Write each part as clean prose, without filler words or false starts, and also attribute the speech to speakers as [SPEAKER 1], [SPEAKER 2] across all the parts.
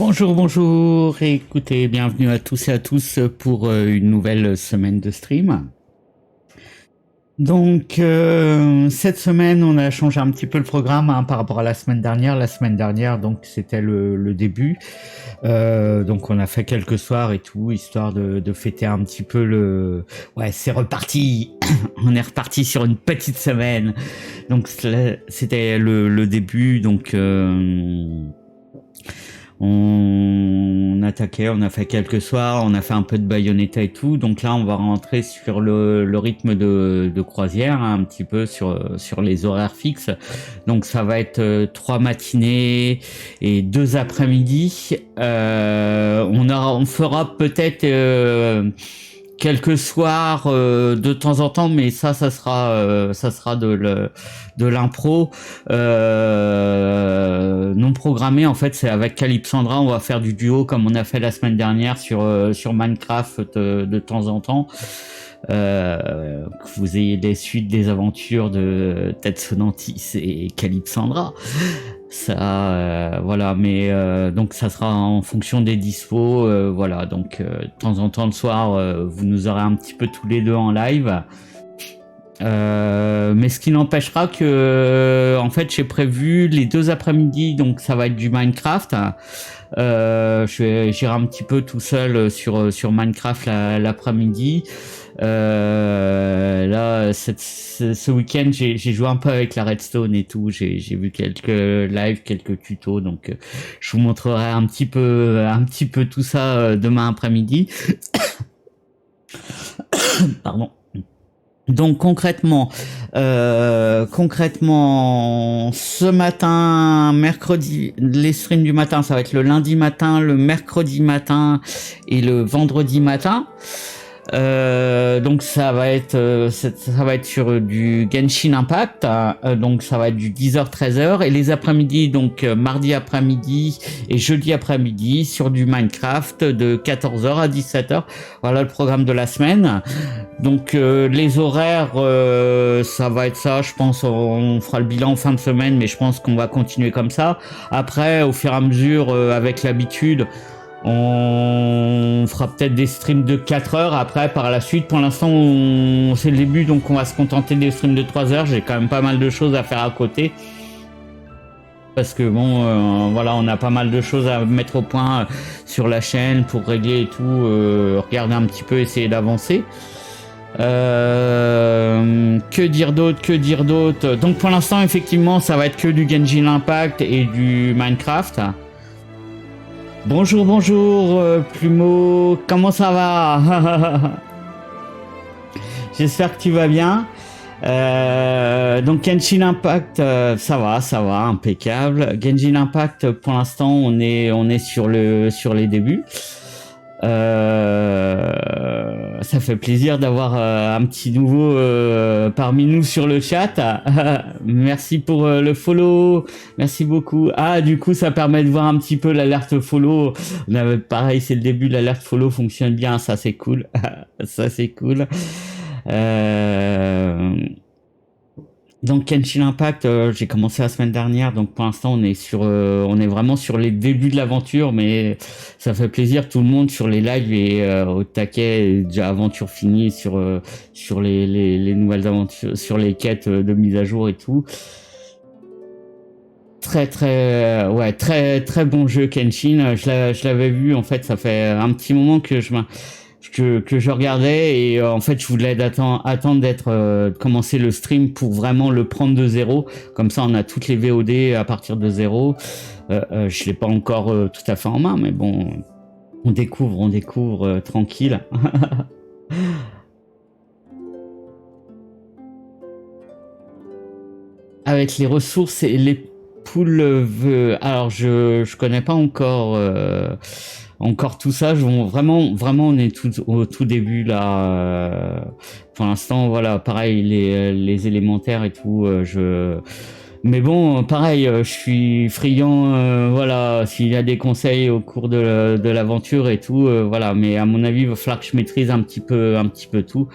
[SPEAKER 1] Bonjour, bonjour, et écoutez, bienvenue à tous et à tous pour une nouvelle semaine de stream. Donc, cette semaine, on a changé un petit peu le programme par rapport à la semaine dernière. La semaine dernière, donc, c'était le début. Donc, on a fait quelques soirs et tout, histoire de fêter un petit peu le... Ouais, c'est reparti. On est reparti sur une petite semaine. Donc, c'était le début, donc... on attaquait, on a fait quelques soirs, on a fait un peu de Bayonetta et tout. Donc là, on va rentrer sur le rythme de croisière, hein, un petit peu sur les horaires fixes. Donc ça va être 3 matinées et 2 après-midi. On fera peut-être quelques soirs de temps en temps, mais ça sera de l'impro non programmé. En fait, c'est avec Calypsandra, on va faire du duo comme on a fait la semaine dernière sur Minecraft de temps en temps. Que vous ayez les suites des aventures de Tetsonantis et Calypsandra. Ça, voilà, mais donc ça sera en fonction des dispos, voilà. Donc de temps en temps le soir, vous nous aurez un petit peu tous les deux en live. Mais ce qui n'empêchera que, en fait, j'ai prévu les 2 après-midi, donc ça va être du Minecraft. J'irai un petit peu tout seul sur Minecraft l'après-midi. Là, ce week-end, j'ai joué un peu avec la Redstone et tout. J'ai vu quelques lives, quelques tutos, donc je vous montrerai un petit peu tout ça demain après-midi. Pardon. Donc concrètement, ce matin, mercredi, les streams du matin, ça va être le lundi matin, le mercredi matin et le vendredi matin. Donc ça va être sur du Genshin Impact, donc ça va être du 10h-13h, et les après-midi, donc mardi après-midi et jeudi après-midi sur du Minecraft de 14h à 17h. Voilà le programme de la semaine. Donc les horaires, ça va être ça, je pense. On fera le bilan en fin de semaine, mais je pense qu'on va continuer comme ça. Après, au fur et à mesure, avec l'habitude, on fera peut-être des streams de 4 heures après par la suite. Pour l'instant, c'est le début, donc on va se contenter des streams de 3 heures. J'ai quand même pas mal de choses à faire à côté. Parce que bon, voilà, on a pas mal de choses à mettre au point sur la chaîne pour régler et tout, regarder un petit peu, essayer d'avancer. Que dire d'autre? Donc pour l'instant, effectivement, ça va être que du Genshin Impact et du Minecraft. Bonjour, bonjour, Plumeau, comment ça va? J'espère que tu vas bien. Donc Genshin Impact, ça va, impeccable. Genshin Impact, pour l'instant, on est sur les débuts. Ça fait plaisir d'avoir un petit nouveau parmi nous sur le chat. Merci pour le follow, merci beaucoup. Ah, du coup, ça permet de voir un petit peu l'alerte follow. Pareil, c'est le début, l'alerte follow fonctionne bien, ça c'est cool. Ça c'est cool. Donc Genshin Impact, j'ai commencé la semaine dernière, donc pour l'instant on est vraiment sur les débuts de l'aventure, mais ça fait plaisir, tout le monde sur les lives et au taquet, déjà aventure finie sur les nouvelles aventures, sur les quêtes de mise à jour et tout. Très très ouais, très très bon jeu Genshin. Je l'avais vu, en fait, ça fait un petit moment que je regardais, et en fait je voulais attendre d'être de commencer le stream pour vraiment le prendre de zéro, comme ça on a toutes les VOD à partir de zéro. Je l'ai pas encore tout à fait en main, mais bon, on découvre tranquille. Avec les ressources et les poules, alors je connais pas encore tout ça. Vraiment, on est au tout début là. Pour l'instant, voilà, pareil, les élémentaires et tout. Mais bon, pareil, je suis friand. Voilà, s'il y a des conseils au cours de l'aventure et tout, voilà. Mais à mon avis, il va falloir que je maîtrise un petit peu tout.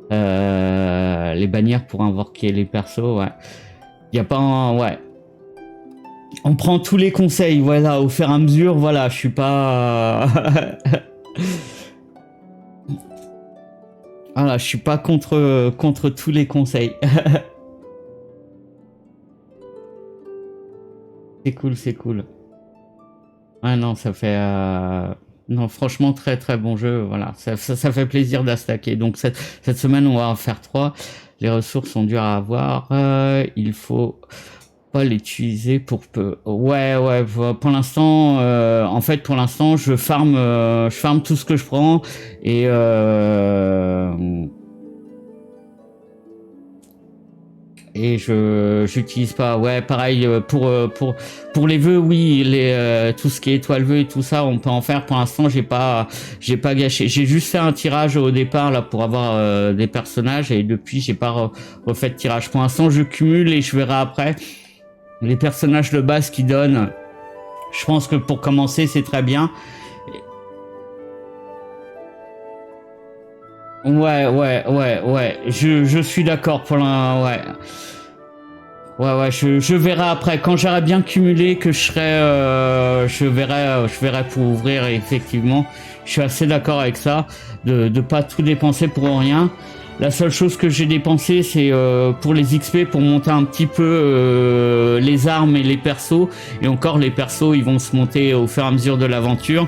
[SPEAKER 1] Les bannières pour invoquer les persos, ouais. Y a pas ouais. On prend tous les conseils, voilà, au fur et à mesure, voilà, je suis pas... Voilà, je suis pas contre tous les conseils. C'est cool, c'est cool. Ah non, ça fait... Non, franchement, très très bon jeu, voilà. Ça fait plaisir d'astacker. Donc cette semaine, on va en faire 3. Les ressources sont dures à avoir. Il faut pas l'utiliser pour peu. Ouais, ouais, pour l'instant, en fait, pour l'instant, je farme tout ce que je prends et je j'utilise pas. Ouais, pareil pour les vœux, oui, tout ce qui est étoile vœux et tout ça, on peut en faire. Pour l'instant, j'ai pas gâché. J'ai juste fait un tirage au départ là pour avoir des personnages et depuis j'ai pas refait de tirage. Pour l'instant, je cumule et je verrai après les personnages de base qui donnent. Je pense que pour commencer, c'est très bien. Ouais, ouais, ouais, ouais. Je suis d'accord pour l'un. Ouais. Ouais, ouais, je verrai après. Quand j'aurai bien cumulé, que je verrai pour ouvrir. Et effectivement, je suis assez d'accord avec ça, de pas tout dépenser pour rien. La seule chose que j'ai dépensé, c'est pour les XP, pour monter un petit peu les armes et les persos. Et encore, les persos, ils vont se monter au fur et à mesure de l'aventure.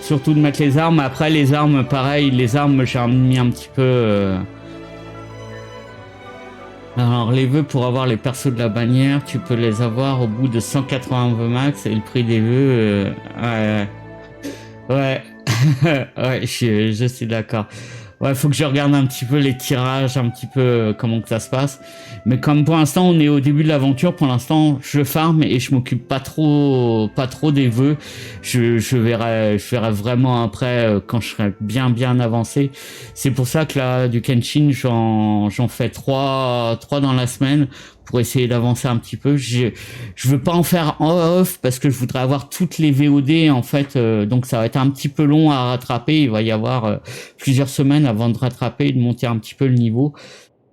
[SPEAKER 1] Surtout de mettre les armes. Après, les armes, pareil, les armes, j'ai mis un petit peu... Alors, les vœux pour avoir les persos de la bannière, tu peux les avoir au bout de 180 vœux max et le prix des vœux... ouais, ouais, je suis d'accord. Ouais, faut que je regarde un petit peu les tirages, un petit peu comment que ça se passe. Mais comme pour l'instant on est au début de l'aventure, pour l'instant je farm et je m'occupe pas trop des vœux. Je verrai vraiment après quand je serai bien avancé. C'est pour ça que là du Genshin j'en fais trois dans la semaine pour essayer d'avancer un petit peu. Je veux pas en faire en off parce que je voudrais avoir toutes les VOD en fait, donc ça va être un petit peu long à rattraper. Il va y avoir plusieurs semaines avant de rattraper et de monter un petit peu le niveau.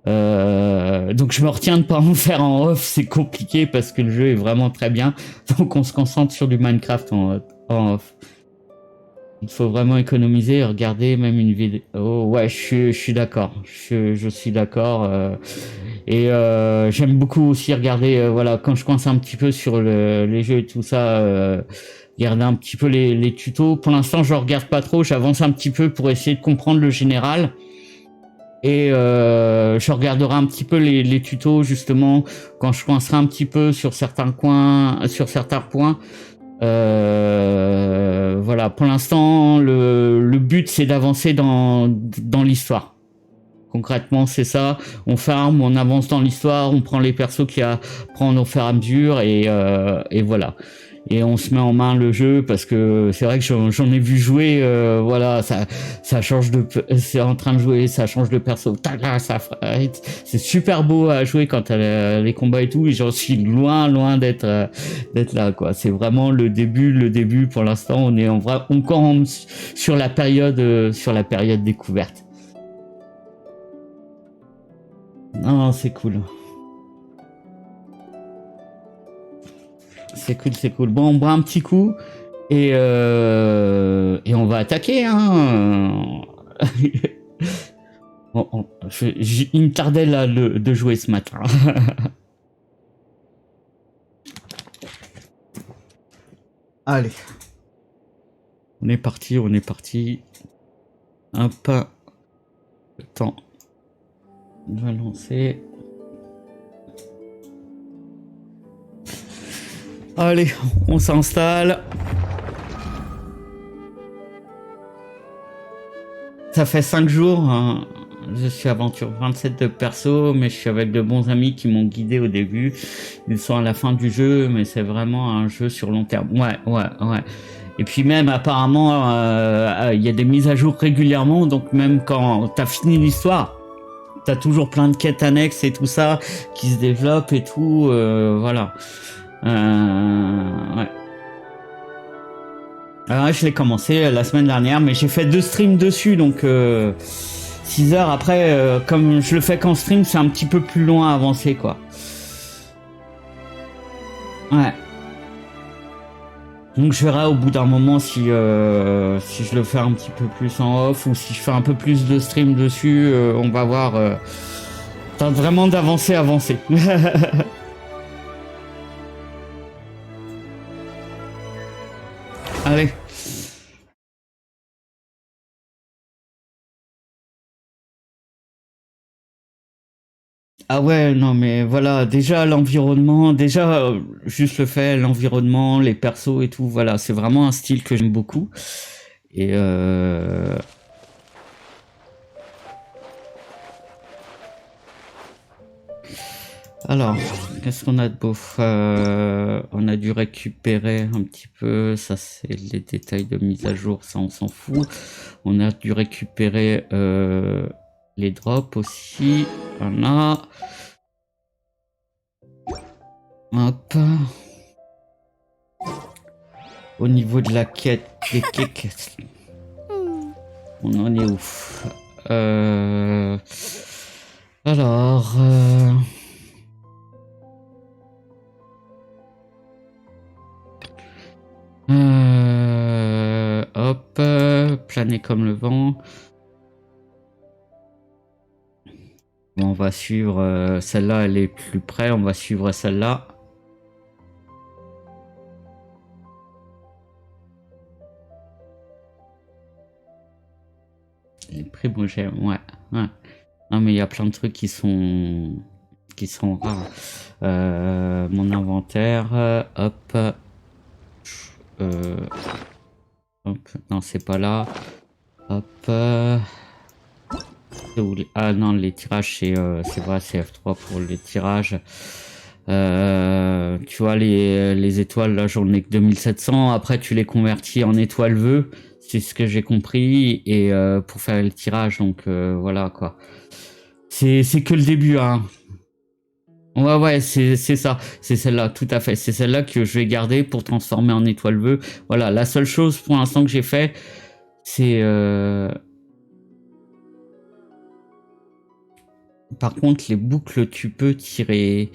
[SPEAKER 1] Donc je me retiens de pas en faire en off, c'est compliqué parce que le jeu est vraiment très bien. Donc on se concentre sur du Minecraft en off. Il faut vraiment économiser et regarder même une vidéo. Oh, ouais, je suis d'accord. Je suis d'accord. J'aime beaucoup aussi regarder, voilà, quand je coince un petit peu sur les jeux et tout ça, regarder un petit peu les tutos. Pour l'instant, je regarde pas trop. J'avance un petit peu pour essayer de comprendre le général. Et je regarderai un petit peu les tutos justement quand je coincerai un petit peu sur certains points. Voilà, pour l'instant, le but c'est d'avancer dans l'histoire. Concrètement, c'est ça. On farm, on avance dans l'histoire, on prend les persos qu'il y a à prendre au fur et à mesure et voilà. Et on se met en main le jeu parce que c'est vrai que j'en ai vu jouer, voilà, ça change c'est en train de jouer, ça change de perso, ça fight. C'est super beau à jouer quand t'as les combats et tout. Et j'en suis loin d'être là, quoi. C'est vraiment le début. Pour l'instant, on est encore sur la période découverte. Non, c'est cool. C'est cool. Bon, on boit un petit coup et on va attaquer. Hein. Il me tardait là de jouer ce matin. Allez. On est parti. Un pas. Le temps de lancer. Allez, on s'installe. Ça fait 5 jours. Hein. Je suis aventure 27 de perso, mais je suis avec de bons amis qui m'ont guidé au début. Ils sont à la fin du jeu, mais c'est vraiment un jeu sur long terme. Ouais. Et puis même apparemment, il y a des mises à jour régulièrement, donc même quand t'as fini l'histoire, t'as toujours plein de quêtes annexes et tout ça qui se développent et tout. Voilà. Ouais. Alors, je l'ai commencé la semaine dernière, mais j'ai fait 2 streams dessus, donc 6 heures. Après, comme je le fais qu'en stream, c'est un petit peu plus loin à avancer, quoi. Ouais. Donc je verrai au bout d'un moment si je le fais un petit peu plus en off ou si je fais un peu plus de stream dessus. On va voir. Tente vraiment d'avancer, avancer. Allez. Ah ouais, non mais voilà, déjà l'environnement, déjà juste le fait, l'environnement, les persos et tout, voilà, c'est vraiment un style que j'aime beaucoup. Et alors, qu'est-ce qu'on a de beau? On a dû récupérer un petit peu, ça c'est les détails de mise à jour, ça on s'en fout. On a dû récupérer les drops aussi, voilà. Hop. Au niveau de la quête des cakes, on en est où? Euh... Alors... Hop, planer comme le vent. Bon, on va suivre celle-là, elle est plus près, on va suivre celle-là. Les primogènes, ouais, ouais. Non mais il y a plein de trucs qui sont rares. Mon inventaire, hop, hop, non c'est pas là. Hop, ah non les tirages c'est vrai c'est F3 pour les tirages. Tu vois les étoiles là j'en ai que 2700. Après tu les convertis en étoiles vœux. C'est ce que j'ai compris et pour faire le tirage donc voilà quoi. C'est que le début hein. Ouais ouais c'est ça, c'est celle-là tout à fait, c'est celle-là que je vais garder pour transformer en étoile vœux. Voilà la seule chose pour l'instant que j'ai fait c'est par contre les boucles tu peux tirer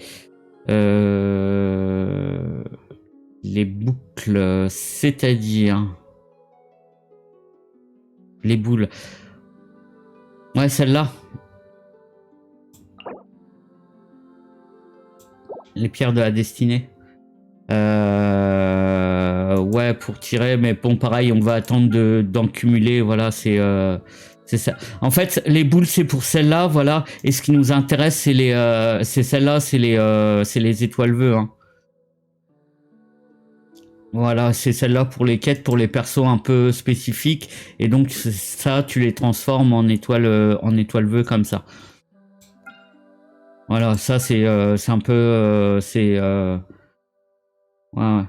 [SPEAKER 1] euh, les boucles c'est-à-dire les boules. Ouais celle-là. Les pierres de la destinée. Ouais, pour tirer, mais bon, pareil, on va attendre d'en cumuler. Voilà, c'est ça. En fait, les boules, c'est pour celle-là, voilà. Et ce qui nous intéresse, c'est celle-là, c'est les étoiles vœux. Hein. Voilà, c'est celle-là pour les quêtes, pour les persos un peu spécifiques. Et donc, ça, tu les transformes en étoile vœux comme ça. Voilà, ça, c'est un peu, ouais, ouais.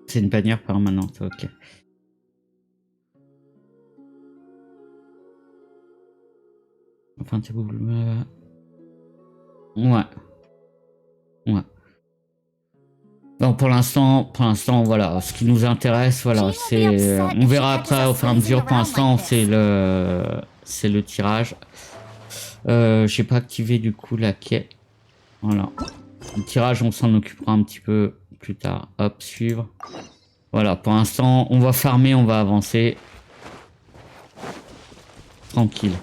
[SPEAKER 1] C'est une bannière permanente, ok. Enfin, c'est cool. Ouais, ouais. Donc pour l'instant, voilà, ce qui nous intéresse, voilà, on verra après au fur et à mesure. Pour l'instant, c'est le tirage. J'ai pas activé du coup la quête. Voilà, le tirage, on s'en occupera un petit peu plus tard. Hop, suivre. Voilà, pour l'instant, on va farmer, on va avancer tranquille.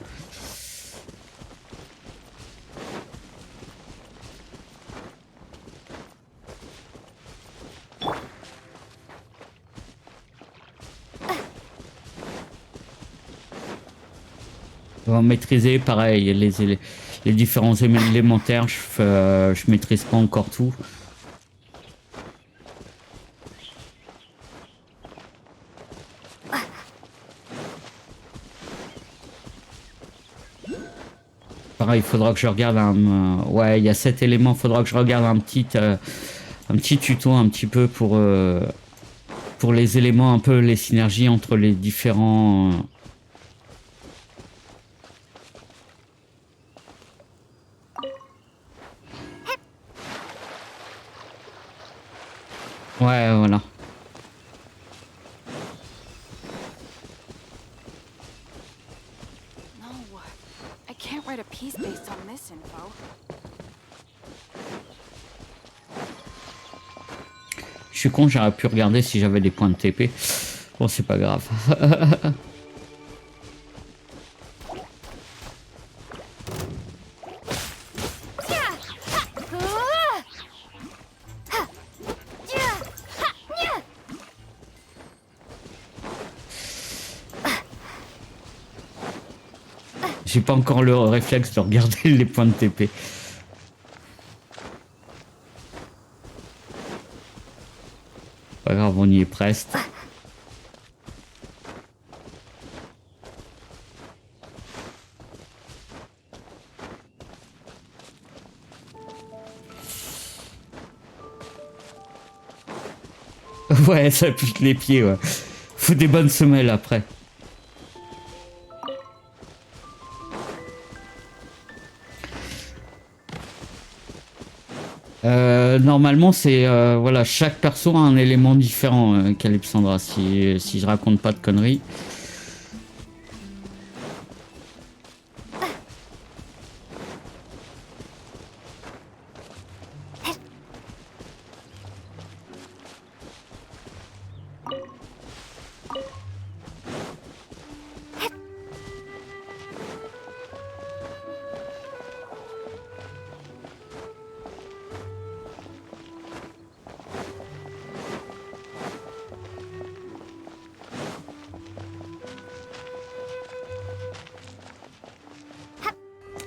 [SPEAKER 1] On va maîtriser, pareil, les différents élémentaires, je maîtrise pas encore tout. Pareil, il faudra que je regarde ouais, il y a 7 éléments, il faudra que je regarde un petit tuto un petit peu pour les éléments, un peu les synergies entre les différents... Ouais, voilà. Je suis con, j'aurais pu regarder si j'avais des points de TP. Bon, c'est pas grave. J'ai pas encore le réflexe de regarder les points de TP. Pas grave, on y est presque. Ouais, ça pique les pieds, ouais. Faut des bonnes semelles après. Normalement, c'est voilà, chaque perso a un élément différent, Calypsandra, si je raconte pas de conneries.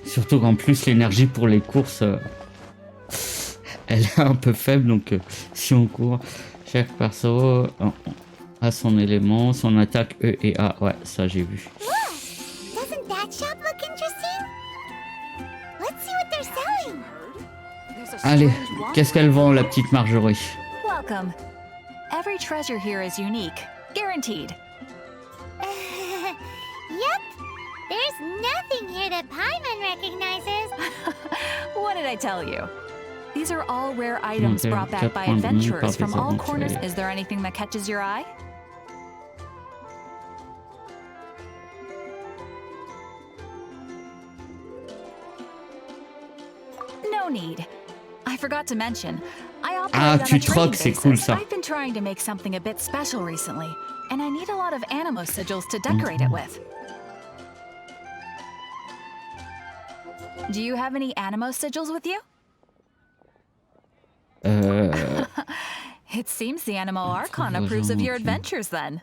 [SPEAKER 1] Surtout qu'en plus, l'énergie pour les courses, elle est un peu faible. Donc, si on court, chaque perso a son élément, son attaque E et A. Ouais, ça j'ai vu. Allez, qu'est-ce qu'elle vend, la petite Marjorie?
[SPEAKER 2] Welcome. Every treasure here is unique, guaranteed.
[SPEAKER 3] Yep. There's nothing here that Paimon recognizes.
[SPEAKER 2] What did I tell you? These are all rare items brought back by adventurers from all corners. Is there anything that catches your eye? No need. I forgot to mention, I operate on a trading basis. I've been trying to make something a bit special recently, and I need a lot of animo sigils to decorate it with. Do you have any animo sigils with you? It seems the Animo Archon approves of your adventures then.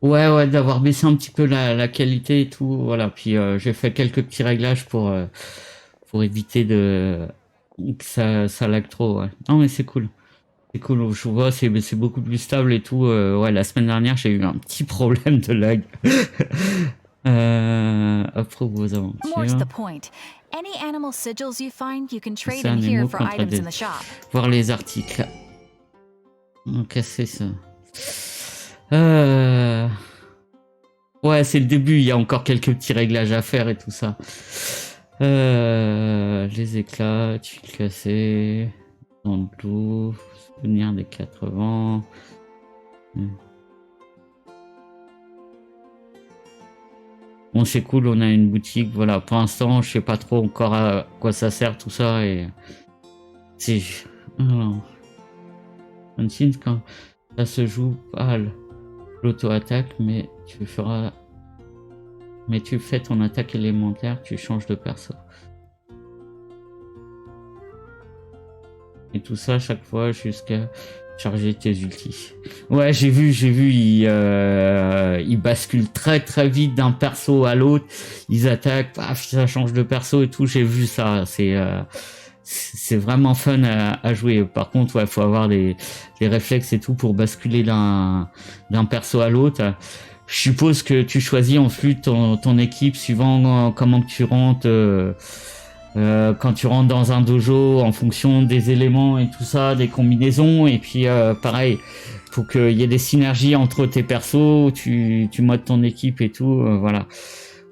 [SPEAKER 1] Ouais, d'avoir baissé un petit peu la qualité et tout, voilà. Puis j'ai fait quelques petits réglages pour éviter que ça lag trop, ouais. Non mais c'est cool. C'est cool, je vois, c'est beaucoup plus stable et tout. Ouais, la semaine dernière, j'ai eu un petit problème de lag. Après vos aventures.
[SPEAKER 2] More to the point. Any animal sigils you find, you can trade in here for items in the shop.
[SPEAKER 1] Voir les articles. Casser ça. Ouais, c'est le début, il y a encore quelques petits réglages à faire et tout ça. Les éclats, tu cassé. Dans le dos. Souvenir des 80. Bon, c'est cool, on a une boutique, voilà. Pour l'instant, je sais pas trop encore à quoi ça sert tout ça et c'est alors quand ça se joue pas l'auto-attaque, mais tu fais ton attaque élémentaire, tu changes de perso. Et tout ça chaque fois jusqu'à charger tes ultis. Ouais, j'ai vu, ils basculent très très vite d'un perso à l'autre. Ils attaquent, paf, ça change de perso et tout. J'ai vu ça. C'est vraiment fun à jouer. Par contre, ouais, faut avoir les réflexes et tout pour basculer d'un perso à l'autre. Je suppose que tu choisis en flux ton équipe suivant comment tu rentres. Quand tu rentres dans un dojo en fonction des éléments et tout ça, des combinaisons, et puis pareil, faut qu'il y ait des synergies entre tes persos, tu modes ton équipe et tout, voilà.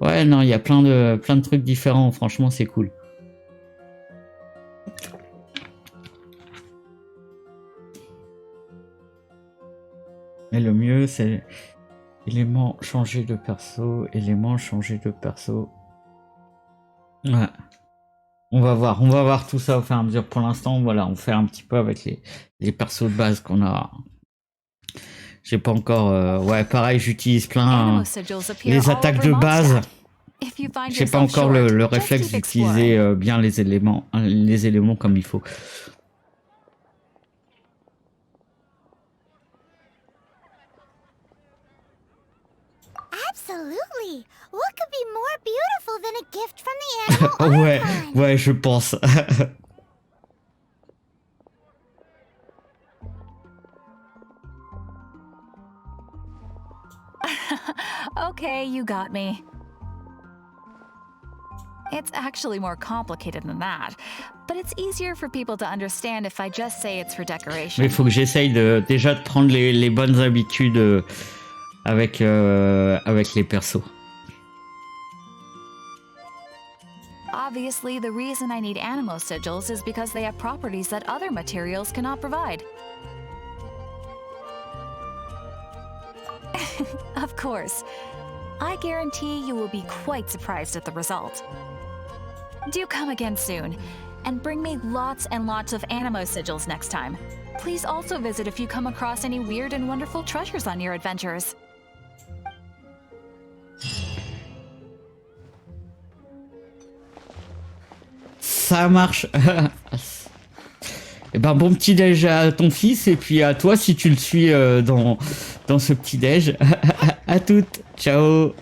[SPEAKER 1] Ouais, non, il y a plein de trucs différents, franchement c'est cool. Et le mieux c'est élément changer de perso, élément changer de perso. Ouais. On va voir tout ça au fur et à mesure. Pour l'instant, voilà, on fait un petit peu avec les persos de base qu'on a. J'ai pas encore. Ouais, pareil, j'utilise plein les attaques de base. J'ai pas encore le réflexe d'utiliser bien les éléments comme il faut.
[SPEAKER 3] Absolutely. What could be more beautiful than a gift from the animal
[SPEAKER 1] Ouais,
[SPEAKER 3] icon?
[SPEAKER 1] ouais, je pense.
[SPEAKER 2] Okay, you got me. It's actually more complicated than that, but it's easier for people to understand if I just say it's for decoration.
[SPEAKER 1] Mais il faut que j'essaye déjà de prendre les bonnes habitudes avec les persos.
[SPEAKER 2] Obviously, the reason I need animo sigils is because they have properties that other materials cannot provide. Of course. I guarantee you will be quite surprised at the result. Do come again soon, and bring me lots and lots of animo sigils next time. Please also visit if you come across any weird and wonderful treasures on your adventures.
[SPEAKER 1] Ça marche. Et ben bon petit déj à ton fils et puis à toi si tu le suis dans ce petit déj. À toutes. Ciao.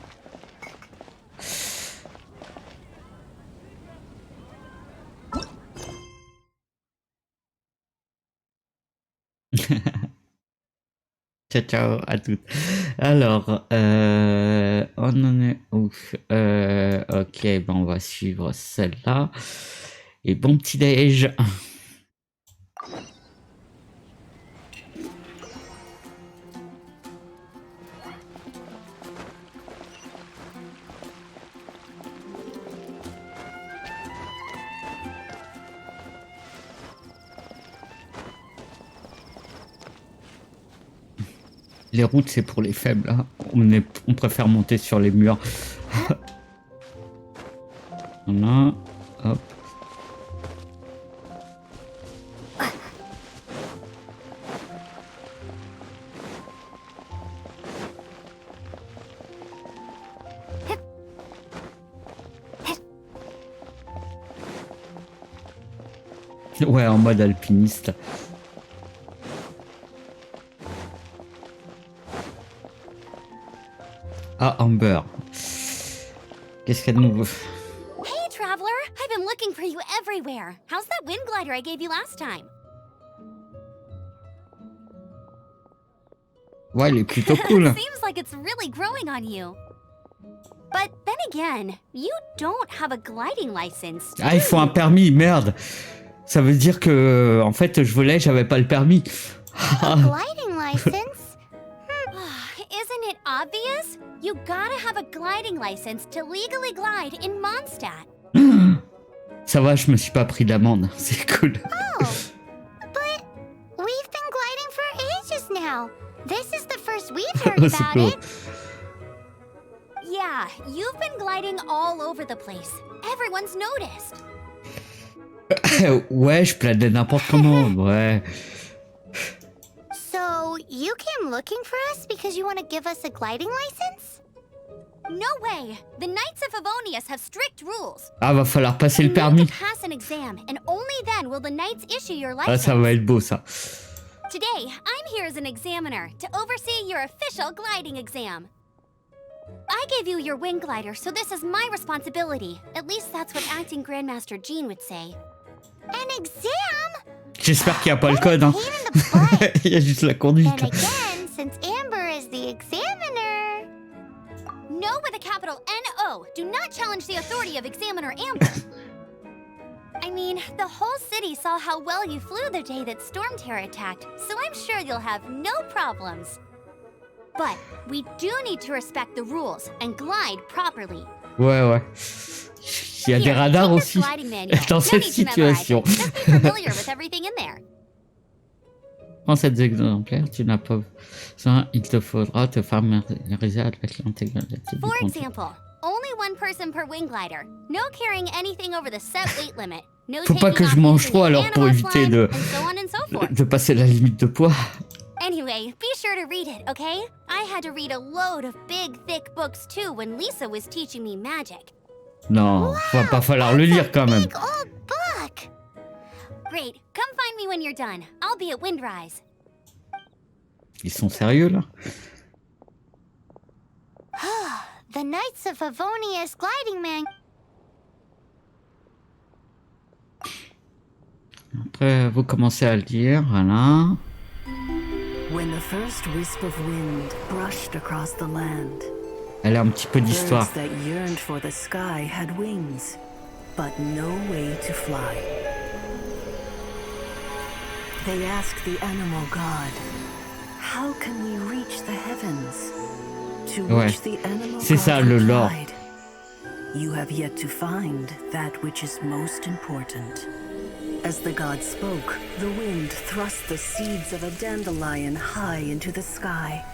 [SPEAKER 1] Ciao, ciao à toutes. Alors, on en est où? Ok, ben on va suivre celle-là. Et bon petit déj. Les routes, c'est pour les faibles. Hein. On préfère monter sur les murs. Voilà. Hop. Ouais, en mode alpiniste. Ah, Amber. Qu'est-ce qu'il y a de nouveau?
[SPEAKER 3] Hey, traveler! I've been looking for you everywhere. How's that wind glider I gave you last time?
[SPEAKER 1] Ouais, il est plutôt cool.
[SPEAKER 3] Seems like it's really growing on you. But then again, you don't have a gliding license.
[SPEAKER 1] Ah, il faut un permis, merde. Ça veut dire que, en fait, je volais, j'avais pas le permis.
[SPEAKER 3] A gliding license? Isn't it obvious? You gotta have a gliding license to legally glide in Mondstadt.
[SPEAKER 1] Ça va, je me suis pas pris d'amende. C'est cool.
[SPEAKER 3] Oh, but we've been gliding for ages now. This is the first we've heard about
[SPEAKER 1] cool.
[SPEAKER 3] it. Yeah, you've been gliding all over the place. Everyone's noticed.
[SPEAKER 1] Ouais, je planais n'importe comment. Ouais.
[SPEAKER 3] So, you came looking for us because you want to give us a gliding license? No way! The Knights of Favonius have strict rules.
[SPEAKER 1] Ah, va falloir passer le
[SPEAKER 3] You
[SPEAKER 1] permis.
[SPEAKER 3] need to pass an exam, and only then will the Knights issue your
[SPEAKER 1] Ah,
[SPEAKER 3] license.
[SPEAKER 1] ça va être beau, ça.
[SPEAKER 3] Today, I'm here as an examiner to oversee your official gliding exam. I gave you your wing glider, so this is my responsibility. At least that's what Acting Grandmaster Jean would say. An exam?
[SPEAKER 1] J'espère qu'il n'y a pas le code. Hein. Il y a juste la conduite.
[SPEAKER 3] And again, since Amber is the examiner... No with a capital N-O. Do not challenge the authority of Examiner Amber. I mean, the whole city saw how well you flew the day that Storm Terror attacked, so I'm sure you'll have no problems. But we do need to respect the rules and glide properly.
[SPEAKER 1] Ouais, ouais. Il y a des radars aussi dans cette situation. Prends cet exemplaire, tu n'as pas besoin, il te faudra te familiariser avec l'intégralité du contenu.
[SPEAKER 3] For example, only one one person per wing glider. No carrying anything over the set weight limit. No
[SPEAKER 1] Faut pas
[SPEAKER 3] taking
[SPEAKER 1] que
[SPEAKER 3] off
[SPEAKER 1] je mange
[SPEAKER 3] using
[SPEAKER 1] trop
[SPEAKER 3] the
[SPEAKER 1] alors pour
[SPEAKER 3] animal
[SPEAKER 1] éviter
[SPEAKER 3] slime, and so on and so forth.
[SPEAKER 1] de passer la limite de poids.
[SPEAKER 3] Anyway, be sure to read it, okay? I had to read a load of big, thick books too when Lisa was teaching me magic.
[SPEAKER 1] Non, va pas falloir le lire quand même.
[SPEAKER 3] Big old book! Great, come find me when you're done. I'll be at Windrise.
[SPEAKER 1] Ils sont sérieux là?
[SPEAKER 3] The Knights of Favonius Gliding Man.
[SPEAKER 1] Après, vous commencez à le lire, voilà.
[SPEAKER 4] When the first wisp of wind brushed across the land,
[SPEAKER 1] Elle a un petit peu d'histoire.
[SPEAKER 4] birds that yearned for the sky had wings, but no way to fly. They asked the animal god, "How can we reach the heavens?" To
[SPEAKER 1] Ouais.
[SPEAKER 4] which the animal
[SPEAKER 1] C'est ça,
[SPEAKER 4] god
[SPEAKER 1] le lore.
[SPEAKER 4] replied, "You have yet to find that which is most important." As the god spoke, the wind thrust the seeds of a dandelion high into the sky.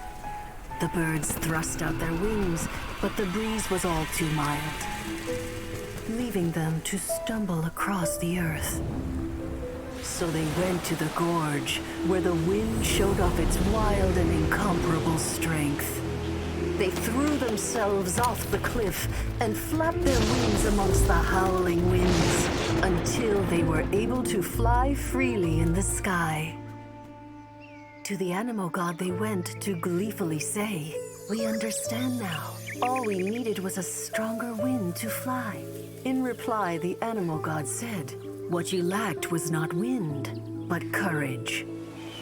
[SPEAKER 4] The birds thrust out their wings, but the breeze was all too mild, leaving them to stumble across the earth. So they went to the gorge, where the wind showed off its wild and incomparable strength. They threw themselves off the cliff and flapped their wings amongst the howling winds until they were able to fly freely in the sky. To the animal god they went to gleefully say, "We understand now. All we needed was a stronger wind to fly." In reply, the animal god said, "What you lacked was not wind, but courage.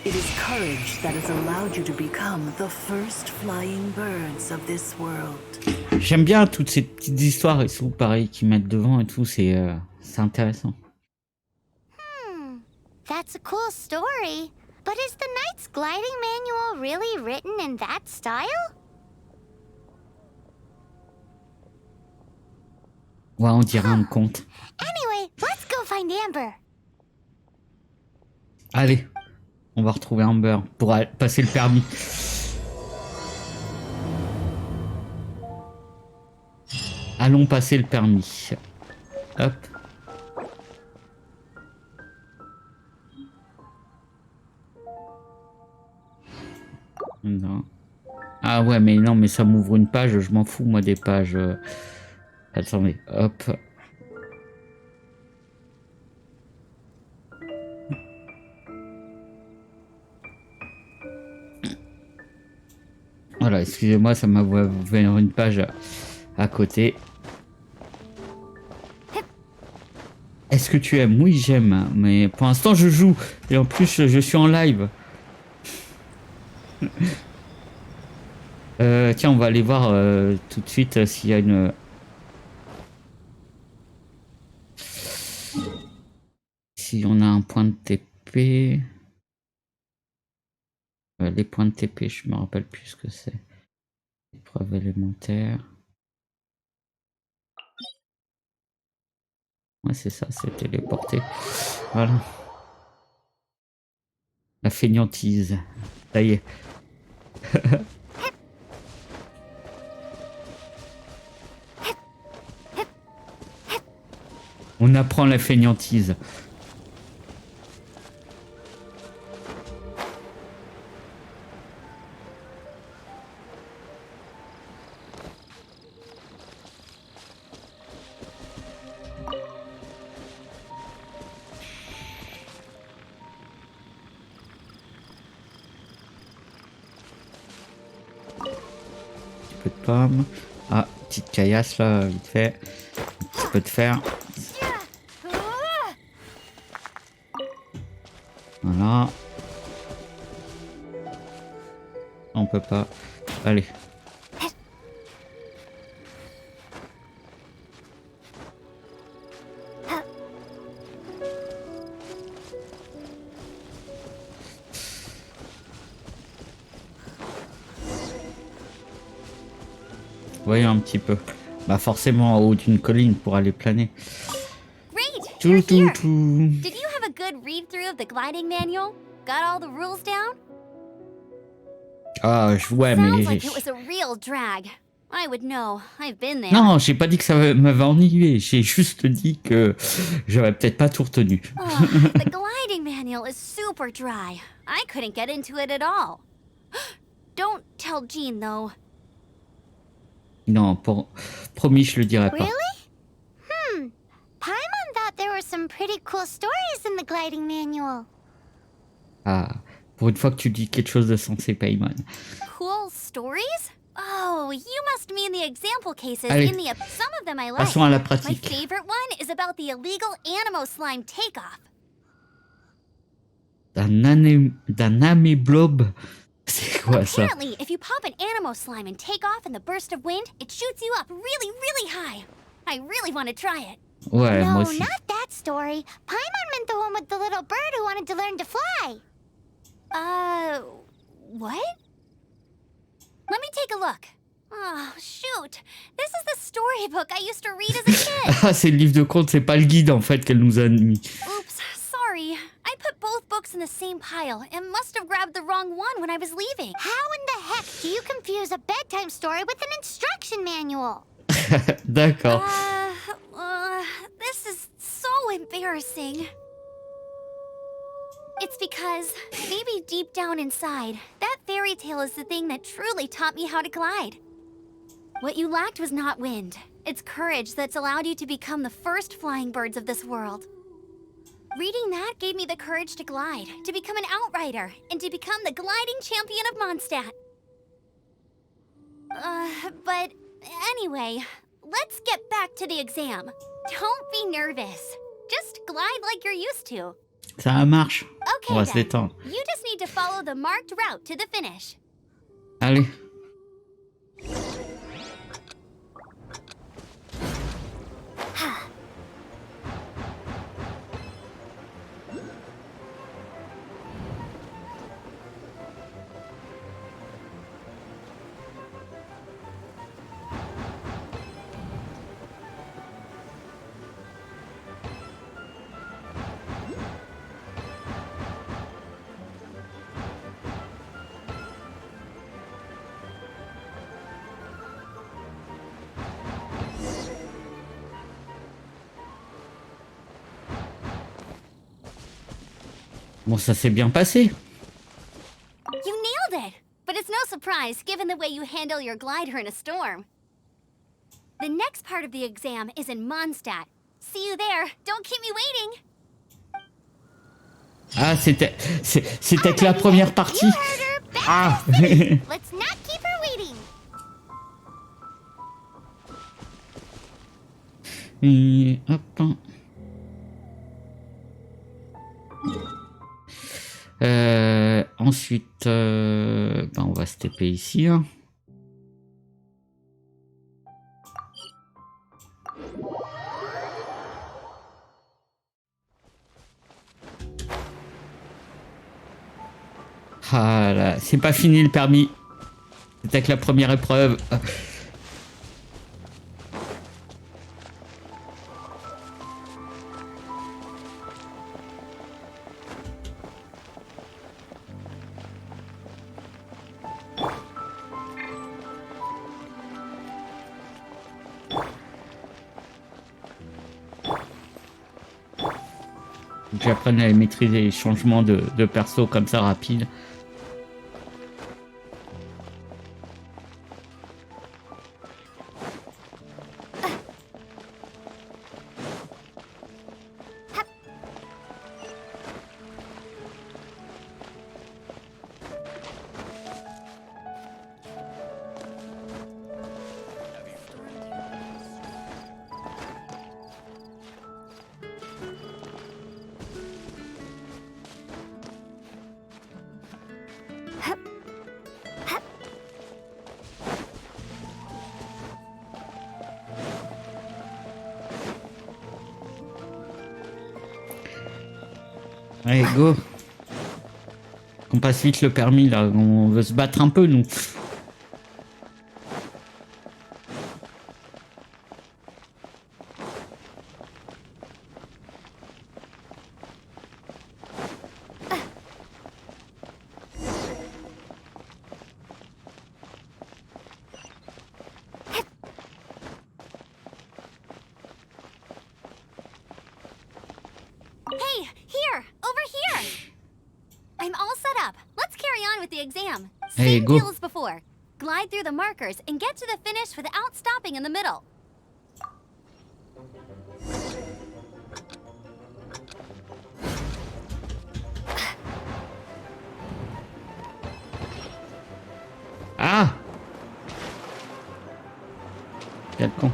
[SPEAKER 4] It is courage that has allowed you to become the first flying birds of this world."
[SPEAKER 1] J'aime bien toutes ces petites histoires et tout, pareil, qu'ils mettent devant et tout, c'est intéressant.
[SPEAKER 3] That's a cool story. But is the Knight's Gliding Manual really written in that style?
[SPEAKER 1] Ouais, on dirait un conte.
[SPEAKER 3] Anyway, let's go find Amber.
[SPEAKER 1] Allez, on va retrouver Amber pour passer le permis. Allons passer le permis. Hop. Non. Ah ouais, mais non, mais ça m'ouvre une page, je m'en fous moi des pages. Attendez, hop. Voilà, excusez-moi, ça m'a ouvert une page à côté. Est-ce que tu aimes? Oui, j'aime, mais pour l'instant je joue et en plus je suis en live. Tiens, on va aller voir tout de suite s'il y a une... Si on a un point de TP... les points de TP, je me rappelle plus ce que c'est. Épreuve élémentaire. Ouais, c'est ça, c'est téléporté. Voilà. La fainéantise. Ça y est. On apprend la fainéantise. Un peu de pomme. Ah, petite caillasse là, vite fait. Un petit peu de fer. Voilà. On peut pas. Allez. Voyons un petit peu. Bah forcément en haut d'une colline pour aller planer.
[SPEAKER 3] Great, you're
[SPEAKER 1] Tout,
[SPEAKER 3] here.
[SPEAKER 1] tout.
[SPEAKER 3] Did you have a good read-through of the gliding manual? Got all the rules down?
[SPEAKER 1] Ah, ouais, mais
[SPEAKER 3] Sounds like it was a real drag. I would know. I've been there.
[SPEAKER 1] Non, j'ai pas dit que ça m'avait ennuyé. J'ai juste dit que j'aurais peut-être pas tout retenu.
[SPEAKER 3] The gliding manual is super dry. I couldn't get into it at all. Don't tell Jean, though.
[SPEAKER 1] Non, promis, je le dirai pas.
[SPEAKER 3] Really? Paimon thought there were some pretty cool stories in the gliding manual.
[SPEAKER 1] Ah, pour une fois que tu dis quelque chose de sensé, Paimon.
[SPEAKER 3] Cool stories? Oh, you must mean the example cases
[SPEAKER 1] Allez,
[SPEAKER 3] in the... Some of them I like.
[SPEAKER 1] passons à la
[SPEAKER 3] My
[SPEAKER 1] pratique.
[SPEAKER 3] favorite one is about the illegal Animo slime takeoff.
[SPEAKER 1] D'un améblob. C'est quoi ça?
[SPEAKER 3] Apparently, if you pop an Animo slime and take off in the burst of wind, it shoots you up really, really high. I really want to try it.
[SPEAKER 1] Ouais, moi
[SPEAKER 3] No,
[SPEAKER 1] aussi.
[SPEAKER 3] not that story. Paimon meant the one with the little bird who wanted to learn to fly. What? Let me take a look. Oh, shoot. This is the storybook I used to read as a kid.
[SPEAKER 1] Ah, c'est le livre de conte, c'est pas le guide en fait qu'elle nous a mis.
[SPEAKER 3] Oops, sorry. I put both books in the same pile and must have grabbed the wrong one when I was leaving. How in the heck do you confuse a bedtime story with an instruction manual?
[SPEAKER 1] D'accord.
[SPEAKER 3] This is so embarrassing. It's because, maybe deep down inside, that fairy tale is the thing that truly taught me how to glide. What you lacked was not wind. It's courage that's allowed you to become the first flying birds of this world. Reading that gave me the courage to glide, to become an outrider, and to become the gliding champion of Mondstadt. But anyway, let's get back to the exam. Don't be nervous. Just glide like you're used to.
[SPEAKER 1] Ça marche.
[SPEAKER 3] Okay,
[SPEAKER 1] On va se
[SPEAKER 3] then.
[SPEAKER 1] détendre.
[SPEAKER 3] You just need to follow the marked route to the finish.
[SPEAKER 1] Allez. Bon, ça s'est bien passé.
[SPEAKER 3] You nailed it! But it's no surprise, given the way you handle your glider in a storm. The next part of the exam is in Mondstadt. See you there. Don't keep me waiting.
[SPEAKER 1] Ah, c'était que la première partie.
[SPEAKER 3] You heard her. Back
[SPEAKER 1] Ah.
[SPEAKER 3] to the city. Let's not keep her waiting.
[SPEAKER 1] Et hop. Ensuite, on va se taper ici. Hein. Ah là, c'est pas fini le permis. C'était que la première épreuve. J'apprenne à maîtriser les changements de perso comme ça rapide. Allez, go. On passe vite le permis là, on veut se battre un peu nous.
[SPEAKER 3] the exam.
[SPEAKER 1] Hey,
[SPEAKER 3] Same
[SPEAKER 1] go.
[SPEAKER 3] deal as before. Glide through the markers and get to the finish without stopping in the middle.
[SPEAKER 1] Ah! Quel con.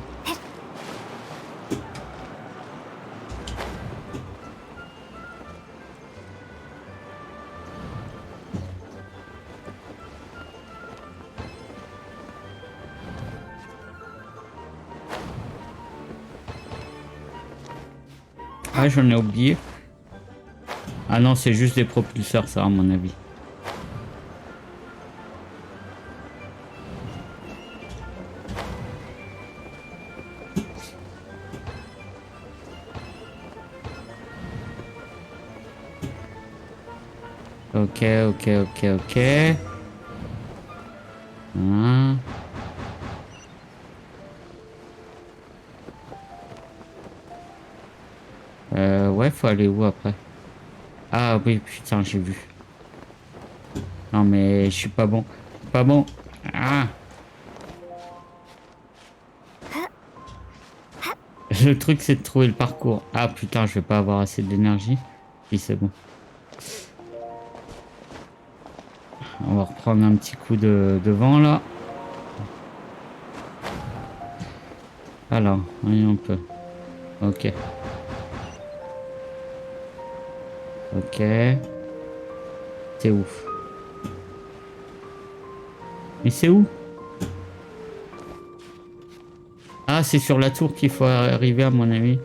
[SPEAKER 1] Ah, j'en ai oublié. Ah non, c'est juste des propulseurs, ça, à mon avis. Ok, ok, ok, ok. Hein. Ouais, faut aller où après? Ah oui, putain, j'ai vu. Non mais je suis pas bon. Pas bon. Ah. Le truc c'est de trouver le parcours. Ah putain, je vais pas avoir assez d'énergie. Oui, c'est bon. On va reprendre un petit coup de vent là. Alors, voyons un peu. Ok. Ok. C'est où? Mais c'est où? Ah, c'est sur la tour qu'il faut arriver à mon avis.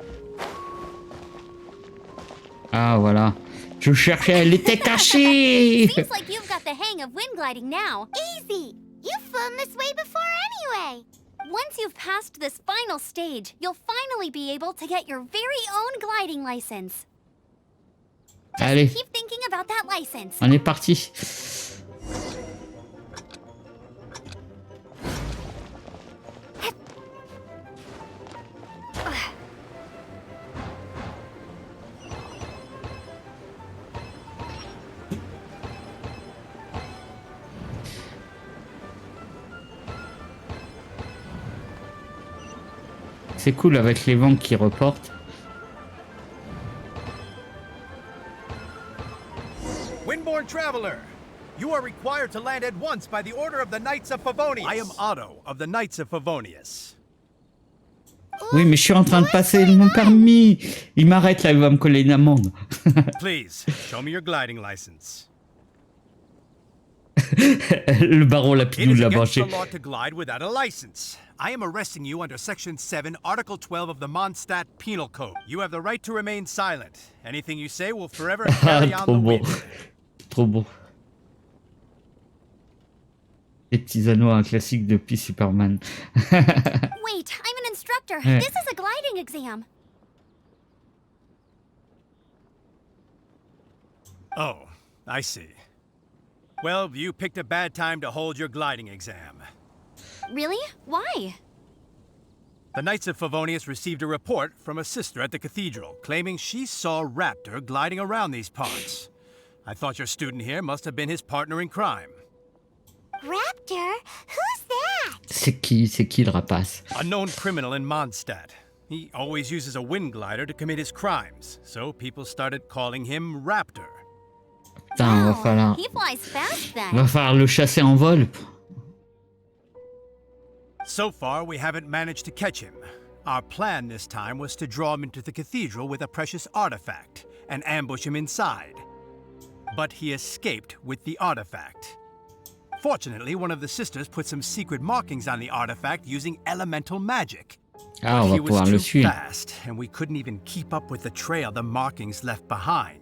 [SPEAKER 1] Ah, voilà. Je cherchais, elle était cachée!
[SPEAKER 3] Seems like you've got the hang of wind gliding now. Easy! You've flown this way before anyway. Once you've passed this final stage, you'll finally be able to get your very own gliding license.
[SPEAKER 1] Allez,
[SPEAKER 3] Keep thinking about that license.
[SPEAKER 1] on est parti. C'est cool avec les vents qui reportent.
[SPEAKER 5] Windborne Traveler, you are required to land at once by the order of the Knights of Favonius. I am Otto of the Knights of Favonius.
[SPEAKER 1] Oui, mais je suis en train de passer mon permis. Il m'arrête là, il va me coller une amende.
[SPEAKER 5] Please, show me your gliding license.
[SPEAKER 1] Le baron
[SPEAKER 5] It
[SPEAKER 1] Lapidou
[SPEAKER 5] is
[SPEAKER 1] l'a
[SPEAKER 5] against
[SPEAKER 1] branché.
[SPEAKER 5] the law to glide without a license. I am arresting you under Section 7, Article 12 of the Mondstadt Penal Code. You have the right to remain silent. Anything you say will forever
[SPEAKER 1] Ah,
[SPEAKER 5] carry on
[SPEAKER 1] trop
[SPEAKER 5] the
[SPEAKER 1] beau.
[SPEAKER 5] wind.
[SPEAKER 1] Trop beau. Les petits anneaux, un classique depuis Superman.
[SPEAKER 3] Wait, I'm an instructor.
[SPEAKER 1] Yeah.
[SPEAKER 3] This is a gliding exam.
[SPEAKER 5] Oh, I see. Well, you picked a bad time to hold your gliding exam.
[SPEAKER 3] Really? Why?
[SPEAKER 5] The Knights of Favonius received a report from a sister at the cathedral claiming she saw Raptor gliding around these parts. I thought your student here must have been his partner in crime.
[SPEAKER 3] Raptor? Who's that?
[SPEAKER 1] C'est qui le rapace?
[SPEAKER 5] A known criminal in Mondstadt. He always uses a wind glider to commit his crimes, so people started calling him Raptor.
[SPEAKER 1] Putain,
[SPEAKER 3] Wow, he flies fast then.
[SPEAKER 1] va falloir le chasser en vol.
[SPEAKER 5] So far, we haven't managed to catch him. Our plan this time was to draw him into the cathedral with a precious artifact and ambush him inside. But he escaped with the artifact. Fortunately, one of the sisters put some secret markings on the artifact using elemental magic.
[SPEAKER 1] Ah, on
[SPEAKER 5] He
[SPEAKER 1] va
[SPEAKER 5] was
[SPEAKER 1] pouvoir
[SPEAKER 5] too
[SPEAKER 1] le suivre.
[SPEAKER 5] fast, and we couldn't even keep up with the trail the markings left behind.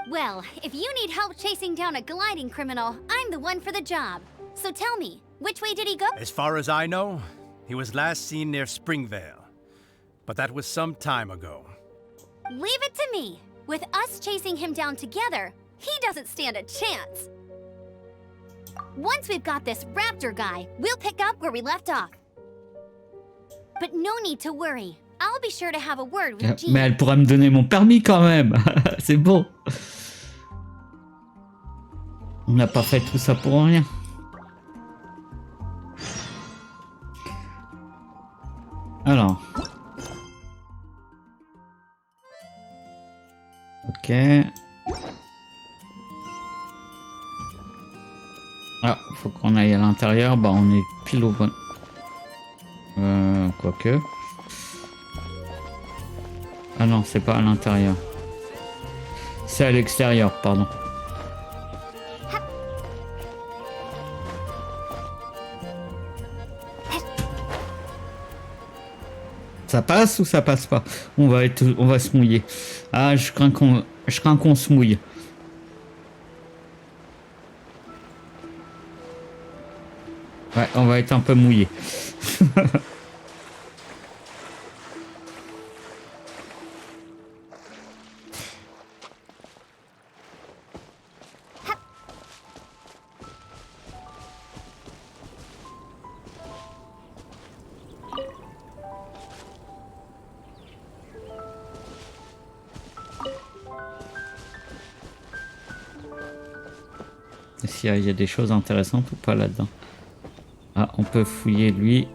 [SPEAKER 3] Well, if you need help chasing down a gliding criminal, I'm the one for the job. So tell me, which way did he go?
[SPEAKER 5] As far as I know, he was last seen near Springvale. But that was some time ago.
[SPEAKER 3] Leave it to me. With us chasing him down together, he doesn't stand a chance. Once we've got this raptor guy, we'll pick up where we left off. But no need to worry. I'll be sure to have a word with Jean.
[SPEAKER 1] Mais elle pourra me donner mon permis quand même. C'est bon. On n'a pas fait tout ça pour rien. Alors. Ok. Ah, faut qu'on aille à l'intérieur. Bah, on est pile au bon. Quoique. Ah non, c'est pas à l'intérieur. C'est à l'extérieur, pardon. Ça passe ou ça passe pas? On va se mouiller. Ah, je crains qu'on se mouille. Ouais, on va être un peu mouillé. S'il y a des choses intéressantes ou pas là-dedans. Ah, on peut fouiller lui.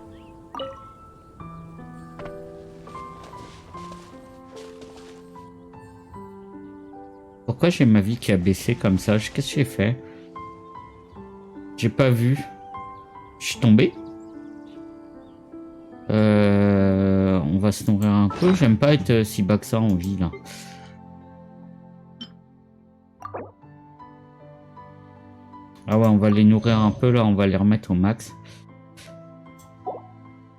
[SPEAKER 1] Pourquoi j'ai ma vie qui a baissé comme ça? Qu'est-ce que j'ai fait? J'ai pas vu. Je suis tombé. On va se nourrir un peu. J'aime pas être si bas que ça en vie là. Ah ouais, on va les nourrir un peu là. On va les remettre au max.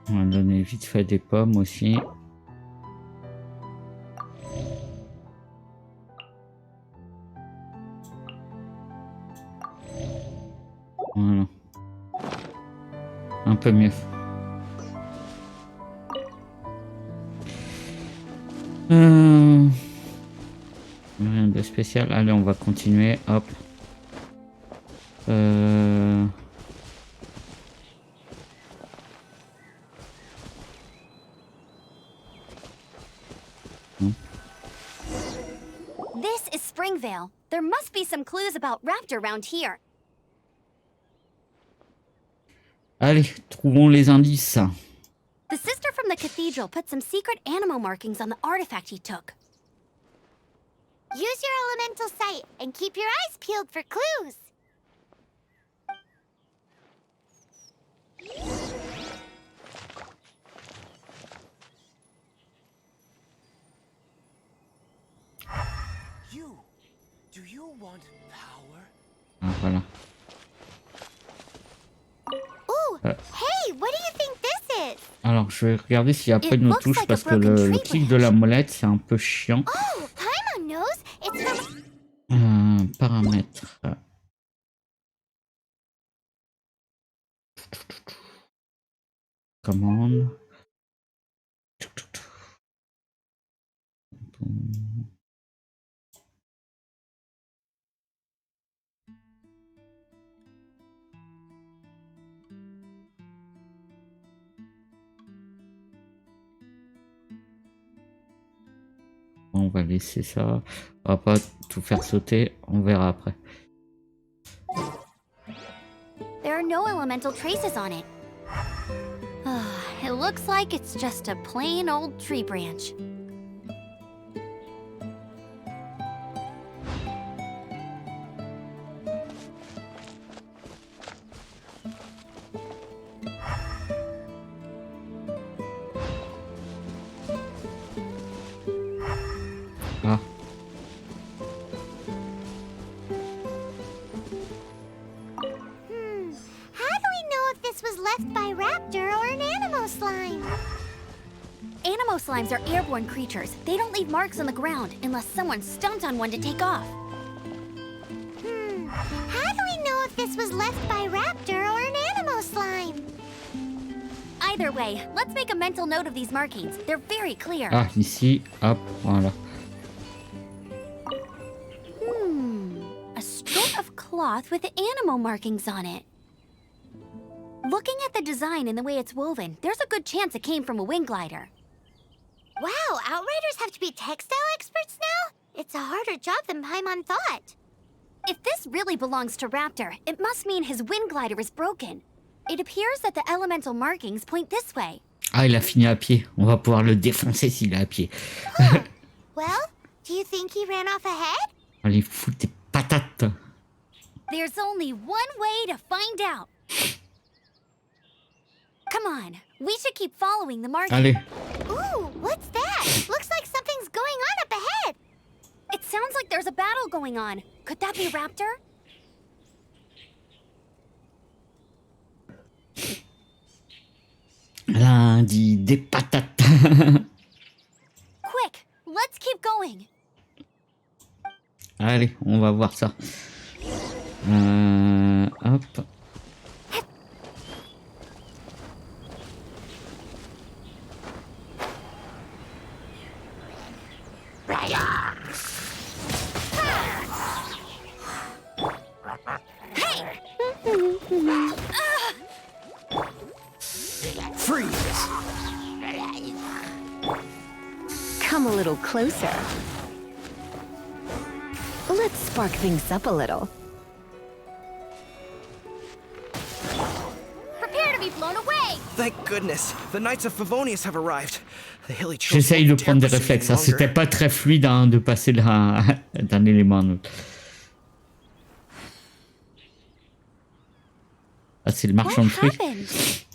[SPEAKER 1] On va donner vite fait des pommes aussi. Voilà. Un peu mieux. Rien de spécial. Allez, on va continuer. Hop.
[SPEAKER 3] This is Springvale. There must be some clues about Raptor around here.
[SPEAKER 1] Allez, trouvons les indices.
[SPEAKER 3] The sister from the cathedral put some secret animo markings on the artifact he took. Use your elemental sight and keep your eyes peeled for clues.
[SPEAKER 6] Do you want power?
[SPEAKER 1] Ah, voilà.
[SPEAKER 3] Ooh, hey, what do you think this is?
[SPEAKER 1] Alors, je vais regarder s'il n'y a pas de nos touches parce que le clic de la molette, c'est un peu chiant.
[SPEAKER 3] Oh, Paimon knows. It's from...
[SPEAKER 1] Paramètres. Commande. On va laisser ça. On va pas tout faire sauter. On verra après.
[SPEAKER 3] There are no elemental traces on it. It looks like it's just a plain old tree branch.
[SPEAKER 1] Ah.
[SPEAKER 3] How do we know if this was left by Raptor or an Animo slime? Animo slimes are airborne creatures. They don't leave marks on the ground unless someone stomped on one to take off. How do we know if this was left by Raptor or an Animo slime? Either way, let's make a mental note of these markings. They're very clear.
[SPEAKER 1] Ah, ici. Hop, voilà.
[SPEAKER 3] A strip of cloth with Animo markings on it. Looking at the design and the way it's woven, there's a good chance it came from a wing glider. Wow, Outriders have to be textile experts now? It's a harder job than Paimon thought. If this really belongs to Raptor, it must mean his wind glider is broken. It appears that the elemental markings point this way.
[SPEAKER 1] Ah, il a fini à pied. On va pouvoir le défoncer s'il est à pied.
[SPEAKER 3] Well, do you think he ran off ahead?
[SPEAKER 1] Allez, foutre des patates.
[SPEAKER 3] There's only one way to find out. Come on, we should keep following the marking.
[SPEAKER 1] Allez.
[SPEAKER 3] Ooh, what's that? Looks like something's going on up ahead. It sounds like there's a battle going on. Could that be Raptor?
[SPEAKER 1] Lundi des patates.
[SPEAKER 3] Quick, let's keep going.
[SPEAKER 1] Allez, on va voir ça. Hop.
[SPEAKER 7] Come a little closer. Let's spark things up a little.
[SPEAKER 3] Prepare to be blown away.
[SPEAKER 6] Thank goodness. The Knights of Favonius have arrived. The hilly children
[SPEAKER 1] J'essaye de
[SPEAKER 6] won't dare
[SPEAKER 1] prendre des
[SPEAKER 6] pursue
[SPEAKER 1] réflexes.
[SPEAKER 6] any
[SPEAKER 1] Hein. C'était
[SPEAKER 6] longer.
[SPEAKER 1] pas très fluide hein, de passer d'un élément à un autre. Ah, c'est le marchand de fruits.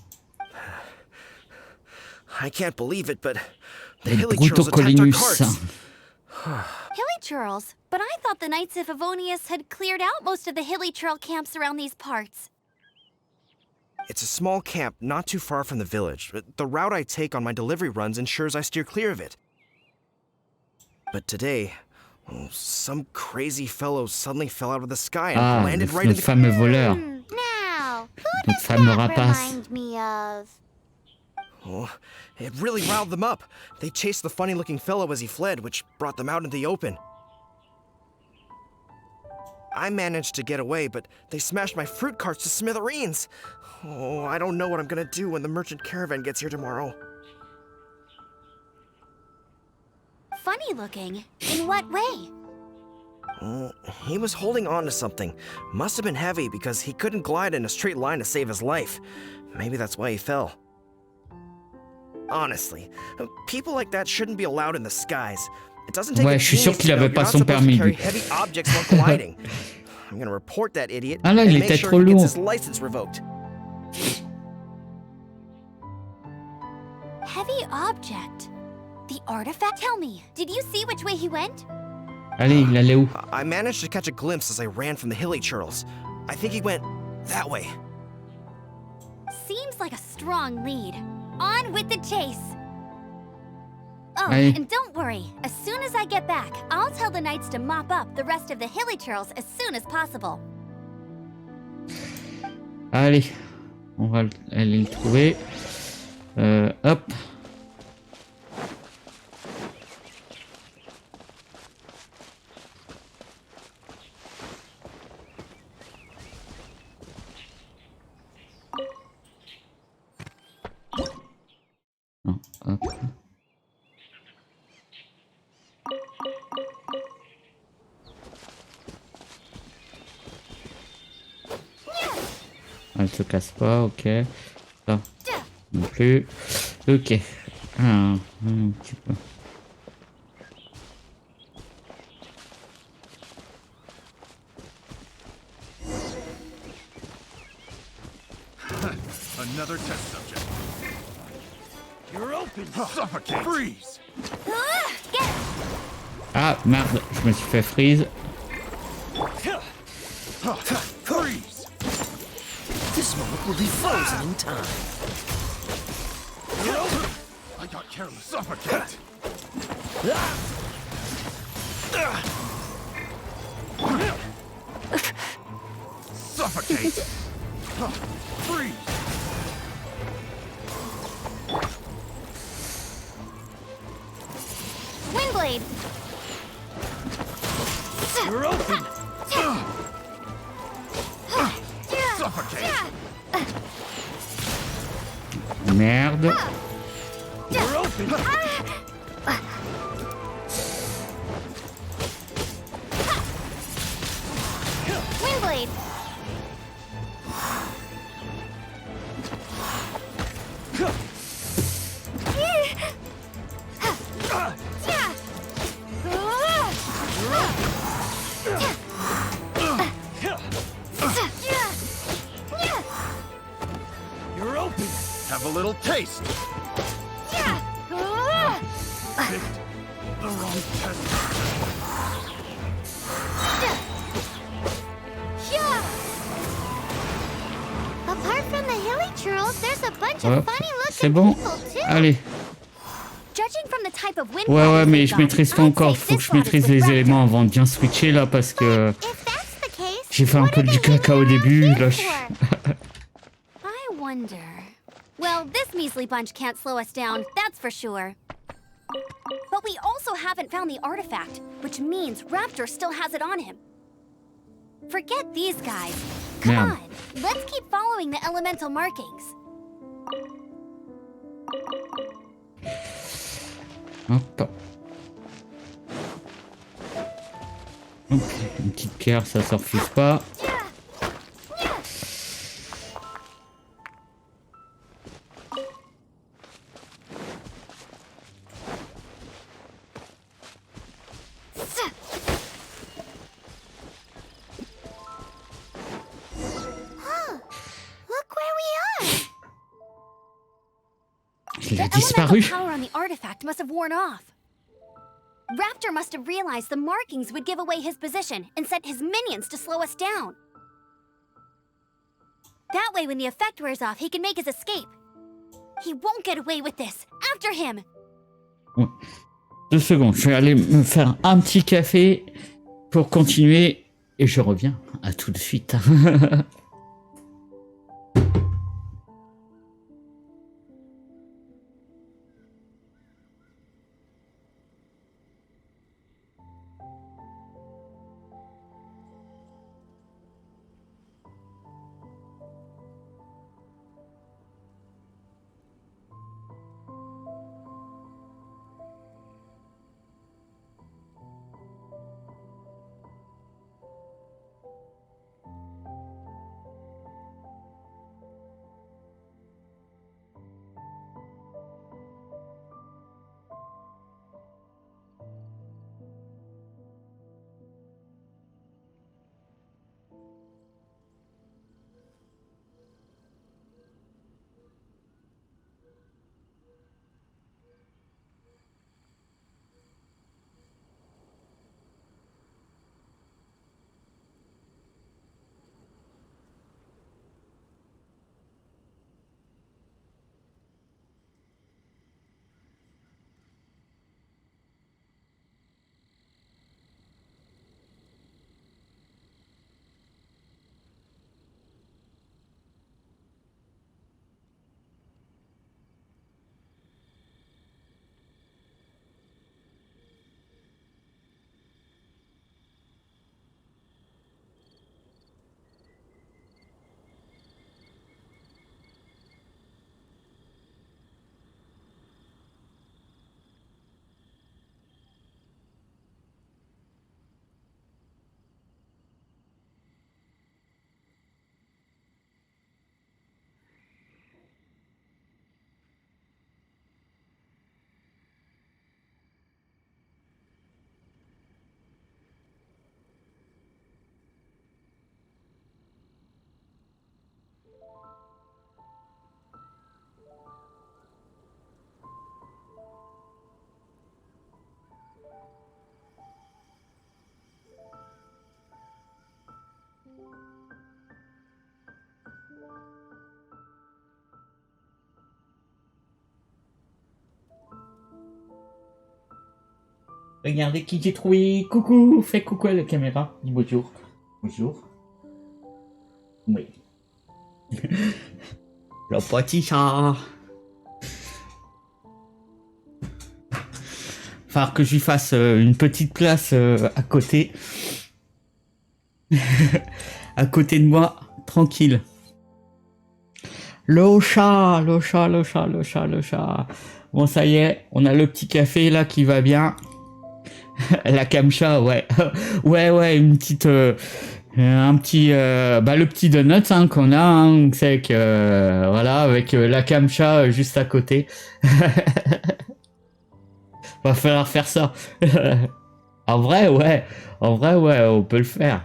[SPEAKER 6] I can't believe it, but the
[SPEAKER 1] Le
[SPEAKER 6] hilly churls attacked our
[SPEAKER 1] Brutocolinus.
[SPEAKER 6] carts.
[SPEAKER 3] Hilly Churls? But I thought the Knights of Favonius had cleared out most of the Hilly Churl camps around these parts.
[SPEAKER 8] It's a small camp not too far from the village. The route I take on my delivery runs ensures I steer clear of it. But today, some crazy fellow suddenly fell out of the sky and
[SPEAKER 1] Ah,
[SPEAKER 8] landed right in
[SPEAKER 1] notre
[SPEAKER 8] the...
[SPEAKER 1] fameux voleur.
[SPEAKER 3] Now, who
[SPEAKER 1] Notre
[SPEAKER 3] does
[SPEAKER 1] fameux
[SPEAKER 3] that
[SPEAKER 1] rapace.
[SPEAKER 3] remind me of?
[SPEAKER 8] Oh, it really riled them up. They chased the funny-looking fellow as he fled, which brought them out into the open. I managed to get away, but they smashed my fruit carts to smithereens. Oh, I don't know what I'm gonna do when the merchant caravan gets here tomorrow.
[SPEAKER 3] Funny looking? In what way?
[SPEAKER 8] He was holding on to something. Must have been heavy because he couldn't glide in a straight line to save his life. Maybe that's why he fell. Honestly, people like that shouldn't be allowed in the skies. It doesn't take
[SPEAKER 1] Ouais,
[SPEAKER 8] a
[SPEAKER 1] je suis sûr
[SPEAKER 8] genius
[SPEAKER 1] qu'il
[SPEAKER 8] to know
[SPEAKER 1] avait
[SPEAKER 8] you're
[SPEAKER 1] pas
[SPEAKER 8] not
[SPEAKER 1] son
[SPEAKER 8] supposed to
[SPEAKER 1] permis,
[SPEAKER 8] carry
[SPEAKER 1] lui.
[SPEAKER 8] heavy objects while gliding. I'm gonna report that idiot
[SPEAKER 1] Ah là,
[SPEAKER 8] and
[SPEAKER 1] il
[SPEAKER 8] make
[SPEAKER 1] était
[SPEAKER 8] sure
[SPEAKER 1] trop
[SPEAKER 8] he gets
[SPEAKER 1] lourd.
[SPEAKER 8] his license revoked.
[SPEAKER 3] Heavy object. The artifact? Tell me, did you see which way he went?
[SPEAKER 1] Allez, il allait où?
[SPEAKER 8] I managed to catch a glimpse as I ran from the hilly churls. I think he went that way.
[SPEAKER 3] Seems like a strong lead. On with the chase. Oh,
[SPEAKER 1] Allez.
[SPEAKER 3] and don't worry. As soon as I get back, I'll tell the knights to mop up the rest of the hilly churls as soon as possible.
[SPEAKER 1] Allez, on va aller le trouver. Hop. Non, hop. Elle se casse pas, ok. Ça, non plus. Ok. Un petit peu.
[SPEAKER 5] Another test subject. You're open. Suffocate. Freeze.
[SPEAKER 1] Ah, merde, je me suis fait freeze.
[SPEAKER 5] Freeze.
[SPEAKER 6] This moment will be frozen in time.
[SPEAKER 5] I got careless. Suffocate. Suffocate. Freeze.
[SPEAKER 3] Windblade!
[SPEAKER 5] You're open. Suffocate.
[SPEAKER 1] Merde.
[SPEAKER 5] You're open. will taste.
[SPEAKER 3] Yeah.
[SPEAKER 5] Picked the wrong test.
[SPEAKER 3] Yeah. Apart from the hilly churls, there's a bunch
[SPEAKER 1] Hop,
[SPEAKER 3] of funny
[SPEAKER 1] c'est
[SPEAKER 3] looking
[SPEAKER 1] bon.
[SPEAKER 3] people too.
[SPEAKER 1] Allez.
[SPEAKER 3] Judging from the type of wind
[SPEAKER 1] Ouais, ouais,
[SPEAKER 3] patterns
[SPEAKER 1] mais
[SPEAKER 3] they've
[SPEAKER 1] je
[SPEAKER 3] got,
[SPEAKER 1] maîtrise pas
[SPEAKER 3] I'd
[SPEAKER 1] encore.
[SPEAKER 3] say
[SPEAKER 1] Faut que
[SPEAKER 3] this
[SPEAKER 1] je
[SPEAKER 3] lot is
[SPEAKER 1] maîtrise
[SPEAKER 3] with
[SPEAKER 1] les
[SPEAKER 3] Raptor.
[SPEAKER 1] éléments avant de bien switcher là parce que
[SPEAKER 3] If that's the case,
[SPEAKER 1] j'ai fait un
[SPEAKER 3] what
[SPEAKER 1] peu
[SPEAKER 3] are
[SPEAKER 1] du
[SPEAKER 3] they hanging
[SPEAKER 1] caca au
[SPEAKER 3] around
[SPEAKER 1] début.
[SPEAKER 3] here
[SPEAKER 1] Là,
[SPEAKER 3] for? I wonder. Well, this measly bunch can't slow us down, that's for sure. But we also haven't found the artifact, which means Raptor still has it on him. Forget these guys. Come
[SPEAKER 1] Merde.
[SPEAKER 3] on, let's keep following the elemental markings.
[SPEAKER 1] Hop. Hop, une petite pierre, ça se refuse pas.
[SPEAKER 3] Look where we are.
[SPEAKER 1] Il a
[SPEAKER 3] The elemental
[SPEAKER 1] disparu.
[SPEAKER 3] power on the artifact must have worn off. Raptor must have realized the markings would give away his position and sent his minions to slow us down. That way, when the effect wears off, he can make his escape. He won't get away with this. After him!
[SPEAKER 1] Ouais. 2 secondes, je vais aller me faire un petit café pour continuer et je reviens. À tout de suite. Regardez qui j'ai trouvé. Coucou, fais coucou à la caméra. Dis bonjour. Bonjour. Oui. Le petit chat. Falloir que je lui fasse une petite place à côté. À côté de moi, tranquille. Le chat, le chat, le chat, le chat, le chat. Bon, ça y est, on a le petit café là qui va bien. La camcha, ouais. Ouais, une petite... un petit... le petit donut hein, qu'on a, hein, c'est que... voilà, avec la camcha juste à côté. Va falloir faire ça. En vrai, ouais, on peut le faire.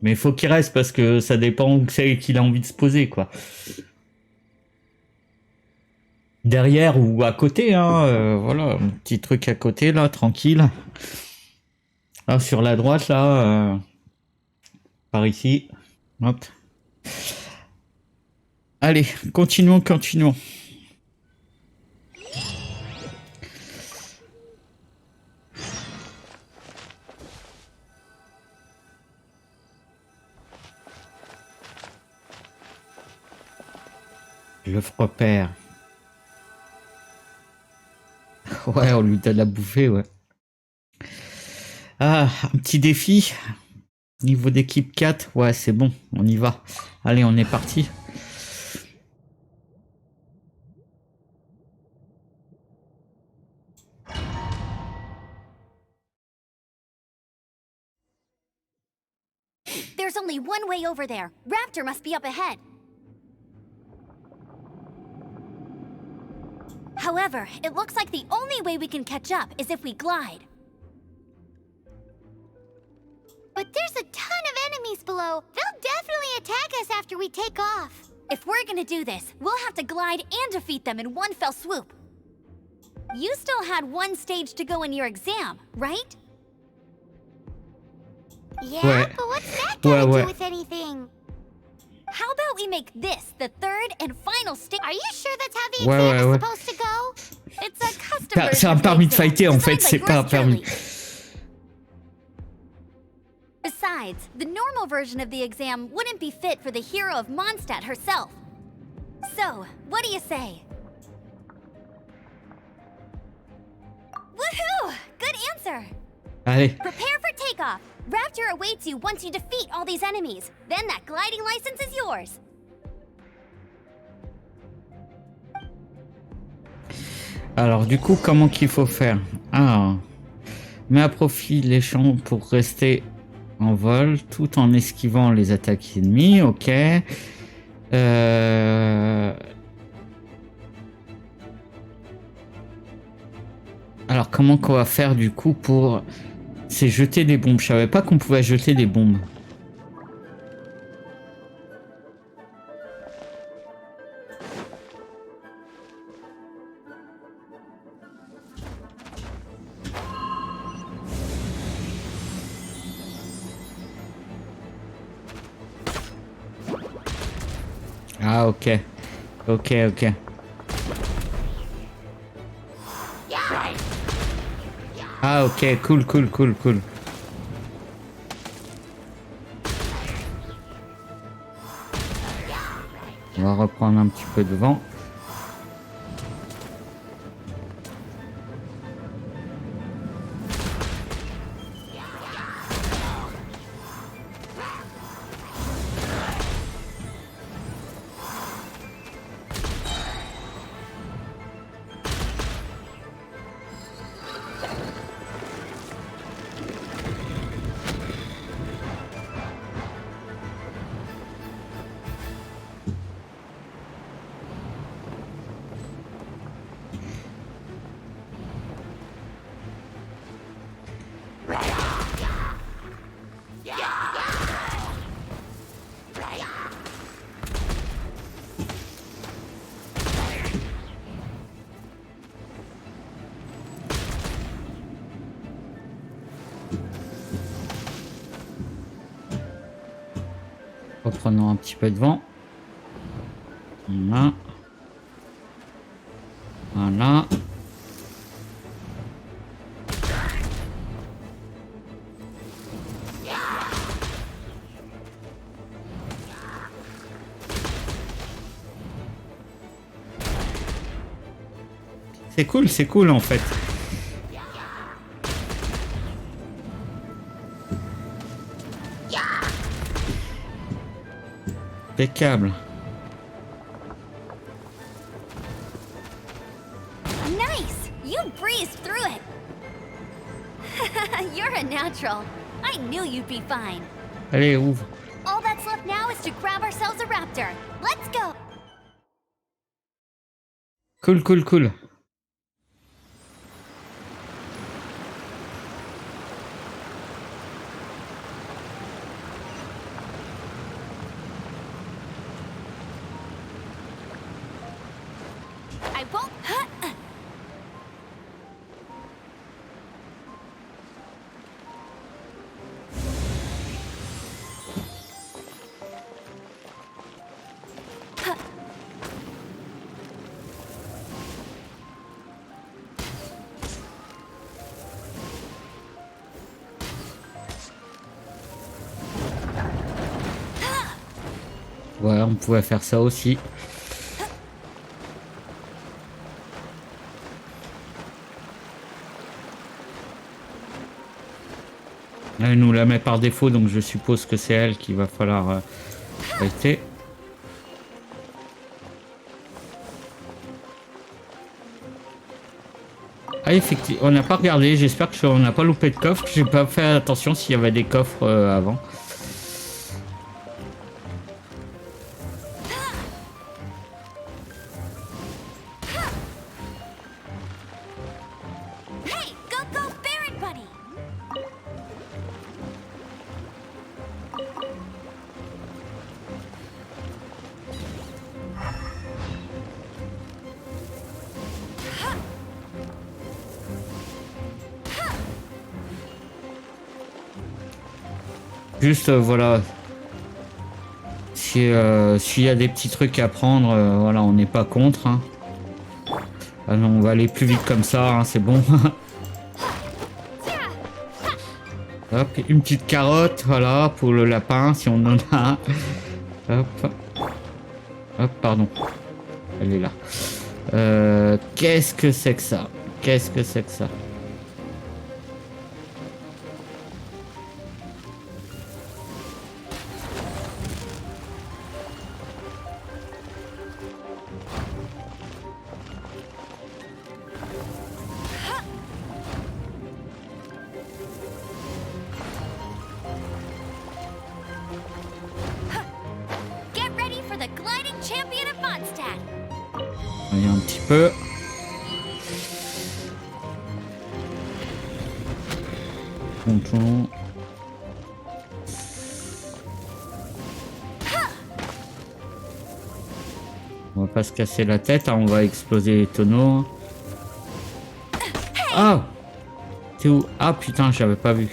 [SPEAKER 1] Mais il faut qu'il reste parce que ça dépend où c'est qu'il a envie de se poser, quoi. derrière ou à côté, hein, voilà, un petit truc à côté là, tranquille. Là, sur la droite là, par ici. Hop. Allez, continuons. Je le repère. Ouais, on lui donne à bouffer, ouais. Ah, un petit défi. Niveau d'équipe 4, ouais, c'est bon, on y va. Allez, on est parti.
[SPEAKER 3] There's only one way over there. Raptor must be up ahead. However, it looks like the only way we can catch up is if we glide. But there's a ton of enemies below. They'll definitely attack us after we take off. If we're gonna do this, we'll have to glide and defeat them in one fell swoop. You still had one stage to go in your exam, right? Yeah,
[SPEAKER 1] Ouais.
[SPEAKER 3] but what's that got to
[SPEAKER 1] Ouais.
[SPEAKER 3] do with anything? How about we make this the third and final stage? Are you sure that's how the exam is supposed to go? It's a custom
[SPEAKER 1] C'est un
[SPEAKER 3] version of the
[SPEAKER 1] permis de
[SPEAKER 3] exam,
[SPEAKER 1] fighter en fait,
[SPEAKER 3] designed by
[SPEAKER 1] c'est pas un
[SPEAKER 3] yours
[SPEAKER 1] permis.
[SPEAKER 3] truly. Besides, the normal version of the exam wouldn't be fit for the hero of Mondstadt herself. So, what do you say? Woohoo! Good answer!
[SPEAKER 1] Allez,
[SPEAKER 3] Prepare for takeoff. Raptor awaits you once you defeat all these enemies. Then that gliding license is yours.
[SPEAKER 1] alors du coup, comment qu'il faut faire? Ah, mets à profit les champs pour rester en vol tout en esquivant les attaques ennemies, ok. Alors comment qu'on va faire du coup pour... C'est jeter des bombes, je savais pas qu'on pouvait jeter des bombes. Ah ok, ok. Ah ok, cool. On va reprendre un petit peu de vent. Reprenons un petit peu de vent. Voilà. C'est cool en fait. Impeccable.
[SPEAKER 3] Nice! You breezed through it. You're a natural. I knew you'd be fine.
[SPEAKER 1] Allez, ouvre.
[SPEAKER 3] All that's left now is to grab ourselves a raptor. Let's go!
[SPEAKER 1] Cool.
[SPEAKER 3] I won't
[SPEAKER 1] Ouais, on pouvait faire ça aussi. Elle nous la met par défaut, donc je suppose que c'est elle qu'il va falloir arrêter. Ah, effectivement, on n'a pas regardé. J'espère qu'on n'a pas loupé de coffre. J'ai pas fait attention s'il y avait des coffres avant.
[SPEAKER 3] Hey, go Baron Buddy!
[SPEAKER 1] Juste, voilà. S'il y a des petits trucs à prendre, voilà, on n'est pas contre. Hein. Ah non, on va aller plus vite comme ça, hein, c'est bon. Hop, une petite carotte, voilà, pour le lapin, si on en a. Hop. Hop, pardon. Elle est là. Qu'est-ce que c'est que ça? Qu'est-ce que c'est que ça?
[SPEAKER 3] Get ready for the gliding champion of Mondstadt!
[SPEAKER 1] Il y a un petit peu. Bonjour. On va pas se casser la tête, hein, on va exploser les tonneaux. Ah! T'es où? Ah putain, j'avais pas vu.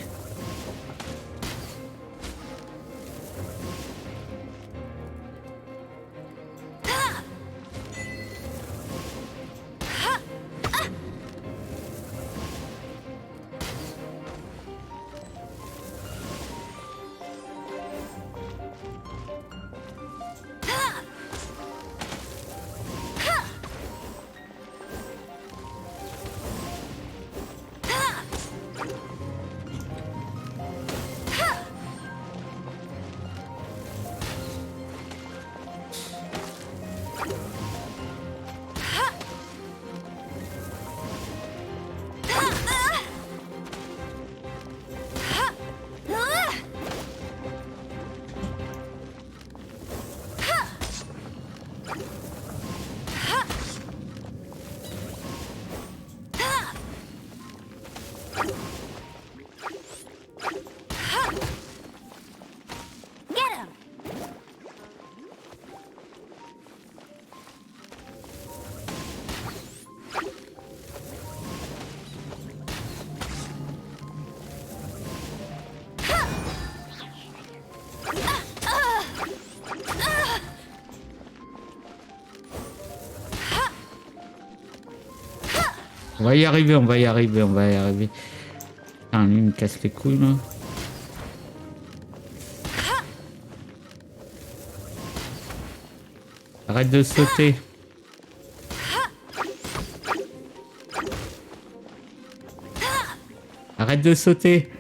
[SPEAKER 3] Get him!
[SPEAKER 1] On va y arriver, on va y arriver, on va y arriver. Putain, lui, il me casse les couilles, là. Arrête de sauter. Arrête de sauter.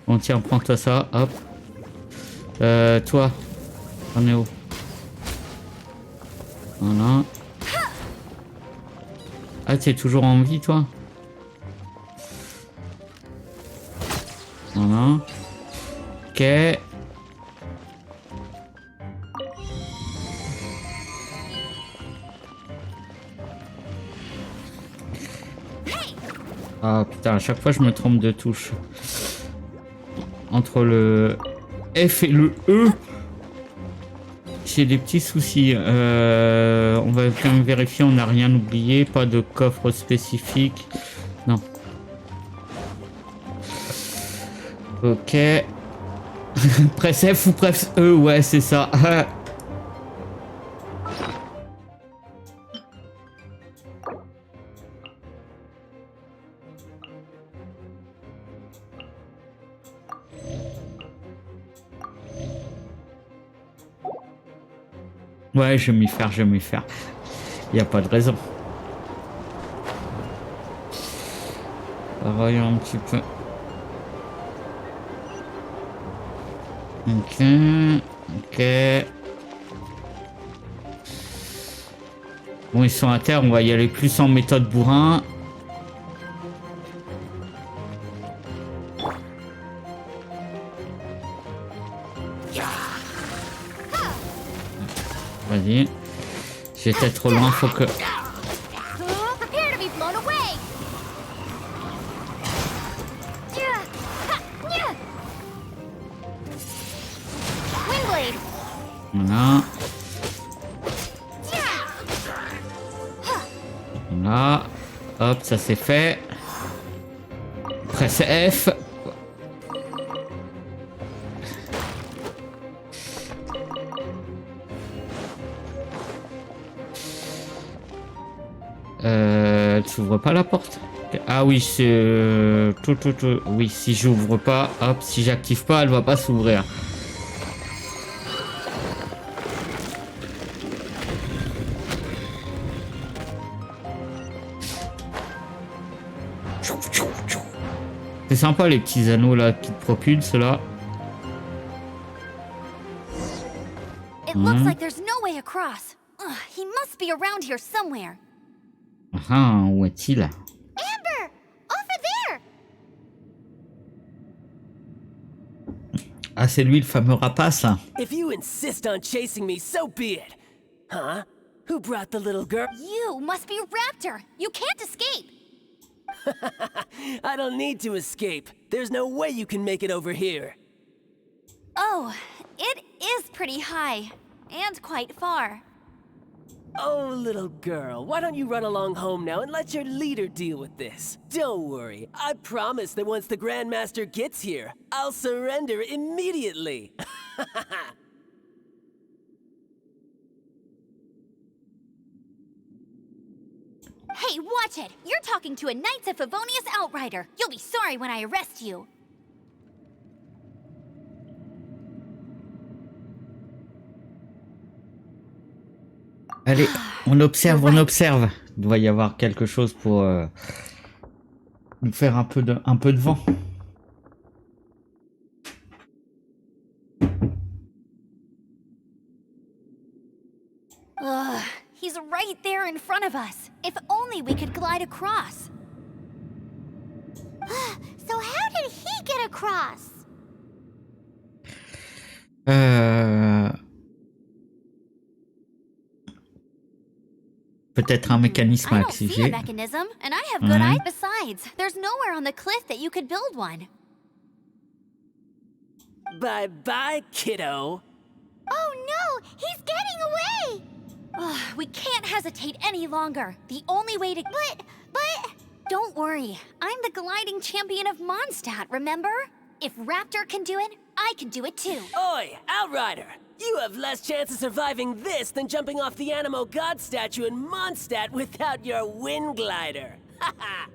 [SPEAKER 1] Bon, tiens, prends-toi ça, hop. Toi, t'en es où? Voilà. Ah, t'es toujours en vie, toi? Voilà. Ok. Ah putain, à chaque fois je me trompe de touche. Entre le F et le E, j'ai des petits soucis. On va quand même vérifier, on n'a rien oublié, pas de coffre spécifique. Non. Ok. Presse F ou presse E, ouais c'est ça. Ouais, je vais m'y faire, je vais m'y faire. Y a pas de raison. Voyons un petit peu. Ok. Bon, ils sont à terre, on va y aller plus en méthode bourrin. Vas-y. J'étais trop loin, faut que...
[SPEAKER 3] Prepare to be blown away. Windblade.
[SPEAKER 1] Voilà. Voilà. Hop, ça c'est fait. Presse F. Elle s'ouvre pas la porte. Ah oui, c'est... Oui, si j'ouvre pas, hop, si j'active pas, elle va pas s'ouvrir. C'est sympa les petits anneaux là qui te propulsent là.
[SPEAKER 3] It looks like there's no way across. Ugh, he must be around here somewhere.
[SPEAKER 1] Ah, où est-il?
[SPEAKER 3] Amber! Over there!
[SPEAKER 1] Ah, c'est lui le fameux rapace là.
[SPEAKER 9] If you insist on chasing me, so be it. Huh? Who brought the little girl?
[SPEAKER 3] You must be Raptor. You can't escape.
[SPEAKER 9] I don't need to escape. There's no way you can make it over here.
[SPEAKER 3] Oh, it is pretty high. And quite far.
[SPEAKER 9] Oh, little girl, why don't you run along home now and let your leader deal with this? Don't worry, I promise that once the Grandmaster gets here, I'll surrender immediately.
[SPEAKER 3] Hey, watch it! You're talking to a Knights of Favonius outrider. You'll be sorry when I arrest you.
[SPEAKER 1] Allez, on observe, on observe. Il doit y avoir quelque chose pour nous faire un peu de vent.
[SPEAKER 3] Ugh, he's right there in front of us. If only we could glide across. So how did he get across?
[SPEAKER 1] Peut-être un mécanisme
[SPEAKER 3] I don't see a
[SPEAKER 1] activé.
[SPEAKER 3] mechanism, and I have good eyes. Besides, there's nowhere on the cliff that you could build one.
[SPEAKER 9] Bye-bye, kiddo.
[SPEAKER 3] Oh no, he's getting away! Ugh, we can't hesitate any longer. The only way to... But... Don't worry, I'm the gliding champion of Mondstadt, remember? If Raptor can do it, I can do it too.
[SPEAKER 9] Oi, Outrider! You have less chance of surviving this than jumping off the Animo God statue in Mondstadt without your wind glider. Haha!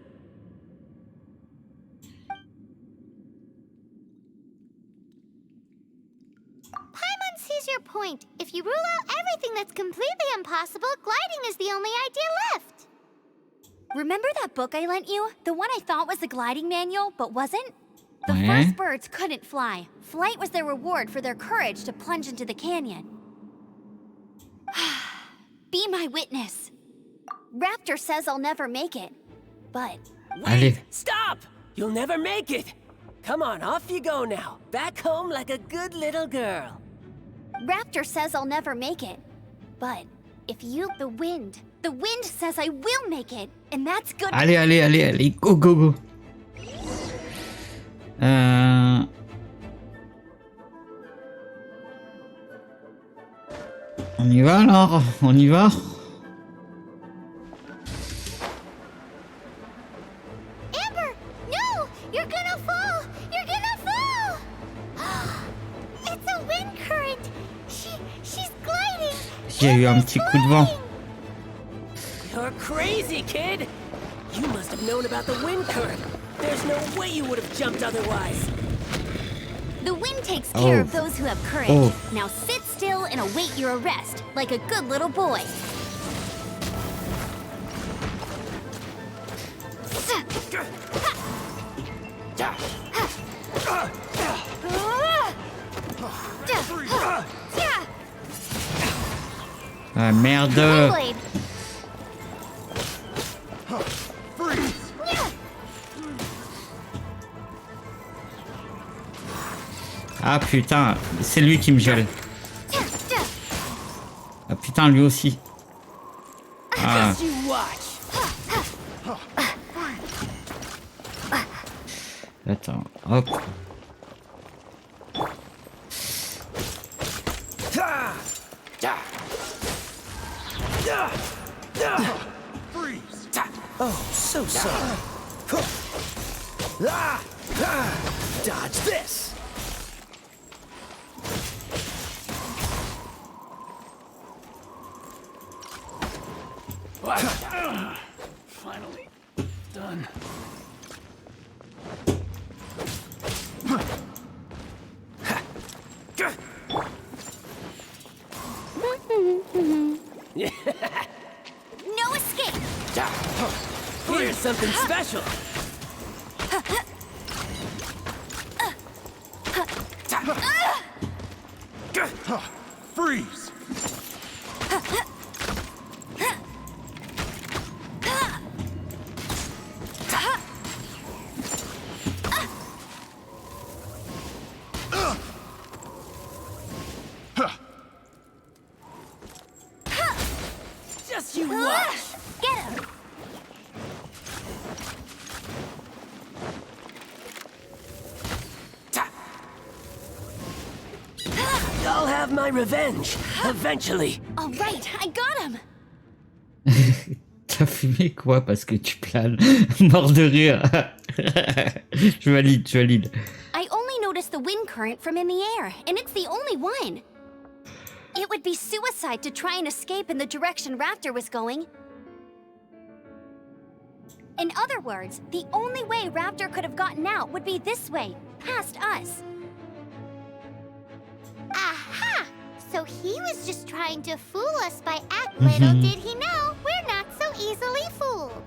[SPEAKER 3] Paimon sees your point. If you rule out everything that's completely impossible, gliding is the only idea left. Remember that book I lent you? The one I thought was the gliding manual, but wasn't? The first birds couldn't fly. Flight was their reward for their courage to plunge into the canyon. Be my witness. Raptor says I'll never make it, but...
[SPEAKER 1] Allez.
[SPEAKER 9] Stop! You'll never make it! Come on, off you go now. Back home like a good little girl.
[SPEAKER 3] Raptor says I'll never make it, but if you... The wind says I will make it, and that's good...
[SPEAKER 1] Allez, allez, allez, allez, go, go, go. On y va alors, on y va.
[SPEAKER 3] Amber, no! You're gonna fall! You're gonna fall! It's a wind current! She's gliding!
[SPEAKER 1] Il y a eu un petit coup de vent.
[SPEAKER 9] You're crazy, kid! You must have known about the wind current. There's no way you would have jumped otherwise.
[SPEAKER 3] The wind takes care of
[SPEAKER 1] Oh.
[SPEAKER 3] those who have courage.
[SPEAKER 1] Oh.
[SPEAKER 3] Now sit still and await your arrest, like a good little boy.
[SPEAKER 1] Ah merde.
[SPEAKER 3] Blade.
[SPEAKER 1] Ah putain, c'est lui qui me gèle. Ah putain, lui aussi. Ah.
[SPEAKER 9] Just you watch.
[SPEAKER 1] Attends, hop.
[SPEAKER 6] Oh, so sorry. Dodge this.
[SPEAKER 9] Finally done.
[SPEAKER 3] No escape.
[SPEAKER 9] Here's something special.
[SPEAKER 5] Freeze!
[SPEAKER 9] Just you watch.
[SPEAKER 3] Get him.
[SPEAKER 9] I'll have my revenge eventually.
[SPEAKER 3] All right, I got him.
[SPEAKER 1] T'as fumé quoi parce que tu planes? Mort de rire. Je valide, je valide.
[SPEAKER 3] I only noticed the wind current from in the air, and it's the only one. It would be suicide to try and escape in the direction Raptor was going. In other words, the only way Raptor could have gotten out would be this way, past us.
[SPEAKER 10] Aha! So he was just trying to fool us by act. Little did he know, we're not so easily fooled.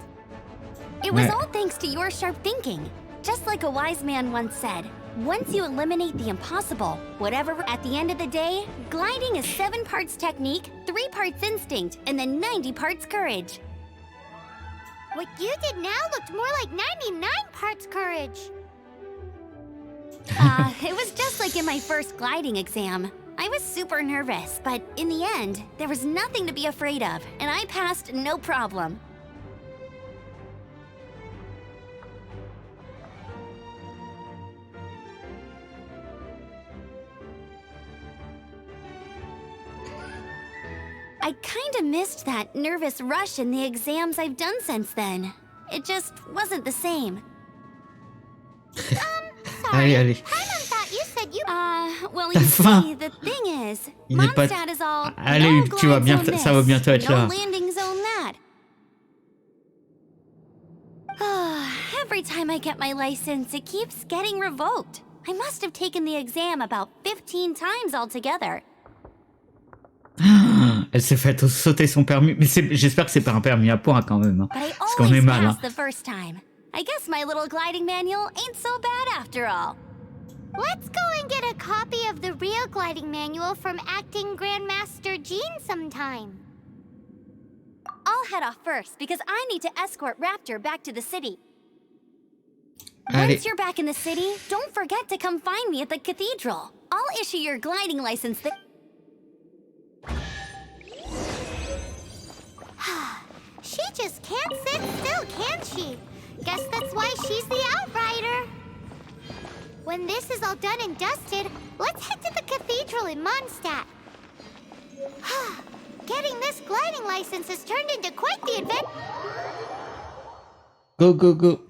[SPEAKER 3] It was
[SPEAKER 1] Ouais.
[SPEAKER 3] all thanks to your sharp thinking. Just like a wise man once said, once you eliminate the impossible, whatever, at the end of the day, gliding is 7 parts technique, 3 parts instinct, and then 90 parts courage.
[SPEAKER 10] What you did now looked more like 99 parts courage.
[SPEAKER 3] It was just like in my first gliding exam. I was super nervous, but in the end, there was nothing to be afraid of, and I passed no problem. I kinda missed that nervous rush in the exams I've done since then. It just wasn't the same.
[SPEAKER 1] Allez, allez.
[SPEAKER 10] Paimon thought you said you.
[SPEAKER 3] Well,
[SPEAKER 1] T'as
[SPEAKER 3] you
[SPEAKER 1] faim.
[SPEAKER 3] see, the thing is,
[SPEAKER 1] Il est pas-
[SPEAKER 3] Mondstadt is all
[SPEAKER 1] Allez,
[SPEAKER 3] no
[SPEAKER 1] tu vas
[SPEAKER 3] glide
[SPEAKER 1] bien,
[SPEAKER 3] zone
[SPEAKER 1] ça va
[SPEAKER 3] this,
[SPEAKER 1] bientôt être
[SPEAKER 3] no
[SPEAKER 1] là.
[SPEAKER 3] landing zone that. Every time I get my license, it keeps getting revoked. I must have taken the exam about 15 times altogether.
[SPEAKER 1] Elle s'est fait sauter son permis. Mais j'espère que c'est pas un permis à points quand même. Hein.
[SPEAKER 3] But I
[SPEAKER 1] Parce qu'on est
[SPEAKER 3] always
[SPEAKER 1] mal. Hein.
[SPEAKER 3] pass the first time. I guess my little gliding manual ain't so bad after all.
[SPEAKER 10] Let's go and get a copy of the real gliding manual from Acting Grandmaster Jean sometime.
[SPEAKER 3] I'll head off first because I need to escort Raptor back to the city.
[SPEAKER 1] Allez.
[SPEAKER 3] Once you're back in the city, don't forget to come find me at the cathedral. I'll issue your gliding license there.
[SPEAKER 10] She just can't sit still, can she? Guess that's why she's the outrider. When this is all done and dusted, let's head to the cathedral in Mondstadt. Getting this gliding license has turned into quite the adventure.
[SPEAKER 1] Go, go, go.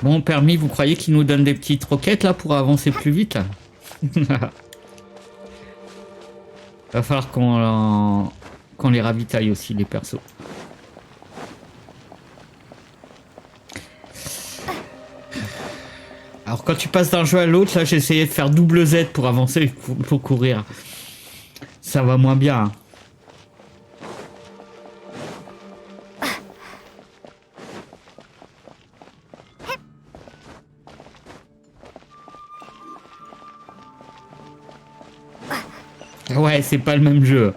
[SPEAKER 1] Bon, permis, vous croyez qu'il nous donne des petites roquettes là pour avancer plus vite? Va falloir qu'on les ravitaille aussi, les persos. Alors quand tu passes d'un jeu à l'autre, là j'ai essayé de faire double Z pour avancer, pour courir. Ça va moins bien. Hein. Ouais, c'est pas le même jeu.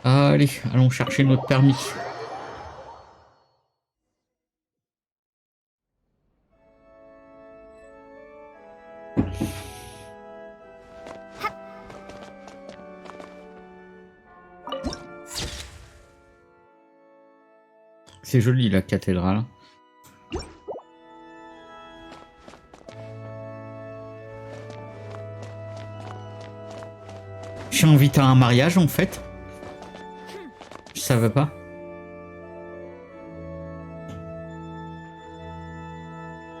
[SPEAKER 1] Allez, allons chercher notre permis. C'est joli la cathédrale. Je suis invité à un mariage en fait. Je savais pas.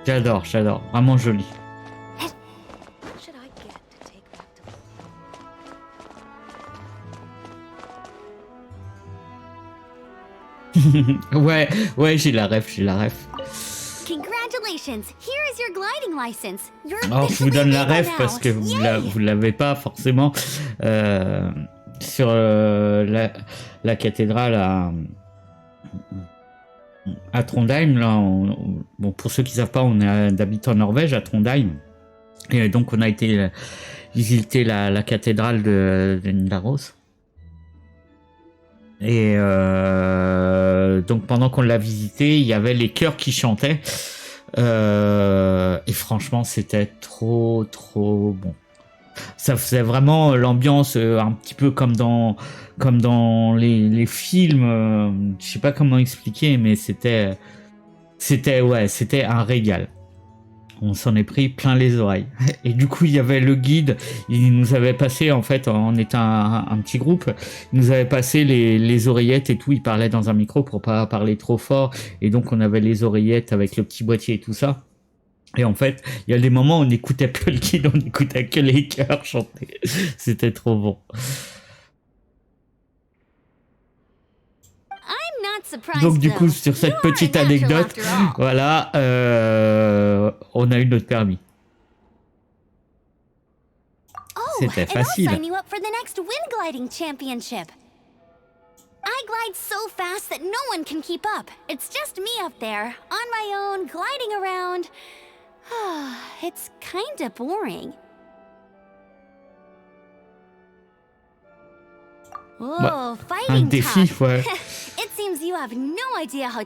[SPEAKER 1] J'adore, j'adore. Vraiment joli. Ouais, j'ai la ref,
[SPEAKER 3] Congratulations! Here is your gliding license. You're
[SPEAKER 1] Alors je vous donne la ref parce que vous l'avez pas forcément sur la cathédrale à Trondheim. Là, bon, pour ceux qui savent pas, on est d'habitants en Norvège à Trondheim et donc on a été visiter la cathédrale de Nidaros. Et donc pendant qu'on l'a visité, il y avait les chœurs qui chantaient et franchement c'était trop bon. Ça faisait vraiment l'ambiance un petit peu comme dans les films. Je sais pas comment expliquer, mais c'était un régal. On s'en est pris plein les oreilles. Et du coup, il y avait le guide, il nous avait passé, en fait, on était un petit groupe, il nous avait passé les oreillettes et tout, il parlait dans un micro pour pas parler trop fort, et donc on avait les oreillettes avec le petit boîtier et tout ça. Et en fait, il y a des moments où on n'écoutait plus le guide, on n'écoutait que les chœurs chanter. C'était trop bon. Donc du coup, sur cette petite anecdote, voilà, on a eu notre permis. C'était facile.
[SPEAKER 3] I glide so fast that no one can keep up. It's just me up there, on my own, gliding around. It's kinda boring. Oh,
[SPEAKER 1] Un défi, ouais.
[SPEAKER 3] It seems you have no idea how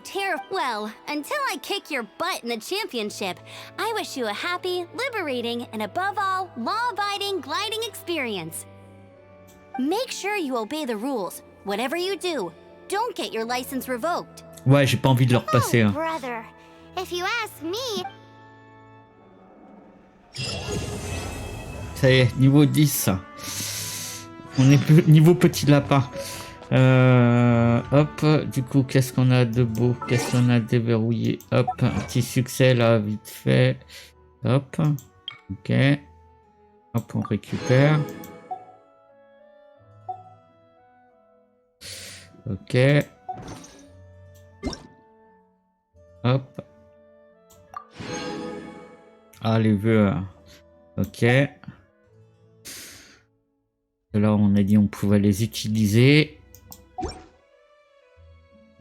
[SPEAKER 3] Well, until I kick your butt in the championship, I wish you a happy, liberating, and above all, law-abiding gliding experience. Make sure you obey the rules. Whatever you do, don't get your license revoked.
[SPEAKER 1] Ouais, j'ai pas envie de le repasser. Hein.
[SPEAKER 10] Brother, if you ask me...
[SPEAKER 1] Ça y est, niveau 10. On est plus niveau petit lapin. Hop, du coup, qu'est-ce qu'on a de beau? Qu'est-ce qu'on a déverrouillé? Hop, un petit succès là, vite fait. Hop, ok. Hop, on récupère. Ok. Hop. Ah, les vœux. Ok. Là, on a dit on pouvait les utiliser.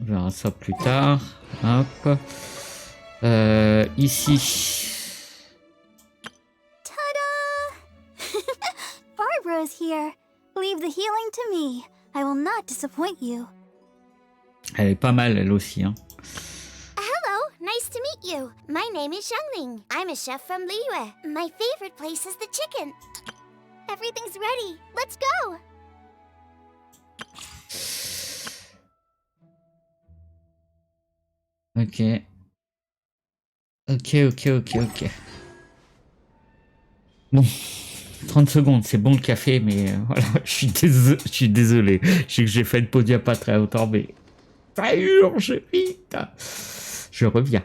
[SPEAKER 1] On verra ça plus tard. Hop. Ici.
[SPEAKER 10] Ta-da! Barbara's here. Leave the healing to me. I will not disappoint you.
[SPEAKER 1] Elle est pas mal, elle aussi. Hein.
[SPEAKER 3] Hello, nice to meet you. My name is Xiangling. I'm a chef from Liyue. My favorite place is the chicken. Everything's ready. Let's go.
[SPEAKER 1] Ok. Ok. Bon, 30 secondes, c'est bon le café, mais voilà, je suis désolé. Je sais que j'ai fait une pause il n'y a pas très longtemps, mais ça urge vite. Je reviens.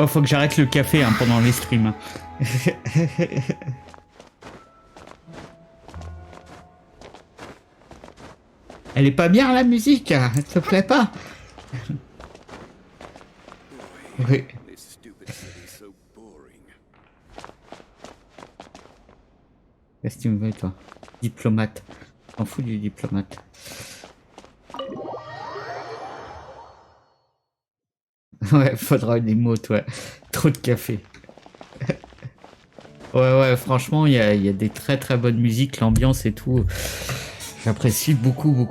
[SPEAKER 1] Oh, faut que j'arrête le café hein, pendant les streams. Elle est pas bien la musique, elle te plaît pas? Oui. Qu'est-ce que tu me veux toi? Diplomate. T'en fous du diplomate. Ouais, faudra une émote, ouais. Trop de café. Ouais, franchement, il y a des très bonnes musiques, l'ambiance et tout. J'apprécie beaucoup.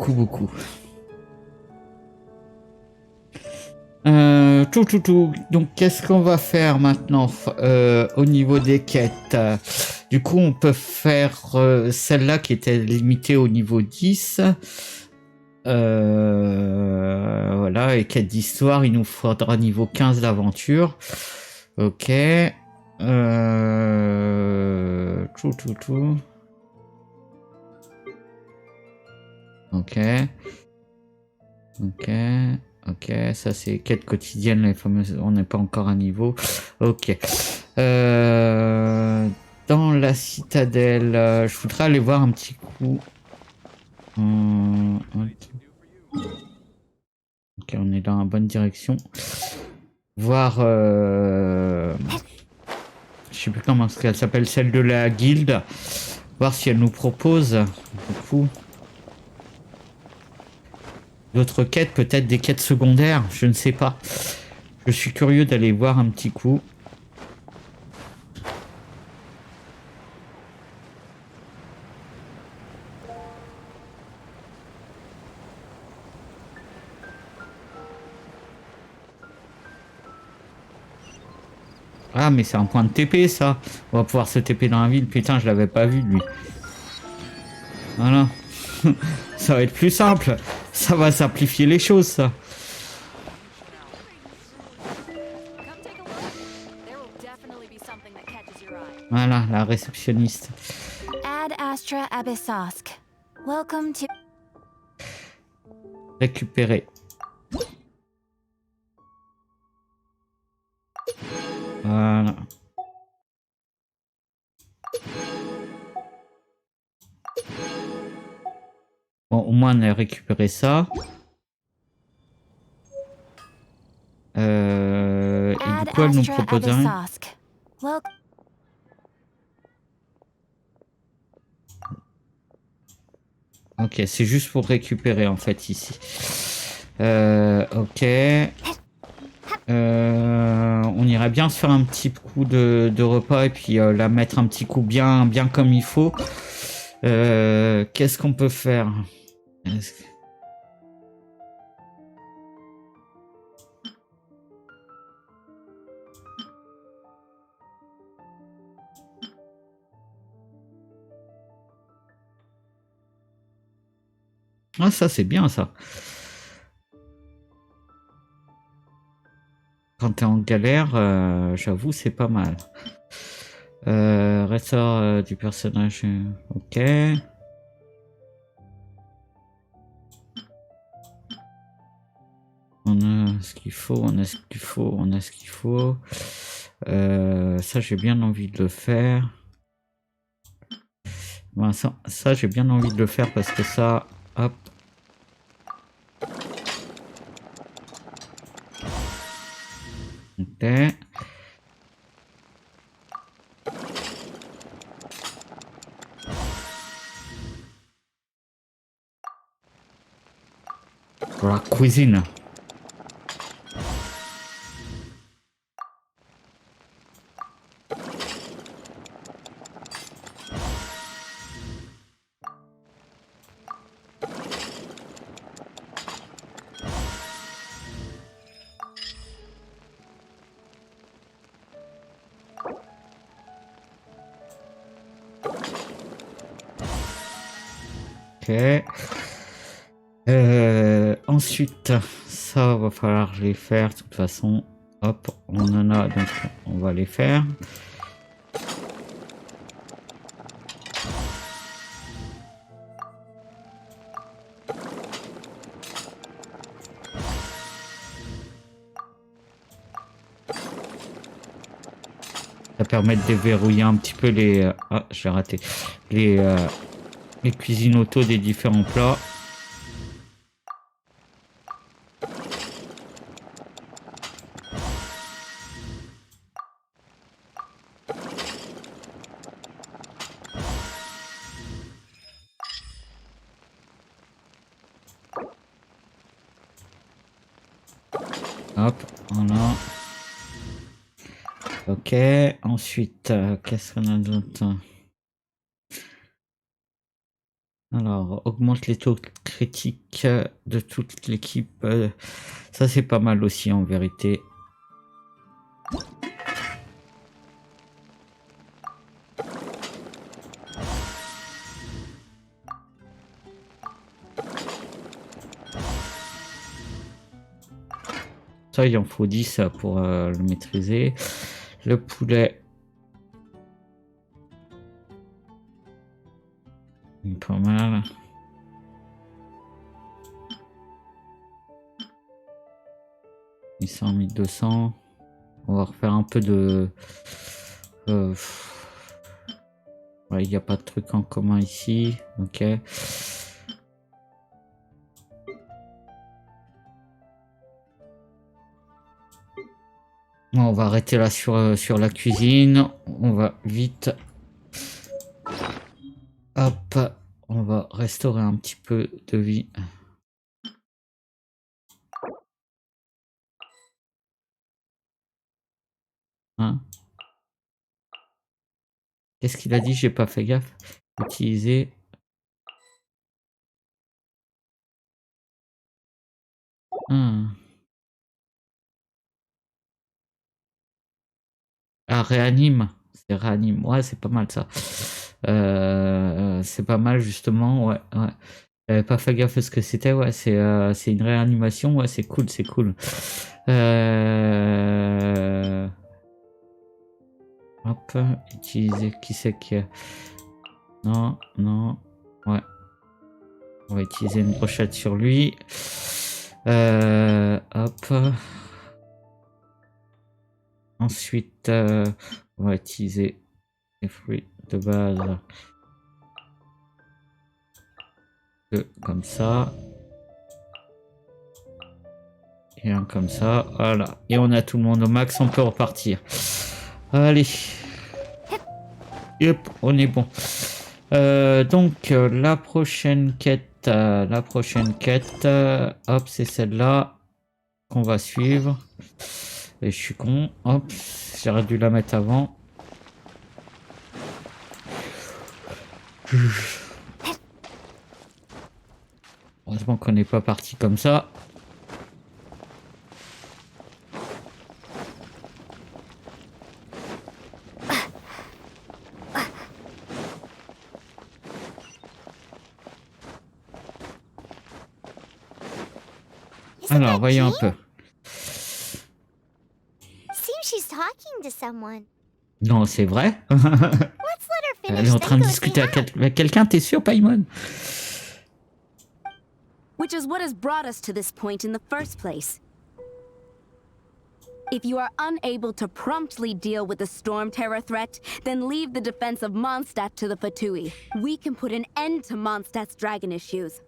[SPEAKER 1] Tout. Donc, qu'est-ce qu'on va faire maintenant au niveau des quêtes? Du coup, on peut faire celle-là qui était limitée au niveau 10. Voilà, et quête d'histoire, il nous faudra niveau 15 d'aventure. Ok. Tout. Ok, ça c'est quête quotidienne, les fameuses, on n'est pas encore à niveau. Ok. Dans la citadelle, je voudrais aller voir un petit coup. Ok, on est dans la bonne direction. Voir... je sais plus comment elle s'appelle, celle de la guilde. Voir si elle nous propose, du coup... d'autres quêtes, peut-être des quêtes secondaires, je ne sais pas. Je suis curieux d'aller voir un petit coup. Ah mais c'est un point de TP ça. On va pouvoir se TP dans la ville. Putain, je l'avais pas vu lui. Voilà. Ça va être plus simple. Ça va simplifier les choses, ça.
[SPEAKER 2] Come take a look. There will definitely be something that catches your eye.
[SPEAKER 1] Voilà, la réceptionniste.
[SPEAKER 2] Ad Astra Abyssosk. Welcome to.
[SPEAKER 1] Récupérer. Voilà. Bon, au moins on a récupéré ça. Et du
[SPEAKER 2] Ad
[SPEAKER 1] coup, elle nous
[SPEAKER 2] Astra
[SPEAKER 1] propose rien.
[SPEAKER 2] Abyssosk. Well,
[SPEAKER 1] Ok, c'est juste pour récupérer en fait ici. Ok. On irait bien se faire un petit coup de repas et puis la mettre un petit coup bien comme il faut. Qu'est-ce qu'on peut faire? Ah, ça c'est bien ça. Quand t'es en galère, j'avoue, c'est pas mal. Ressort du personnage. Ok. On a ce qu'il faut, on a ce qu'il faut, on a ce qu'il faut. Ça, j'ai bien envie de le faire. Bon, ça j'ai bien envie de le faire parce que ça, hop. Ok. Pour la cuisine. Ok. Ensuite, ça va falloir les faire. De toute façon, hop, on en a, donc on va les faire. Ça permet de déverrouiller un petit peu les... ah, j'ai raté. Les cuisines auto des différents plats. Hop, voilà. Ok, ensuite, qu'est-ce qu'on a d'autre? Alors, augmente les taux critiques de toute l'équipe. Ça, c'est pas mal aussi, en vérité. Ça, il en faut 10 pour le maîtriser. Le poulet. Pas mal. Ils sont 1200. On va refaire un peu de... ouais, il n'y a pas de truc en commun ici. Ok. Bon, on va arrêter là sur la cuisine. On va vite... Hop. On va restaurer un petit peu de vie. Hein? Qu'est-ce qu'il a dit? J'ai pas fait gaffe. Utiliser... Hmm. Ah, réanime. C'est réanime. Ouais, c'est pas mal ça. C'est pas mal justement. Ouais, ouais. J'avais pas fait gaffe à ce que c'était, ouais, c'est une réanimation, ouais, c'est cool, c'est cool. Hop, utiliser, qui c'est qui a... Non, non, ouais. On va utiliser une brochette sur lui. Hop. Ensuite, on va utiliser les fruits de base. Deux comme ça. Et un comme ça. Voilà. Et on a tout le monde au max, on peut repartir. Allez. Hop, on est bon. Donc, la prochaine quête, hop, c'est celle-là qu'on va suivre. Et je suis con. Hop, j'aurais dû la mettre avant. Heureusement qu'on n'est pas parti comme ça. Alors, voyons un peu.
[SPEAKER 10] Seems she's talking to someone.
[SPEAKER 1] Non, c'est vrai.
[SPEAKER 10] Let's let her finish.
[SPEAKER 1] Elle est en train de discuter avec quelqu'un, t'es sûr, Paimon?
[SPEAKER 7] Which is what has brought us to this point in the first place. If you are unable to promptly deal with the Storm Terror threat, then leave the defense of Mondstadt to the Fatui. We can put an end to Mondstadt's dragon issues.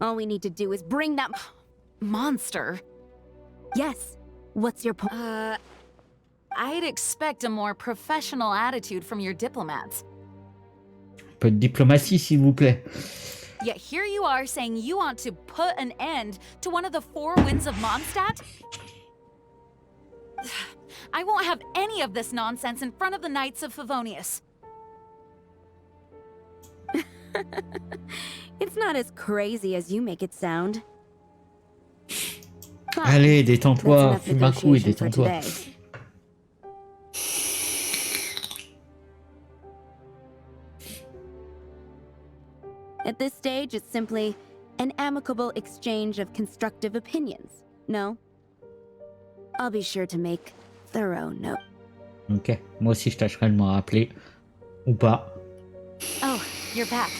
[SPEAKER 7] All we need to do is bring that...
[SPEAKER 2] Monster?
[SPEAKER 7] Yes. What's your point?
[SPEAKER 2] I'd expect a more professional attitude from your diplomats.
[SPEAKER 1] Un peu de diplomatie, s'il vous plaît.
[SPEAKER 2] Yet here you are saying you want to put an end to one of the four winds of Mondstadt? I won't have any of this nonsense in front of the Knights of Favonius.
[SPEAKER 7] It's not as crazy as you make it sound.
[SPEAKER 1] Allez, détends-toi, fume un coup et détends-toi.
[SPEAKER 7] At this stage, it's simply an amicable exchange of constructive opinions. No? I'll be sure to make thorough note.
[SPEAKER 1] Ok, moi aussi je tâcherai de me rappeler. Ou pas.
[SPEAKER 2] Oh, you're back.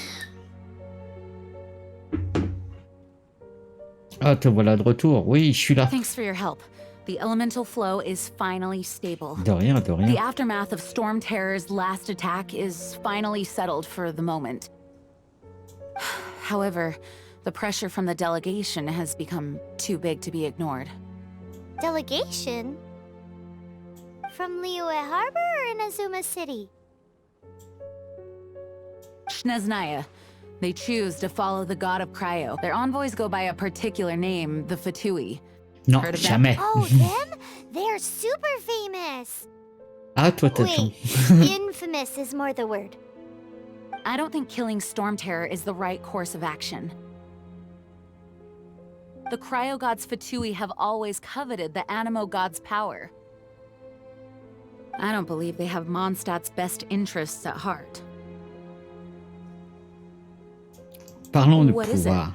[SPEAKER 1] Ah, te voilà de retour. Oui, je suis là.
[SPEAKER 2] Thanks for your help. The elemental flow is finally stable.
[SPEAKER 1] De rien, de rien.
[SPEAKER 2] The aftermath of Storm Terror's last attack is finally settled for the moment. However, the pressure from the delegation has become too big to be ignored.
[SPEAKER 10] Delegation? From Liyue Harbor or Inazuma City?
[SPEAKER 2] Shneznaya. They choose to follow the god of Cryo. Their envoys go by a particular name, the Fatui.
[SPEAKER 1] Non,
[SPEAKER 2] Heard of
[SPEAKER 1] jamais.
[SPEAKER 10] Oh, them? They're super famous.
[SPEAKER 1] Ah, toi t'as
[SPEAKER 10] Wait, infamous is more the word.
[SPEAKER 2] I don't think killing Storm Terror is the right course of action. The Cryo God's Fatui have always coveted the Animo God's power. I don't believe they have Mondstadt's best interests at heart.
[SPEAKER 1] Parlons de
[SPEAKER 2] What is it?
[SPEAKER 1] pouvoir.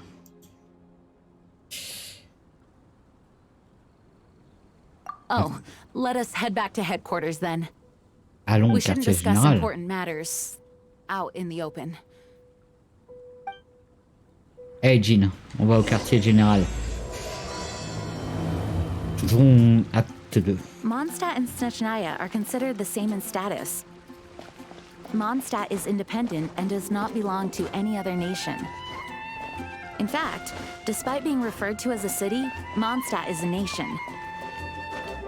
[SPEAKER 2] Oh, let us head back to headquarters then.
[SPEAKER 1] Allons
[SPEAKER 2] We
[SPEAKER 1] au
[SPEAKER 2] shouldn't
[SPEAKER 1] quartier
[SPEAKER 2] discuss
[SPEAKER 1] général.
[SPEAKER 2] important matters out in the open.
[SPEAKER 1] Hey Jean, on va au quartier général. Bon, acte 2.
[SPEAKER 2] Mondstadt and Snezhnaya are considered the same in status. Mondstadt is independent and does not belong to any other nation. In fact, despite being referred to as a city, Mondstadt is a nation.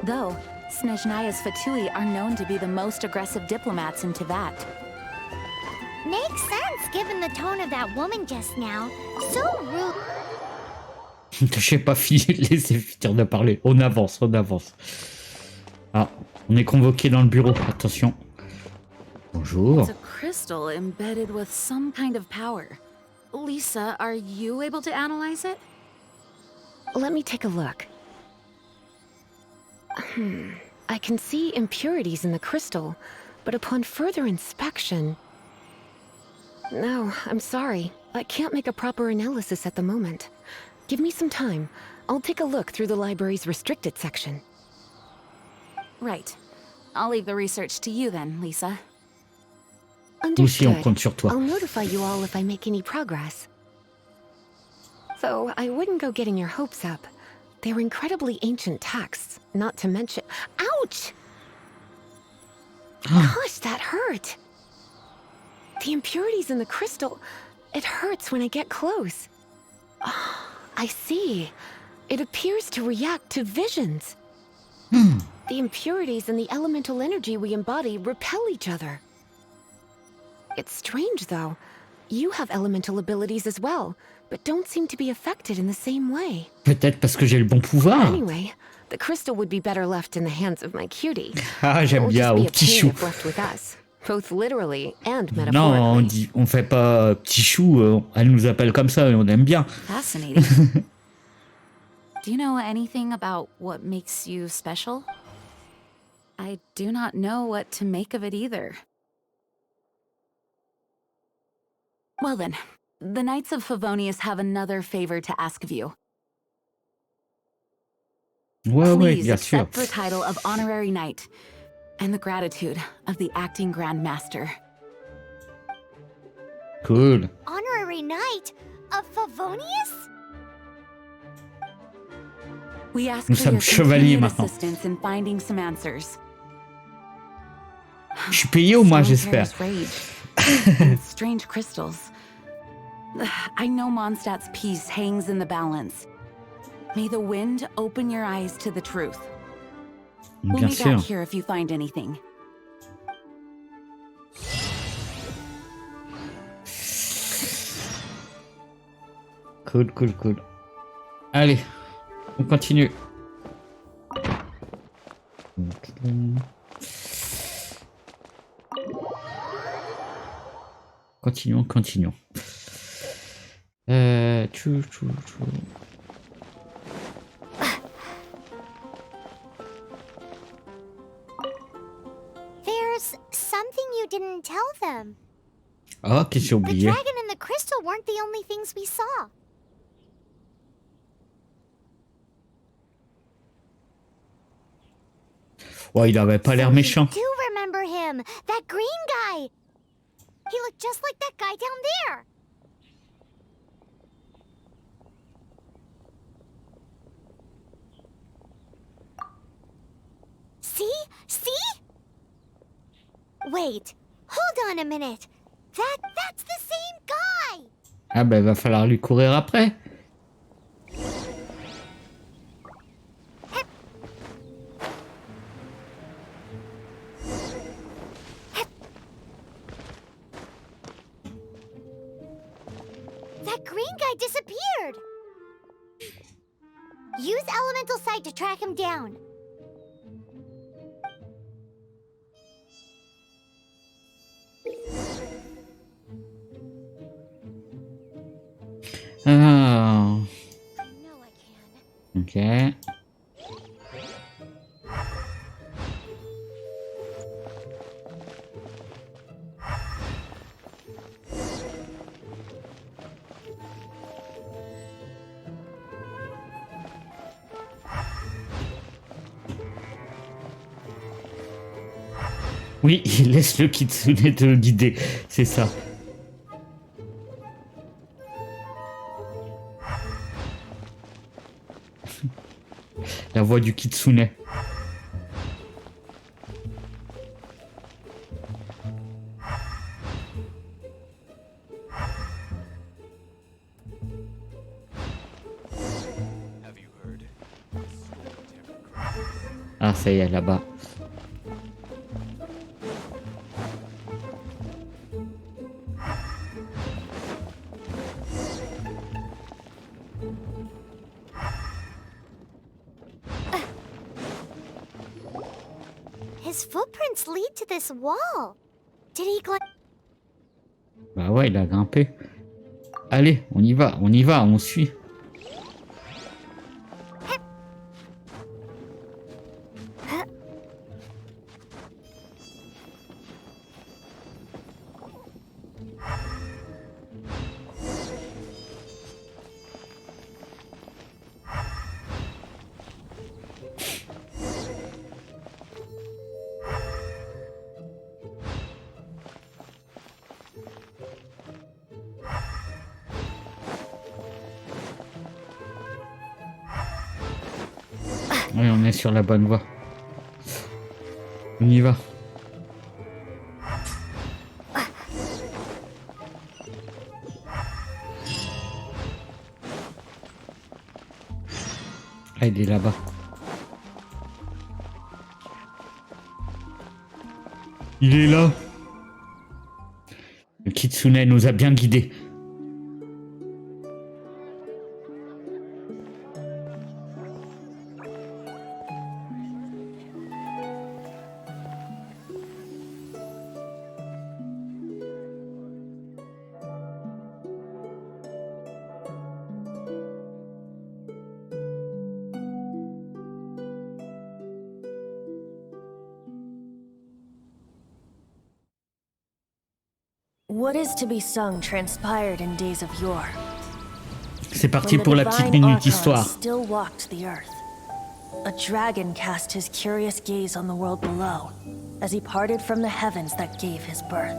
[SPEAKER 2] Though, Snezhnaya's Fatui are known to be the most aggressive diplomats in Teyvat.
[SPEAKER 10] Makes sense given the tone of that woman just now. So rude.
[SPEAKER 1] Je sais pas, laissez finir de parler. On avance, on avance. Ah, on est convoqué dans le bureau. Attention. Bonjour.
[SPEAKER 2] It's a crystal embedded with some kind of power. Lisa, are you able to analyze it?
[SPEAKER 7] Let me take a look. I can see impurities in the crystal, but upon further inspection... No, I'm sorry.
[SPEAKER 11] I can't make a proper analysis at the moment. Give me some time. I'll take a look through the library's restricted section.
[SPEAKER 2] Right. I'll leave the research to you then, Lisa.
[SPEAKER 1] Nous aussi, on
[SPEAKER 11] Understood.
[SPEAKER 1] compte sur toi.
[SPEAKER 11] I'll notify you all if I make any progress. Though I wouldn't go getting your hopes up. They're incredibly ancient texts, not to mention... Ouch! Gosh, that hurt! The impurities in the crystal... It hurts when I get close. Oh, I see. It appears to react to visions. The impurities and the elemental energy we embody repel each other. It's strange, though. You have elemental abilities as well, but don't seem to be affected in the same way.
[SPEAKER 1] Peut-être parce que j'ai le bon pouvoir.
[SPEAKER 11] Anyway, the crystal would be better left in the hands of my cutie.
[SPEAKER 1] Ah, j'aime
[SPEAKER 11] It will
[SPEAKER 1] bien,
[SPEAKER 11] just
[SPEAKER 1] au
[SPEAKER 11] be a
[SPEAKER 1] petit
[SPEAKER 11] pain
[SPEAKER 1] chou.
[SPEAKER 11] if left with us, both literally and
[SPEAKER 1] Non,
[SPEAKER 11] metaphorically.
[SPEAKER 1] on fait pas petit chou, elle nous appelle comme ça et on aime bien.
[SPEAKER 2] Fascinating. Do you know anything about what makes you special? I do not know what to make of it either. Well then, the Knights of Favonius have another favor to ask of you.
[SPEAKER 1] Ouais, ouais,
[SPEAKER 2] Please
[SPEAKER 1] bien sûr.
[SPEAKER 2] accept the title of Honorary Knight and the gratitude of the Acting Grand Master.
[SPEAKER 1] Cool.
[SPEAKER 3] Honorary Knight of Favonius?
[SPEAKER 2] We ask
[SPEAKER 1] Nous
[SPEAKER 2] for
[SPEAKER 1] sommes
[SPEAKER 2] your
[SPEAKER 1] chevaliers
[SPEAKER 2] continued
[SPEAKER 1] maintenant.
[SPEAKER 2] assistance in finding some answers.
[SPEAKER 1] Je suis payé au moins,
[SPEAKER 2] Storm
[SPEAKER 1] j'espère.
[SPEAKER 2] Terror's rage and strange crystals. I know Mondstadt's peace hangs in the balance. May the wind open your eyes to the truth. We'll
[SPEAKER 1] Bien
[SPEAKER 2] meet
[SPEAKER 1] sûr.
[SPEAKER 2] back here if you find anything.
[SPEAKER 1] Cool, cool, cool. Allez, on continue. Continuons, continuons. Tchou, tchou, tchou.
[SPEAKER 3] There's something you didn't tell them.
[SPEAKER 1] Ah, qu'est-ce que j'ai
[SPEAKER 3] The
[SPEAKER 1] oublié?
[SPEAKER 3] dragon and the crystal weren't the only things we saw.
[SPEAKER 1] Ouais, il avait pas l'air
[SPEAKER 3] So
[SPEAKER 1] méchant.
[SPEAKER 3] You do remember him, that green guy. He looked just like that guy down there. See? See? Wait, hold on a minute. That's the same guy.
[SPEAKER 1] Ah ben, va falloir lui courir après.
[SPEAKER 3] That green guy disappeared. Use elemental sight to track him down.
[SPEAKER 1] Ah,
[SPEAKER 3] I know I can.
[SPEAKER 1] ok. Oui, il laisse le kitsune te le guider, c'est ça. La voix du kitsune. Ah, ça y est, là-bas.
[SPEAKER 3] His footprints lead to this wall. Did he climb?
[SPEAKER 1] Bah ouais, il a grimpé. Allez, on y va, on suit. Oui, on est sur la bonne voie. On y va. Ah, il est là-bas. Il est là. Le Kitsune nous a bien guidés.
[SPEAKER 12] What is to be sung transpired in days of yore.
[SPEAKER 1] C'est parti
[SPEAKER 12] When the
[SPEAKER 1] pour la petite
[SPEAKER 12] divine
[SPEAKER 1] minute
[SPEAKER 12] Archon
[SPEAKER 1] histoire.
[SPEAKER 12] still walked the earth. A dragon cast his curious gaze on the world below, as he parted from the heavens that gave his birth.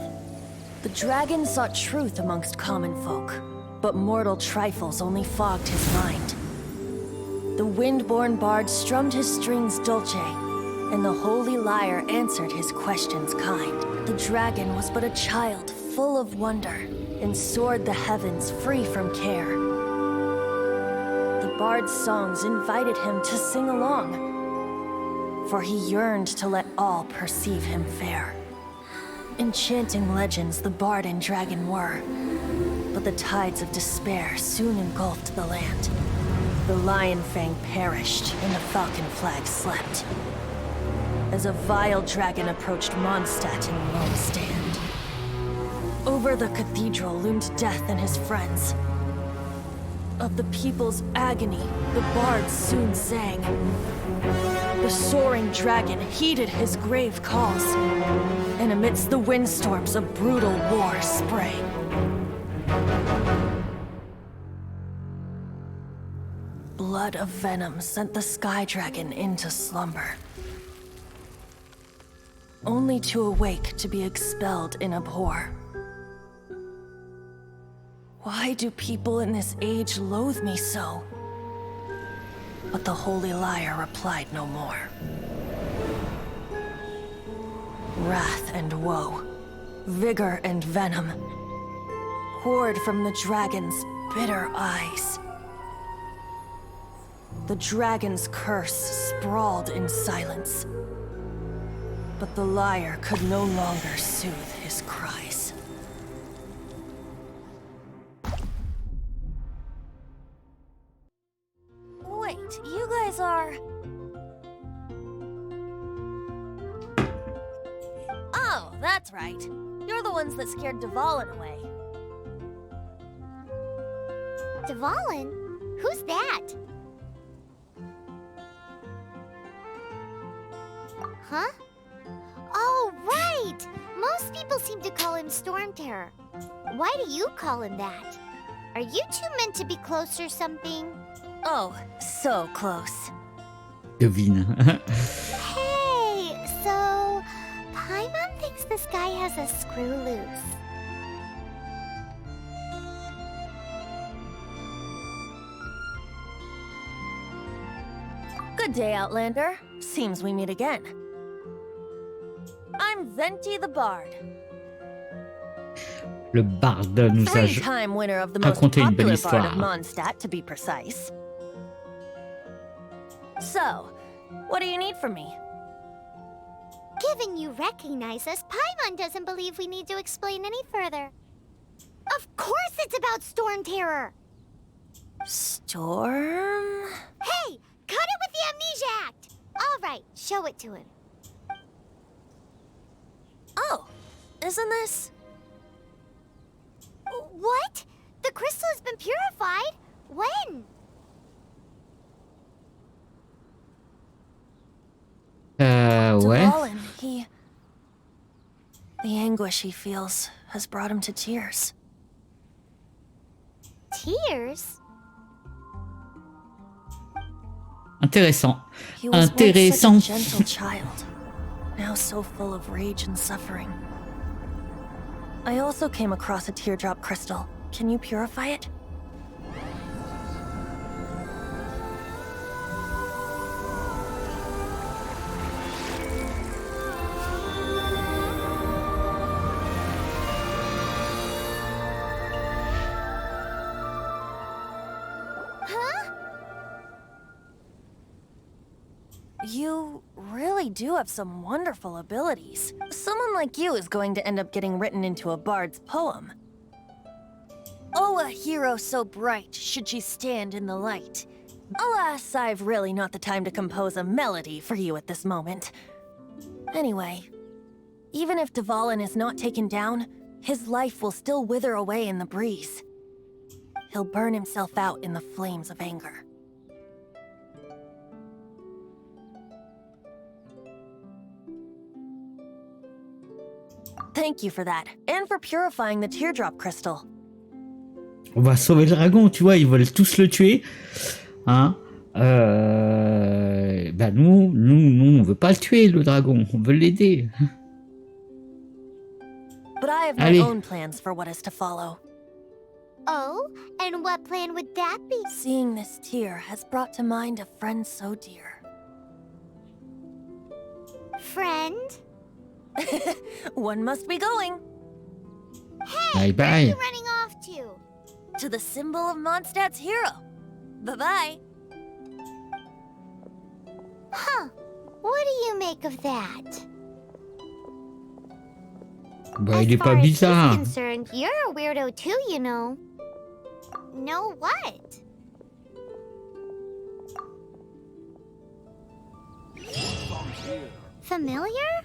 [SPEAKER 12] The dragon sought truth amongst common folk, but mortal trifles only fogged his mind. The wind-born bard strummed his strings dulce, and the holy lyre answered his questions kind. The dragon was but a child full of wonder, and soared the heavens free from care. The bard's songs invited him to sing along, for he yearned to let all perceive him fair. Enchanting legends the bard and dragon were, but the tides of despair soon engulfed the land. The lion fang perished, and the falcon flag slept, as a vile dragon approached Mondstadt in lone stand. Over the cathedral loomed death and his friends. Of the people's agony, the bards soon sang. The soaring dragon heeded his grave calls, and amidst the windstorms a brutal war sprang. Blood of venom sent the sky dragon into slumber, only to awake to be expelled in abhor. Why do people in this age loathe me so? But the holy lyre replied no more. Wrath and woe, vigor and venom, poured from the dragon's bitter eyes. The dragon's curse sprawled in silence, but the lyre could no longer soothe his cries.
[SPEAKER 3] Wait, you guys are... Oh, that's right. You're the ones that scared Dvalin away.
[SPEAKER 10] Dvalin? Who's that? Huh? Oh, right! Most people seem to call him Storm Terror. Why do you call him that? Are you two meant to be close or something?
[SPEAKER 12] Oh, so close.
[SPEAKER 1] Devine.
[SPEAKER 10] Hey, so Paimon thinks this guy has a screw loose.
[SPEAKER 12] Good day, Outlander. Seems we meet again. I'm Venti the Bard.
[SPEAKER 1] Le barde nous a
[SPEAKER 12] Three-time winner of the most
[SPEAKER 1] raconté une belle
[SPEAKER 12] popular bard of
[SPEAKER 1] histoire.
[SPEAKER 12] Mondstadt, to be precise. So, what do you need from me?
[SPEAKER 10] Given you recognize us, Paimon doesn't believe we need to explain any further. Of course it's about Storm Terror!
[SPEAKER 12] Storm?
[SPEAKER 10] Hey! Cut it with the Amnesia Act! Alright, show it to him.
[SPEAKER 12] Oh, isn't this?
[SPEAKER 10] What? The crystal has been purified? When?
[SPEAKER 1] Ouais.
[SPEAKER 12] Dvalin, the anguish he feels has brought him to tears.
[SPEAKER 10] Tears?
[SPEAKER 1] Intéressant.
[SPEAKER 12] He was once
[SPEAKER 1] Intéressant.
[SPEAKER 12] such a gentle child, now so full of rage and suffering. I also came across a teardrop crystal. Can you purify it? You really do have some wonderful abilities. Someone like you is going to end up getting written into a bard's poem. Oh, a hero so bright, should she stand in the light. Alas, I've really not the time to compose a melody for you at this moment. Anyway, even if Dvalin is not taken down, his life will still wither away in the breeze. He'll burn himself out in the flames of anger. Thank you for that, and for purifying the teardrop crystal.
[SPEAKER 1] On va sauver le dragon, tu vois, ils veulent tous le tuer. Hein bah nous, on veut pas le tuer, le dragon. On veut l'aider.
[SPEAKER 12] But I have my
[SPEAKER 1] Allez.
[SPEAKER 12] own plans for what is to follow.
[SPEAKER 10] Oh, and what plan would that be?
[SPEAKER 12] Seeing this tear has brought to mind a friend so dear.
[SPEAKER 10] Friend?
[SPEAKER 12] One must be going.
[SPEAKER 10] Hey,
[SPEAKER 1] Bye bye.
[SPEAKER 10] where are you running off to?
[SPEAKER 12] To the symbol of Mondstadt's hero. Bye-bye.
[SPEAKER 10] Huh. What do you make of that?
[SPEAKER 1] Bah, il
[SPEAKER 10] As
[SPEAKER 1] est
[SPEAKER 10] far
[SPEAKER 1] pas
[SPEAKER 10] as he's
[SPEAKER 1] bizarre.
[SPEAKER 10] concerned, you're a weirdo too, you know. Know what? Familiar?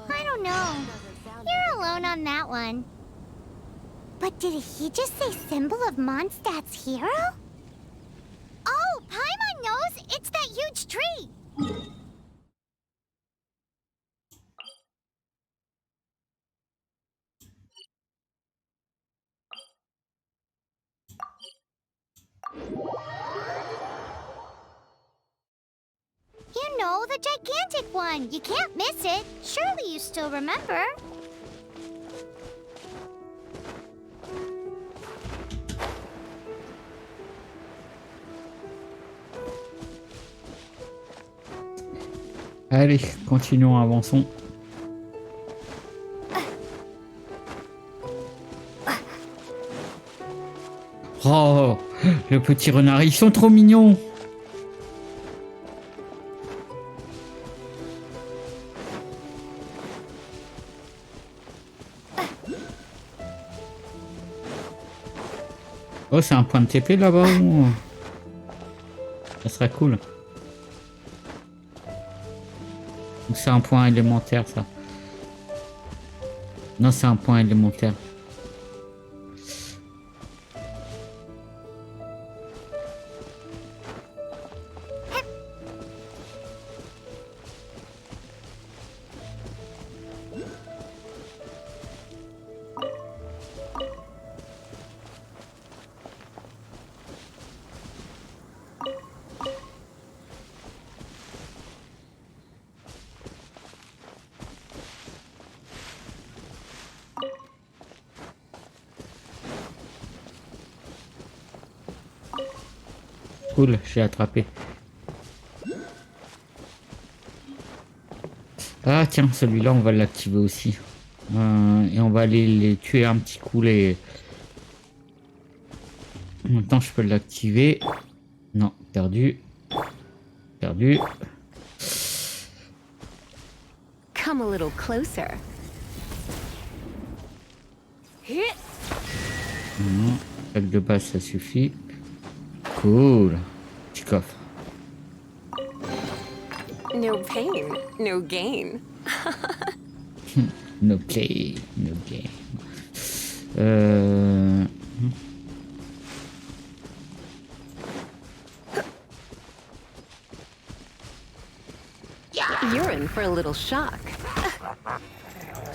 [SPEAKER 10] I don't know. You're alone on that one. But did he just say symbol of Mondstadt's hero? Oh, Paimon knows! It's that huge tree! You know, the gigantic one! You can't miss it! Surely you still remember?
[SPEAKER 1] Allez, continuons, avançons. Oh, le petit renard, ils sont trop mignons. Oh, c'est un point de TP là-bas ou... Ça serait cool. Ou c'est un point élémentaire, ça? Non, c'est un point élémentaire. Cool, j'ai attrapé. Ah tiens, celui-là on va l'activer aussi. Et on va aller les tuer un petit coup les... Maintenant je peux l'activer. Non, perdu. Perdu.
[SPEAKER 11] Come a little closer.
[SPEAKER 1] Non, avec de base ça suffit. Cool. Petit coffre.
[SPEAKER 11] No pain, no gain.
[SPEAKER 1] No play, no game.
[SPEAKER 11] You're in for a little shock.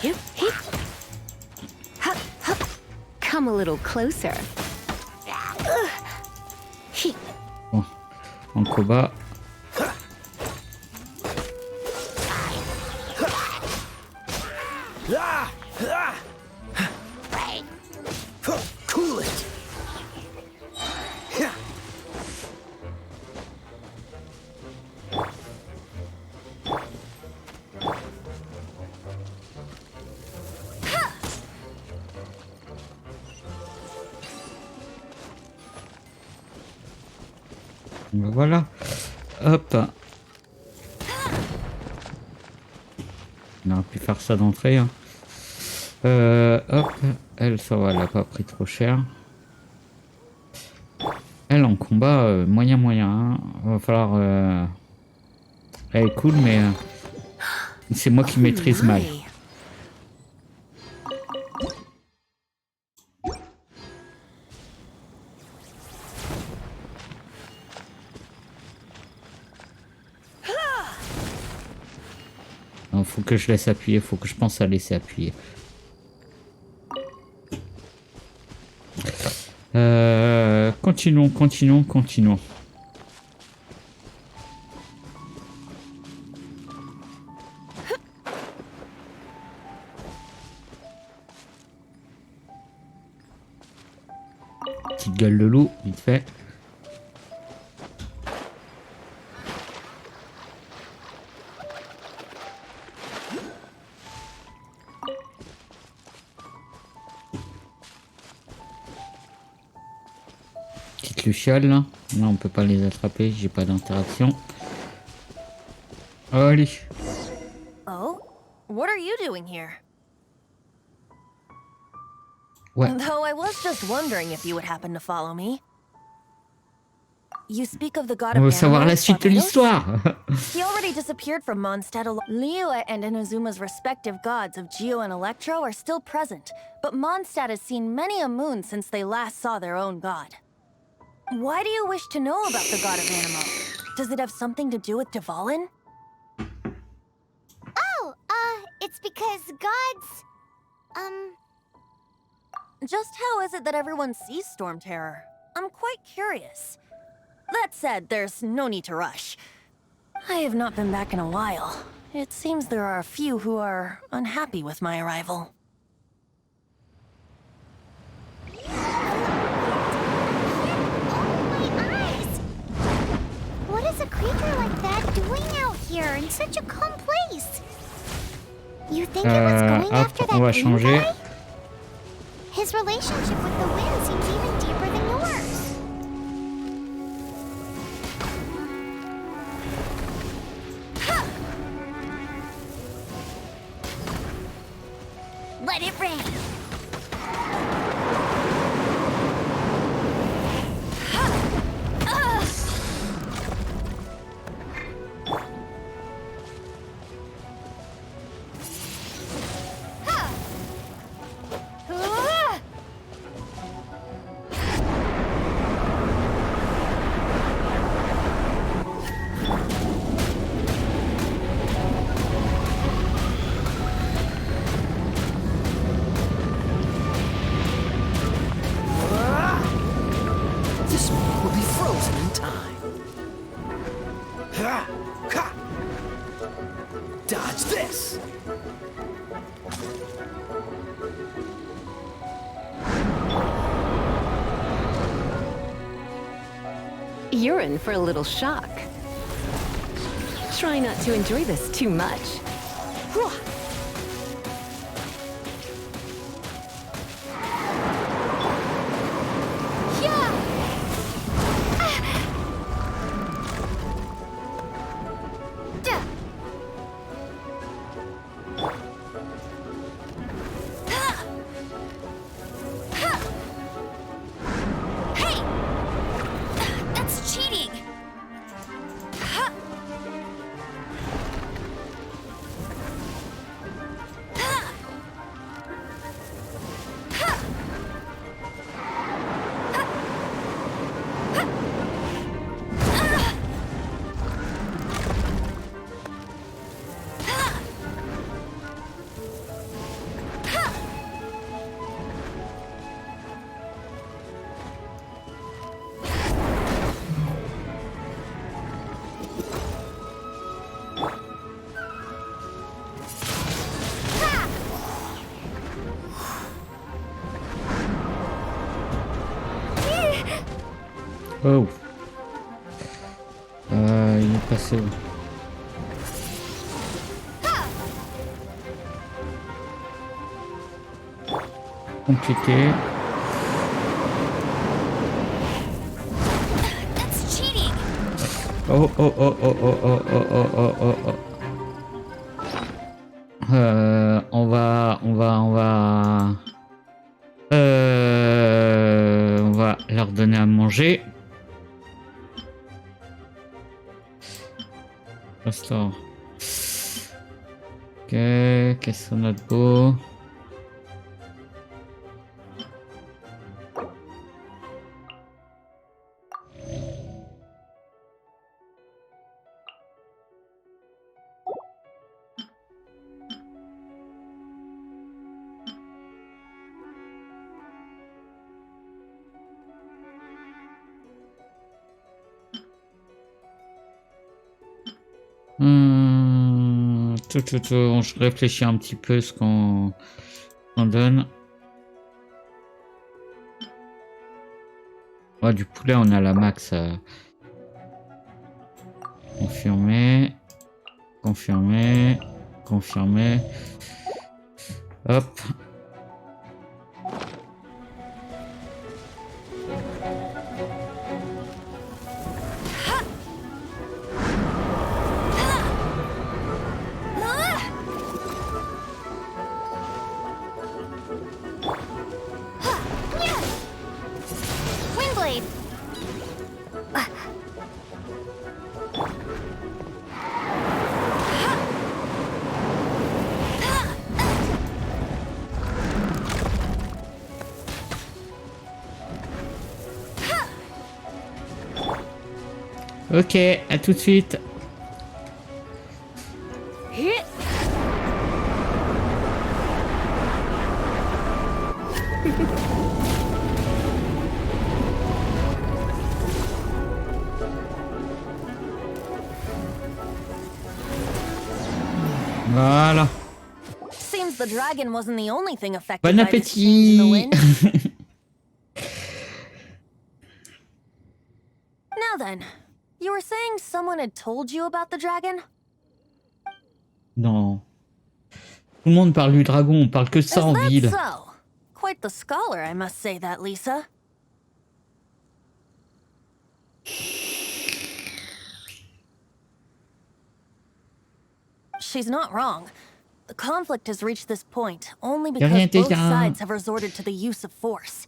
[SPEAKER 11] Yep. Come a little closer.
[SPEAKER 1] Bon, en combat.
[SPEAKER 6] Cool it.
[SPEAKER 1] Voilà. Hop. faire ça d'entrée. Hein. Hop, elle, ça va, elle a pas pris trop cher. Elle, en combat, moyen. Hein. Va falloir... Elle est cool, mais c'est moi qui maîtrise mal. Faut que je laisse appuyer, faut que je pense à laisser appuyer. Continuons. Petite gueule de loup, vite fait. Luciole là. Non, on peut pas les attraper, j'ai pas d'interaction. Allez.
[SPEAKER 12] Oh? What are you doing here?
[SPEAKER 1] Ouais.
[SPEAKER 12] Though I was just wondering if you would happen to follow me. You speak of the god
[SPEAKER 1] On
[SPEAKER 12] of
[SPEAKER 1] veut savoir la
[SPEAKER 12] animals,
[SPEAKER 1] suite de
[SPEAKER 12] Barbados?
[SPEAKER 1] l'histoire.
[SPEAKER 12] He already disappeared from Mondstadt alone. Liyue and Inazuma's respective gods of Geo and Electro are still present, but Mondstadt has seen many a moon since they last saw their own god. Why do you wish to know about the god of Animo? Does it have something to do with Dvalin?
[SPEAKER 10] Oh, it's because gods...
[SPEAKER 12] Just how is it that everyone sees Storm Terror? I'm quite curious. That said, there's no need to rush. I have not been back in a while. It seems there are a few who are unhappy with my arrival.
[SPEAKER 10] What is a creature like that doing out here in such a calm place? You think it was going after that green guy? His relationship with the wind seems even deeper than yours. Let it rain.
[SPEAKER 6] This will be frozen in time. Ha! Ha! Dodge this!
[SPEAKER 11] You're in for a little shock. Try not to enjoy this too much.
[SPEAKER 1] Oh. Il est passé où? Compliqué. Oh. On va leur donner à manger. Restaure. Ok, qu'est-ce qu'on a de beau? Je réfléchis un petit peu ce qu'on donne. Ouais, du poulet, on a la max. Confirmé. Confirmé. Confirmé. Hop.
[SPEAKER 3] Windblade!
[SPEAKER 1] Ok, à tout de suite. Voilà.
[SPEAKER 12] Seems the dragon wasn't the only thing affected
[SPEAKER 1] Bon
[SPEAKER 12] by this change in the
[SPEAKER 1] appétit.
[SPEAKER 12] wind. Now then, you were saying someone had told you about the dragon?
[SPEAKER 1] Non. Tout le monde parle du dragon, on parle que de ça en
[SPEAKER 12] Is
[SPEAKER 1] ville.
[SPEAKER 12] that so? Quite the scholar, I must say that, Lisa. She's not wrong. The conflict has reached this point only because
[SPEAKER 1] rien
[SPEAKER 12] both
[SPEAKER 1] déjà.
[SPEAKER 12] sides have resorted to the use of force.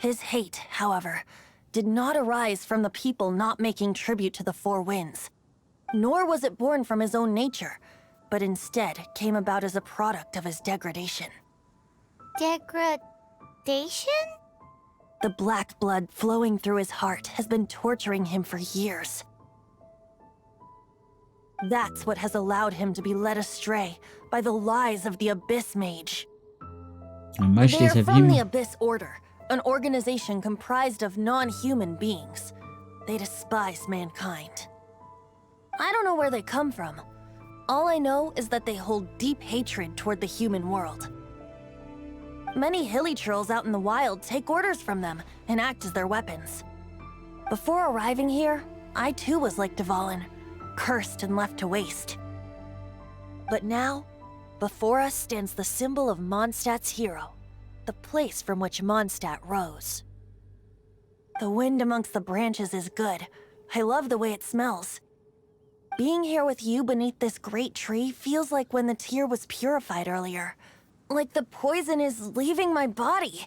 [SPEAKER 12] His hate, however, did not arise from the people not making tribute to the Four Winds. Nor was it born from his own nature, but instead came about as a product of his degradation.
[SPEAKER 10] Degradation?
[SPEAKER 12] The black blood flowing through his heart has been torturing him for years. That's what has allowed him to be led astray by the lies of the Abyss Mage.
[SPEAKER 1] Mage
[SPEAKER 12] They're
[SPEAKER 1] des
[SPEAKER 12] from the
[SPEAKER 1] abîmes.
[SPEAKER 12] Abyss Order, an organization comprised of non-human beings. They despise mankind. I don't know where they come from. All I know is that they hold deep hatred toward the human world. Many hilly trolls out in the wild take orders from them and act as their weapons. Before arriving here, I too was like Dvalin, cursed and left to waste. But now, before us stands the symbol of Mondstadt's hero, the place from which Mondstadt rose. The wind amongst the branches is good. I love the way it smells. Being here with you beneath this great tree feels like when the tear was purified earlier. Like the poison is leaving my body.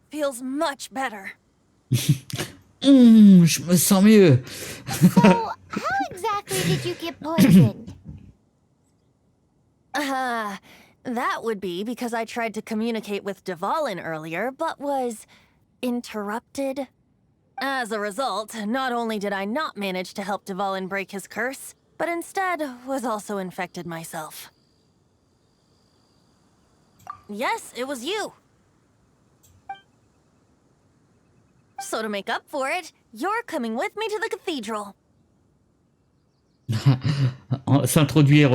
[SPEAKER 12] Feels much better.
[SPEAKER 1] Je me sens mieux.
[SPEAKER 10] So, how exactly did you get poisoned?
[SPEAKER 12] That would be because I tried to communicate with Dvalin earlier, but was interrupted. As a result, not only did I not manage to help Dvalin break his curse, but instead was also infected myself. Yes, it was you. So to make up for it, you're coming with me to the cathedral.
[SPEAKER 1] S'introduire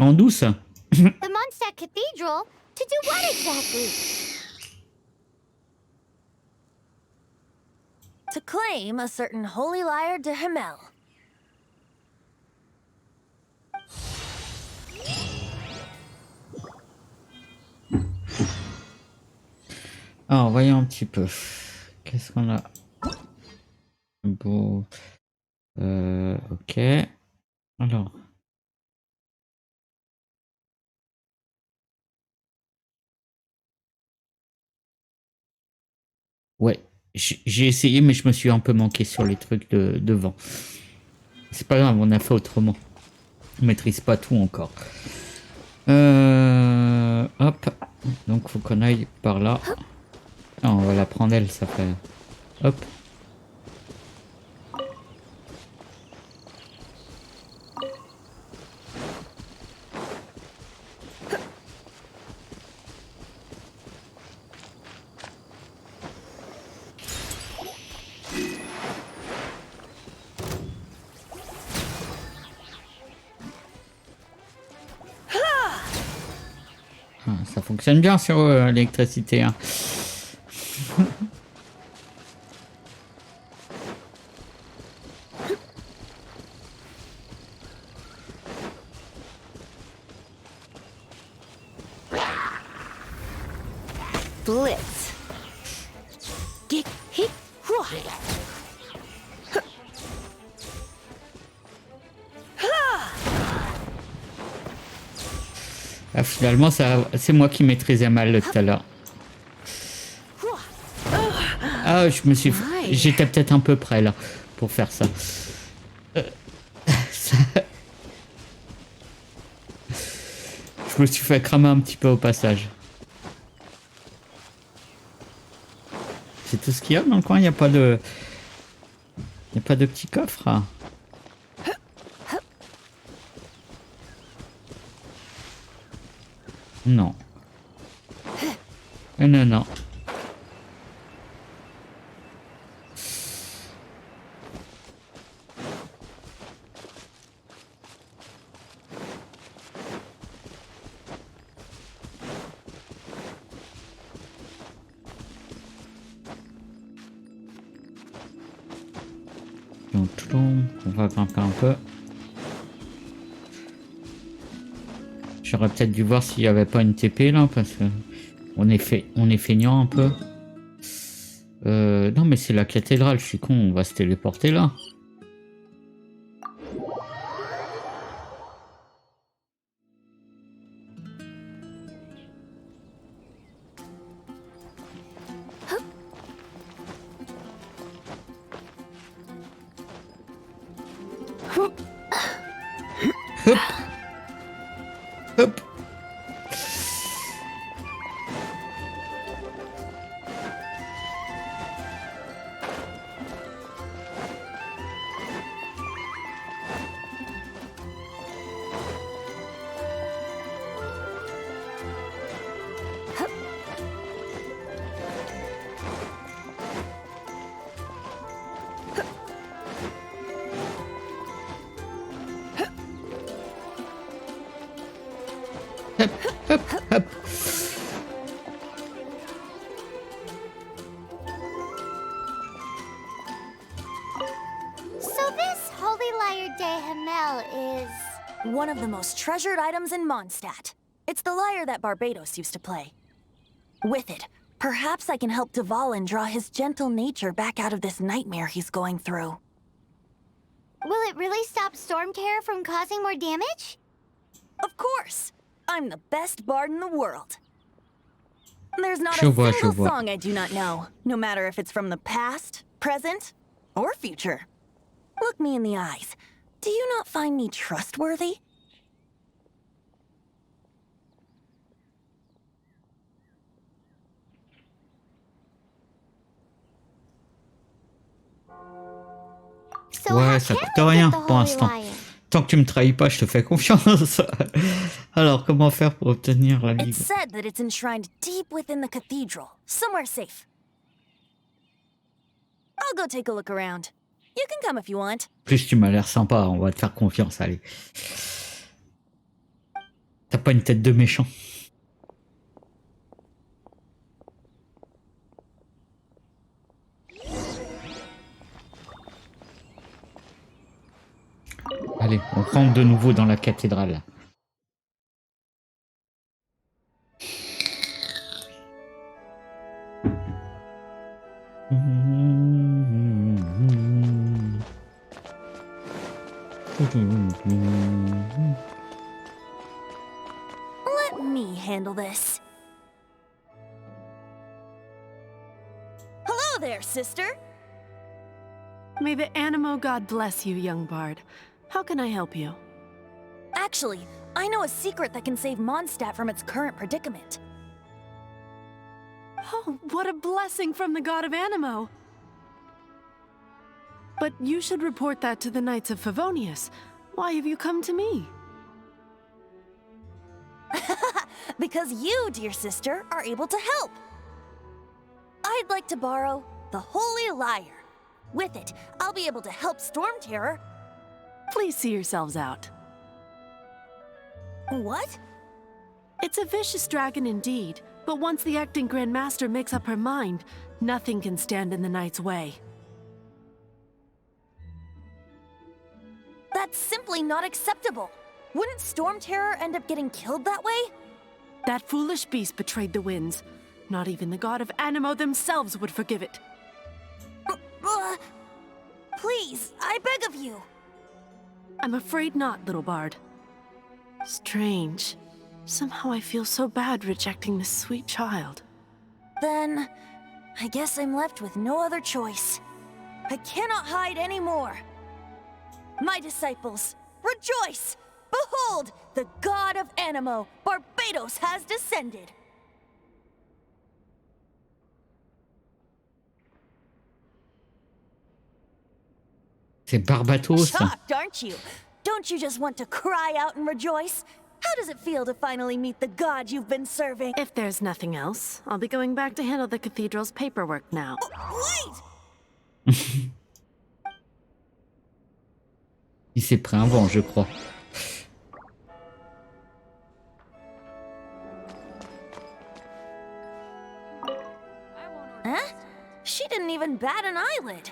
[SPEAKER 1] en douce.
[SPEAKER 10] The Mondstadt Cathedral? To do what exactly?
[SPEAKER 12] To claim a certain holy lyre de Himmel.
[SPEAKER 1] Alors, voyons un petit peu. Qu'est-ce qu'on a? Bon. Ok. Alors. Ouais. J'ai essayé, mais je me suis un peu manqué sur les trucs de devant. C'est pas grave, on a fait autrement. On maîtrise pas tout encore. Hop. Donc, faut qu'on aille par là. Ah, on va la prendre elle, ça fait. Hop. Ah, ça fonctionne bien sur l'électricité. Hein.
[SPEAKER 11] Blitz. Get hit.
[SPEAKER 1] Ah, finalement, c'est moi qui maîtrisais mal tout à l'heure. Ah, j'étais peut-être un peu près là pour faire ça. Je me suis fait cramer un petit peu au passage. C'est tout ce qu'il y a dans le coin. Il n'y a pas de petit coffre. Hein. Non. Non, non. On va grimper un peu. J'aurais peut-être dû voir s'il n'y avait pas une TP là, parce que on est feignant un peu. Non mais c'est la cathédrale, je suis con, on va se téléporter là. Hop. Hop.
[SPEAKER 12] One of the most treasured items in Mondstadt. It's the lyre that Barbados used to play. With it, perhaps I can help Dvalin draw his gentle nature back out of this nightmare he's going through.
[SPEAKER 10] Will it really stop Storm Terror from causing more damage?
[SPEAKER 12] Of course! I'm the best bard in the world. There's not a single song I do not know, no matter if it's from the past, present, or future. Look me in the eyes. Do you not find me trustworthy?
[SPEAKER 1] Ouais, ça coûte rien pour l'instant. Tant que tu me trahis pas, je te fais confiance. Alors, comment faire pour obtenir la Bible?
[SPEAKER 12] It's said that it's enshrined deep within the cathedral, somewhere safe. I'll go take a look around. You can come if you want.
[SPEAKER 1] Plus tu m'as l'air sympa, on va te faire confiance, allez. T'as pas une tête de méchant. Allez, on rentre de nouveau dans la cathédrale.
[SPEAKER 12] Let me handle this. Hello there, sister.
[SPEAKER 11] May the Animo God bless you, young bard. How can I help you?
[SPEAKER 12] Actually, I know a secret that can save Mondstadt from its current predicament.
[SPEAKER 11] Oh, what a blessing from the god of Animo! But you should report that to the Knights of Favonius. Why have you come to me?
[SPEAKER 12] Because you, dear sister, are able to help. I'd like to borrow the Holy Lyre. With it, I'll be able to help Storm Terror.
[SPEAKER 11] Please see yourselves out.
[SPEAKER 12] What?
[SPEAKER 11] It's a vicious dragon indeed, but once the acting Grand Master makes up her mind, nothing can stand in the Knight's way.
[SPEAKER 12] That's simply not acceptable. Wouldn't Storm Terror end up getting killed that way?
[SPEAKER 11] That foolish beast betrayed the winds. Not even the god of Animo themselves would forgive it.
[SPEAKER 12] Please, I beg of you.
[SPEAKER 11] I'm afraid not, little bard. Strange. Somehow I feel so bad rejecting this sweet child.
[SPEAKER 12] Then, I guess I'm left with no other choice. I cannot hide anymore. My disciples, rejoice! Behold, the god of Animo, Barbados, has descended.
[SPEAKER 1] C'est Barbatos.
[SPEAKER 12] Shocked, aren't you? Don't you just want to cry out and rejoice? How does it feel to finally meet the god you've been serving?
[SPEAKER 11] If there's nothing else, I'll be going back to handle the cathedral's paperwork now.
[SPEAKER 12] Wait!
[SPEAKER 1] Il s'est pris un vent, je crois.
[SPEAKER 12] Huh? She didn't even bat an eyelid.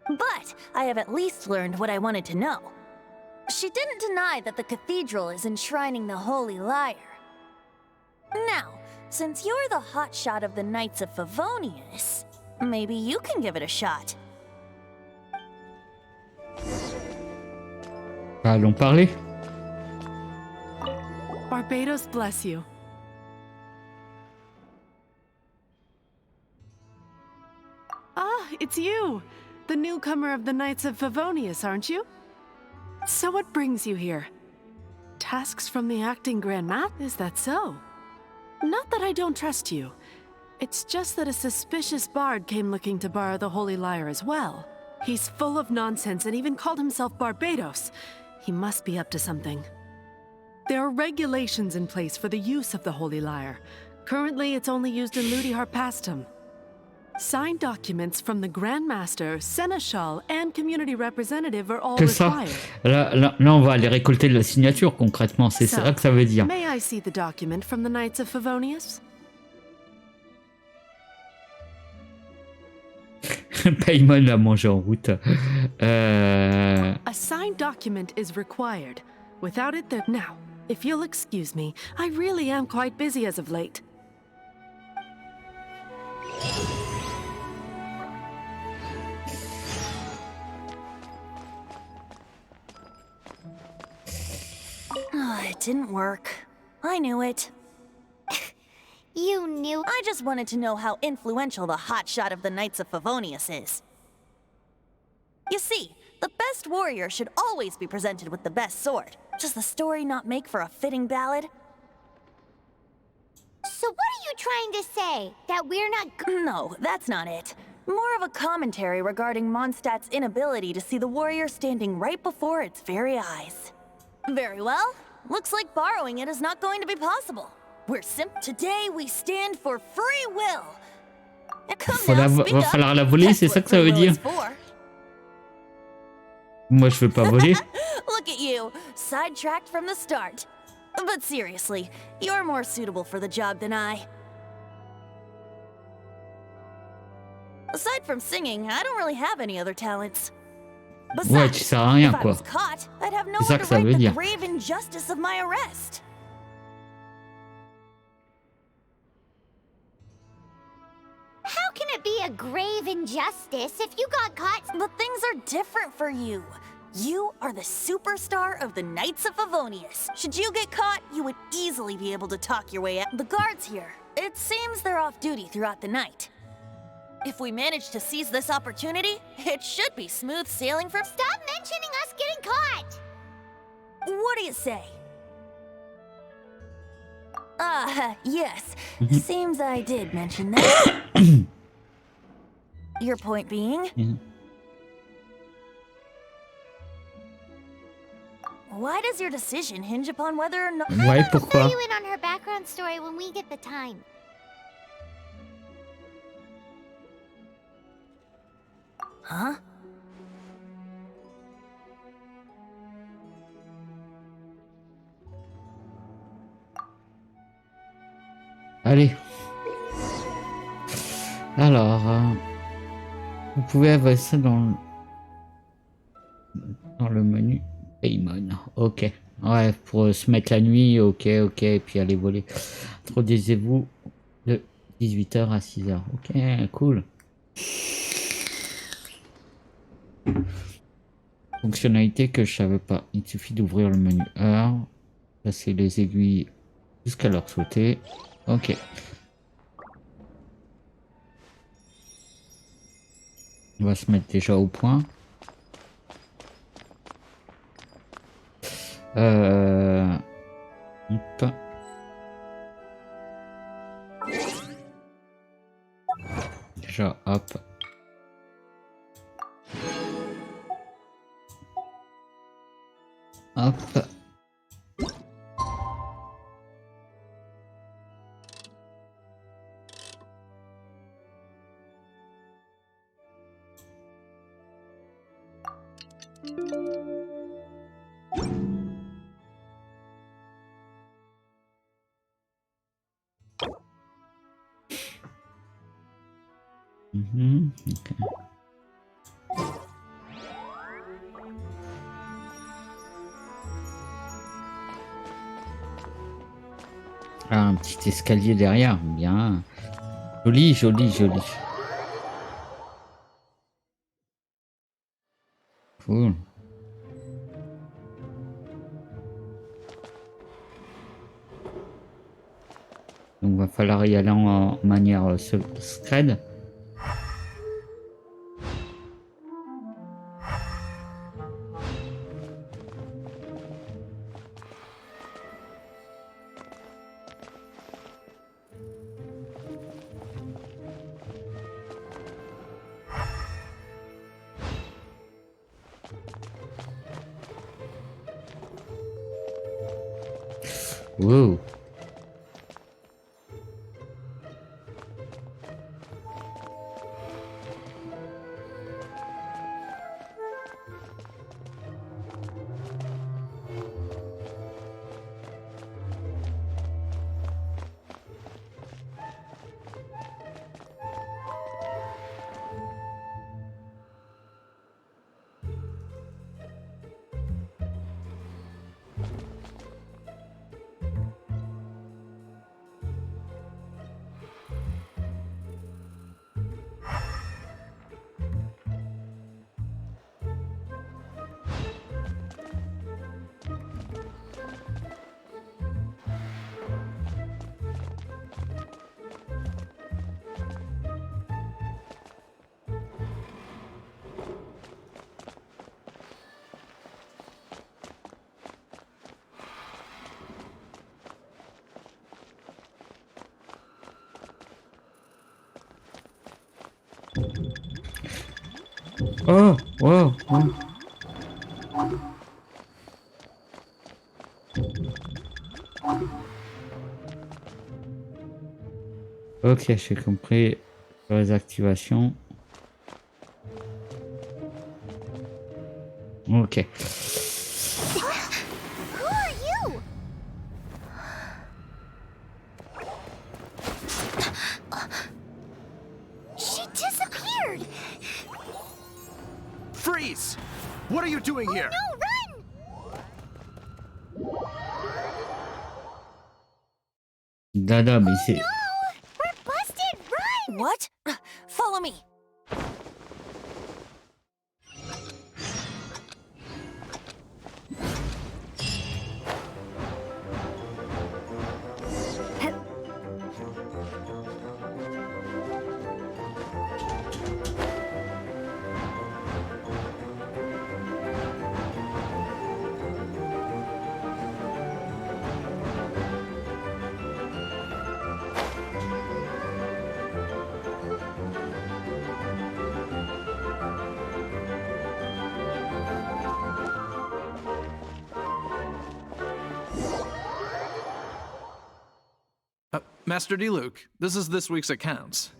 [SPEAKER 12] But I have at least learned what I wanted to know. She didn't deny that the cathedral is enshrining the Holy Lyre. Now, since you're the hotshot of the Knights of Favonius, maybe you can give it a shot.
[SPEAKER 1] Allons parler.
[SPEAKER 11] Barbados bless you. Ah, it's you! The newcomer of the Knights of Favonius, aren't you? So what brings you here? Tasks from the acting Grand Mat? Is that so? Not that I don't trust you. It's just that a suspicious bard came looking to borrow the Holy Lyre as well. He's full of nonsense and even called himself Barbados. He must be up to something. There are regulations in place for the use of the Holy Lyre. Currently, it's only used in Ludi Harpastum. Signed documents from the Grand Master, Seneschal, and Community Representative are all
[SPEAKER 1] Que ça.
[SPEAKER 11] required.
[SPEAKER 1] Là, on va aller récolter la signature concrètement. C'est ça que ça veut dire.
[SPEAKER 11] May I see the document from the Knights of Favonius?
[SPEAKER 1] Paymon a mangé en route.
[SPEAKER 11] A signed document is required. Without it, there. Now, if you'll excuse me, I really am quite busy as of late.
[SPEAKER 12] It didn't work. I knew it.
[SPEAKER 3] You knew?
[SPEAKER 12] I just wanted to know how influential the hotshot of the Knights of Favonius is. You see, the best warrior should always be presented with the best sword. Does the story not make for a fitting ballad?
[SPEAKER 3] So what are you trying to say? That we're not
[SPEAKER 12] No, that's not it. More of a commentary regarding Mondstadt's inability to see the warrior standing right before its very eyes. Very well. Looks like borrowing it is not going to be possible. Today we stand for free will. And come now, speak
[SPEAKER 1] Va
[SPEAKER 12] up.
[SPEAKER 1] falloir la voler,
[SPEAKER 12] That's
[SPEAKER 1] c'est ça
[SPEAKER 12] what
[SPEAKER 1] que ça veut
[SPEAKER 12] free will
[SPEAKER 1] dire?
[SPEAKER 12] is for.
[SPEAKER 1] Moi, je veux pas voler.
[SPEAKER 12] Look at you, sidetracked from the start. But seriously, you're more suitable for the job than I. Aside from singing, I don't really have any other talents. Besides,
[SPEAKER 1] Ouais, tu sers à rien,
[SPEAKER 12] if I
[SPEAKER 1] quoi.
[SPEAKER 12] was caught, I'd have no
[SPEAKER 1] C'est ça
[SPEAKER 12] one
[SPEAKER 1] que
[SPEAKER 12] to
[SPEAKER 1] ça
[SPEAKER 12] write
[SPEAKER 1] veut
[SPEAKER 12] the
[SPEAKER 1] dire.
[SPEAKER 12] grave injustice of my arrest.
[SPEAKER 3] How can it be a grave injustice if you got caught?
[SPEAKER 12] But things are different for you. You are the superstar of the Knights of Favonius. Should you get caught, you would easily be able to talk your way out. The guards here, it seems they're off duty throughout the night. If we manage to seize this opportunity, it should be smooth sailing for—
[SPEAKER 10] Stop mentioning us getting caught!
[SPEAKER 12] What do you say? Yes. Seems I did mention that. Your point being? Why does your decision hinge upon whether or not—
[SPEAKER 1] Ouais,
[SPEAKER 10] Fill
[SPEAKER 1] pourquoi?
[SPEAKER 10] you in on her background story when we get the time.
[SPEAKER 12] Huh?
[SPEAKER 1] Allez. Alors, vous pouvez avancer dans le menu Paymon. Ok. Ouais, pour se mettre la nuit, ok, et puis aller voler. Introduisez-vous de 18h à 6h. Ok, cool. Fonctionnalité que je savais pas. Il suffit d'ouvrir le menu heure, passer les aiguilles jusqu'à l'heure souhaitée. Ok. On va se mettre déjà au point. Hop. Déjà, hop. Hop. Ok. Ah, un petit escalier derrière, bien. Joli, joli, joli. Cool. Donc va falloir y aller en manière scred. Wow. Oh, wow, wow. Ok, j'ai compris les activations. Ok.
[SPEAKER 10] Who are you? She disappeared!
[SPEAKER 8] Freeze! What are you doing here?
[SPEAKER 10] No, run!
[SPEAKER 1] Dada, mais c'est...
[SPEAKER 10] No! We're busted! Run!
[SPEAKER 12] What? Follow me.
[SPEAKER 13] Master Diluc, this is this week's accounts.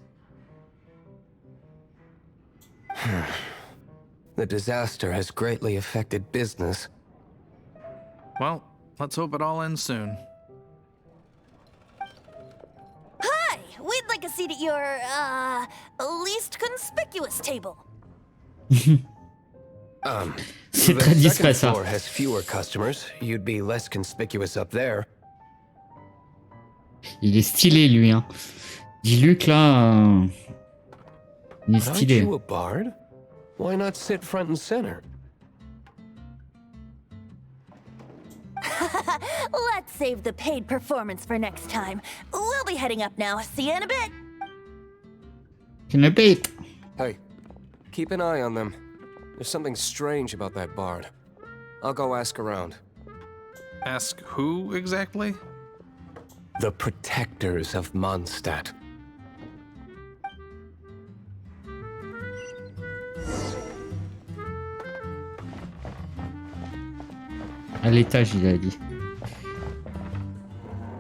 [SPEAKER 14] The disaster has greatly affected business.
[SPEAKER 13] Well, let's hope it all ends soon.
[SPEAKER 12] Hi! We'd like a seat at your, least conspicuous table.
[SPEAKER 1] C'est
[SPEAKER 14] The
[SPEAKER 1] très discret,
[SPEAKER 14] second
[SPEAKER 1] ça.
[SPEAKER 14] floor has fewer customers. You'd be less conspicuous up there.
[SPEAKER 1] Il est stylé, lui, hein. Diluc, là, il est
[SPEAKER 14] But aren't
[SPEAKER 1] stylé.
[SPEAKER 14] you a bard? Why not sit front and center?
[SPEAKER 12] Let's save the paid performance for next time. We'll be heading up now. See you in a bit.
[SPEAKER 1] In a bit.
[SPEAKER 14] Hey, keep an eye on them. There's something strange about that bard. I'll go ask around.
[SPEAKER 13] Ask who exactly?
[SPEAKER 14] The protectors of Mondstadt.
[SPEAKER 1] À l'étage, il a dit.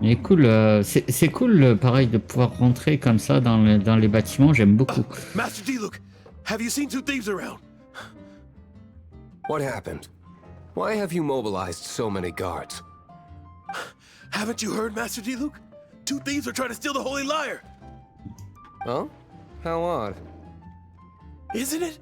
[SPEAKER 1] Mais cool, c'est cool, pareil, de pouvoir rentrer comme ça dans les bâtiments. J'aime beaucoup.
[SPEAKER 15] Master Diluc, have you seen two thieves around?
[SPEAKER 14] What happened? Why have you mobilized so many guards?
[SPEAKER 15] Haven't you heard, Master Diluc? Two thieves are trying to steal the Holy Lyre.
[SPEAKER 14] Huh? How odd.
[SPEAKER 15] Isn't it?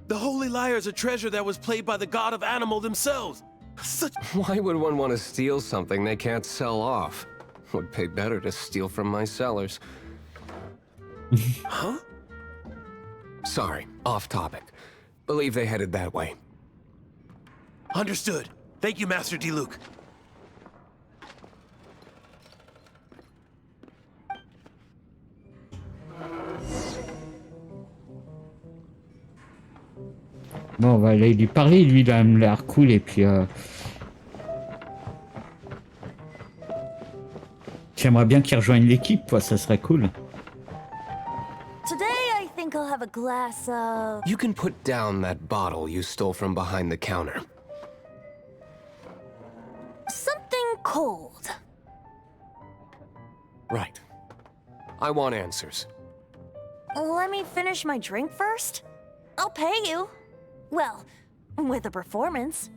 [SPEAKER 15] The Holy Lyre is a treasure that was played by the god of animal themselves. Such...
[SPEAKER 14] Why would one want to steal something they can't sell off? Would pay better to steal from my sellers.
[SPEAKER 15] Huh?
[SPEAKER 14] Sorry, off topic. Believe they headed that way.
[SPEAKER 15] Understood. Thank you, Master Diluc.
[SPEAKER 1] Bon, on va aller lui parler. Lui, il a l'air cool. Et puis, j'aimerais bien qu'il rejoigne l'équipe, quoi. Ça serait cool.
[SPEAKER 12] Today, I think I'll have a glass of...
[SPEAKER 14] You can put down that bottle you stole from behind the counter.
[SPEAKER 12] something cold.
[SPEAKER 14] Right. I want answers.
[SPEAKER 12] Let me finish my drink first. I'll pay you. Well, with a performance.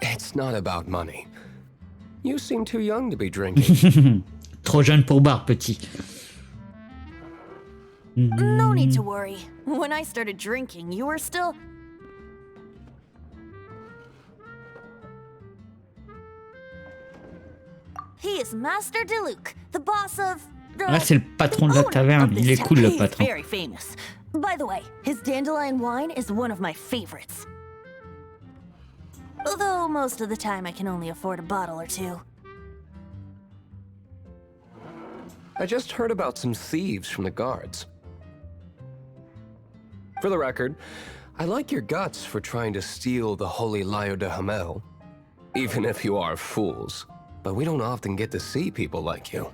[SPEAKER 14] It's not about money. You seem too young to be drinking.
[SPEAKER 1] Trop jeune pour boire, petit.
[SPEAKER 12] No need to worry. When I started drinking, you were still... He is Master Diluc, the boss of...
[SPEAKER 1] Ah, c'est le patron de la taverne. Il est cool, le
[SPEAKER 12] He's
[SPEAKER 1] patron.
[SPEAKER 12] very famous. By the way, his dandelion wine is one of my favorites. Although most of the time I can only afford a bottle or two.
[SPEAKER 14] I just heard about some thieves from the guards. For the record, I like your guts for trying to steal the Holy Lyre de Hamel. Even if you are fools. But we don't often get to see people like you.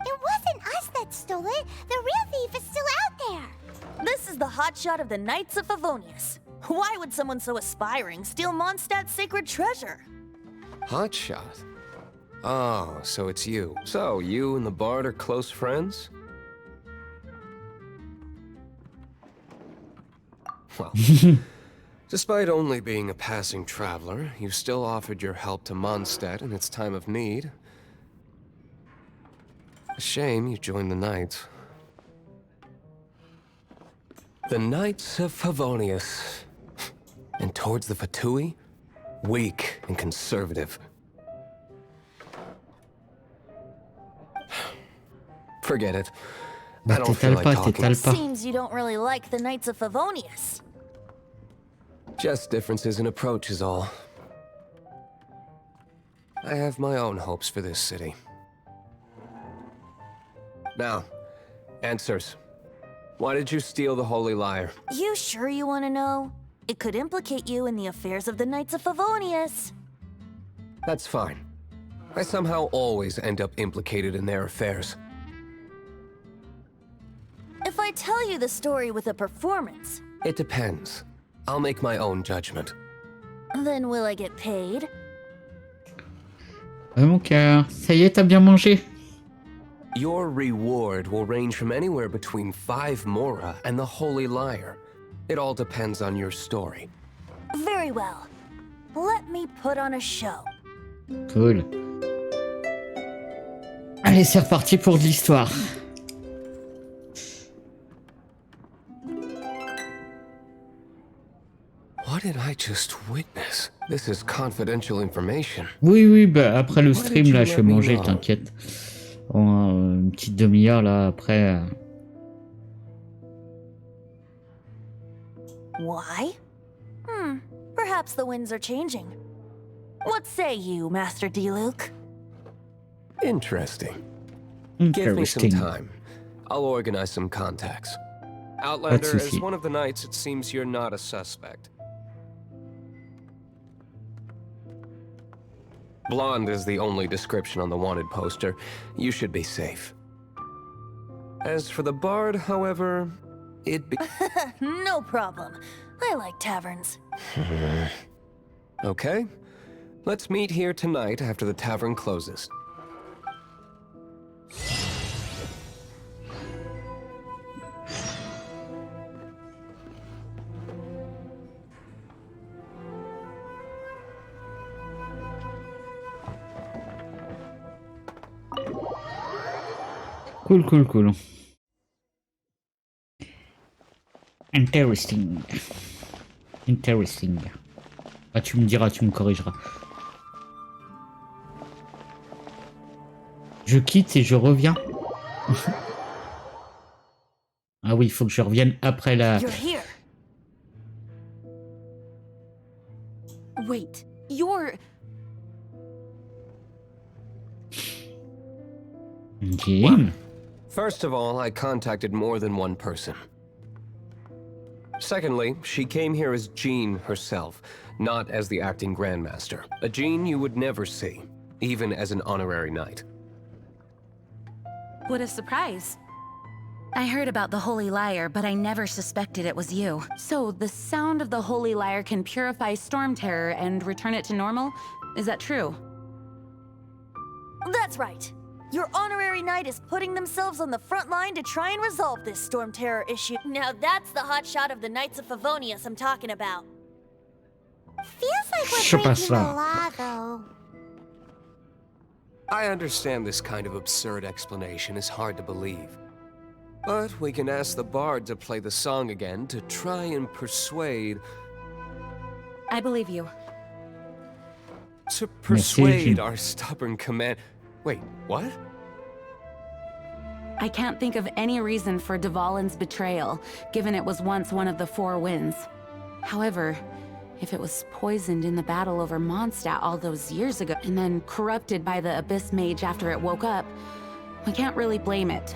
[SPEAKER 10] It wasn't us that stole it. The real thief is still out there.
[SPEAKER 12] This is the hotshot of the Knights of Favonius. Why would someone so aspiring steal Mondstadt's sacred treasure?
[SPEAKER 14] Hotshot? Oh, so it's you. So, you and the Bard are close friends? Well, despite only being a passing traveler, you still offered your help to Mondstadt in its time of need. A shame you joined the Knights. The Knights of Favonius. And towards the Fatui, weak and conservative. Forget it. I don't feel like talking.
[SPEAKER 12] Seems you don't really like the Knights of Favonius.
[SPEAKER 14] Just differences in approach is all. I have my own hopes for this city. Now, answers. Why did you steal the Holy Lyre?
[SPEAKER 12] You sure you want to know? It could implicate you in the affairs of the Knights of Favonius.
[SPEAKER 14] That's fine. I somehow always end up implicated in their affairs.
[SPEAKER 12] If I tell you the story with a performance...
[SPEAKER 14] It depends. I'll make my own judgment.
[SPEAKER 12] Then will I get paid?
[SPEAKER 1] Mon cœur, ça y est, t'as bien mangé?
[SPEAKER 14] Your reward will range from anywhere between 5 Mora and the Holy Lyre. It all depends on your story.
[SPEAKER 12] Very well. Let me put on a show.
[SPEAKER 1] Cool. Allez, c'est reparti pour de l'histoire.
[SPEAKER 14] What did I just witness? This is confidential information.
[SPEAKER 1] Oui, bah après le stream, là, je vais manger, t'inquiète. Une petite demi-heure, là, après...
[SPEAKER 12] Why? Perhaps the winds are changing. What say you, Master D-Luke?
[SPEAKER 14] Interesting. Give me some time. I'll organize some contacts. Outlander, as one of the knights, it seems you're not a suspect. Blonde is the only description on the wanted poster. You should be safe. As for the bard, however, it'd be...
[SPEAKER 12] No problem. I like taverns.
[SPEAKER 14] Okay. Let's meet here tonight after the tavern closes.
[SPEAKER 1] Cool. Interesting. Ah, tu me diras, tu me corrigeras. Je quitte et je reviens. Ah oui, il faut que je revienne après la...
[SPEAKER 7] You're here. Wait, you're...
[SPEAKER 1] Game.
[SPEAKER 14] First of all, I contacted more than one person. Secondly, she came here as Jean herself, not as the acting Grandmaster. A Jean you would never see, even as an honorary knight.
[SPEAKER 7] What a surprise. I heard about the Holy Lyre, but I never suspected it was you. So, the sound of the Holy Lyre can purify Storm Terror and return it to normal? Is that true?
[SPEAKER 12] That's right. Your honorary knight is putting themselves on the front line to try and resolve this Storm Terror issue.
[SPEAKER 3] Now that's the hotshot of the Knights of Favonius I'm talking about.
[SPEAKER 10] Feels like we're breaking the law, though.
[SPEAKER 14] I understand this kind of absurd explanation is hard to believe. But we can ask the bard to play the song again to try and persuade...
[SPEAKER 7] I believe you.
[SPEAKER 14] To persuade our stubborn command... Wait, what?
[SPEAKER 7] I can't think of any reason for Dvalin's betrayal, given it was once one of the Four Winds. However, if it was poisoned in the battle over Mondstadt all those years ago, and then corrupted by the Abyss Mage after it woke up, we can't really blame it.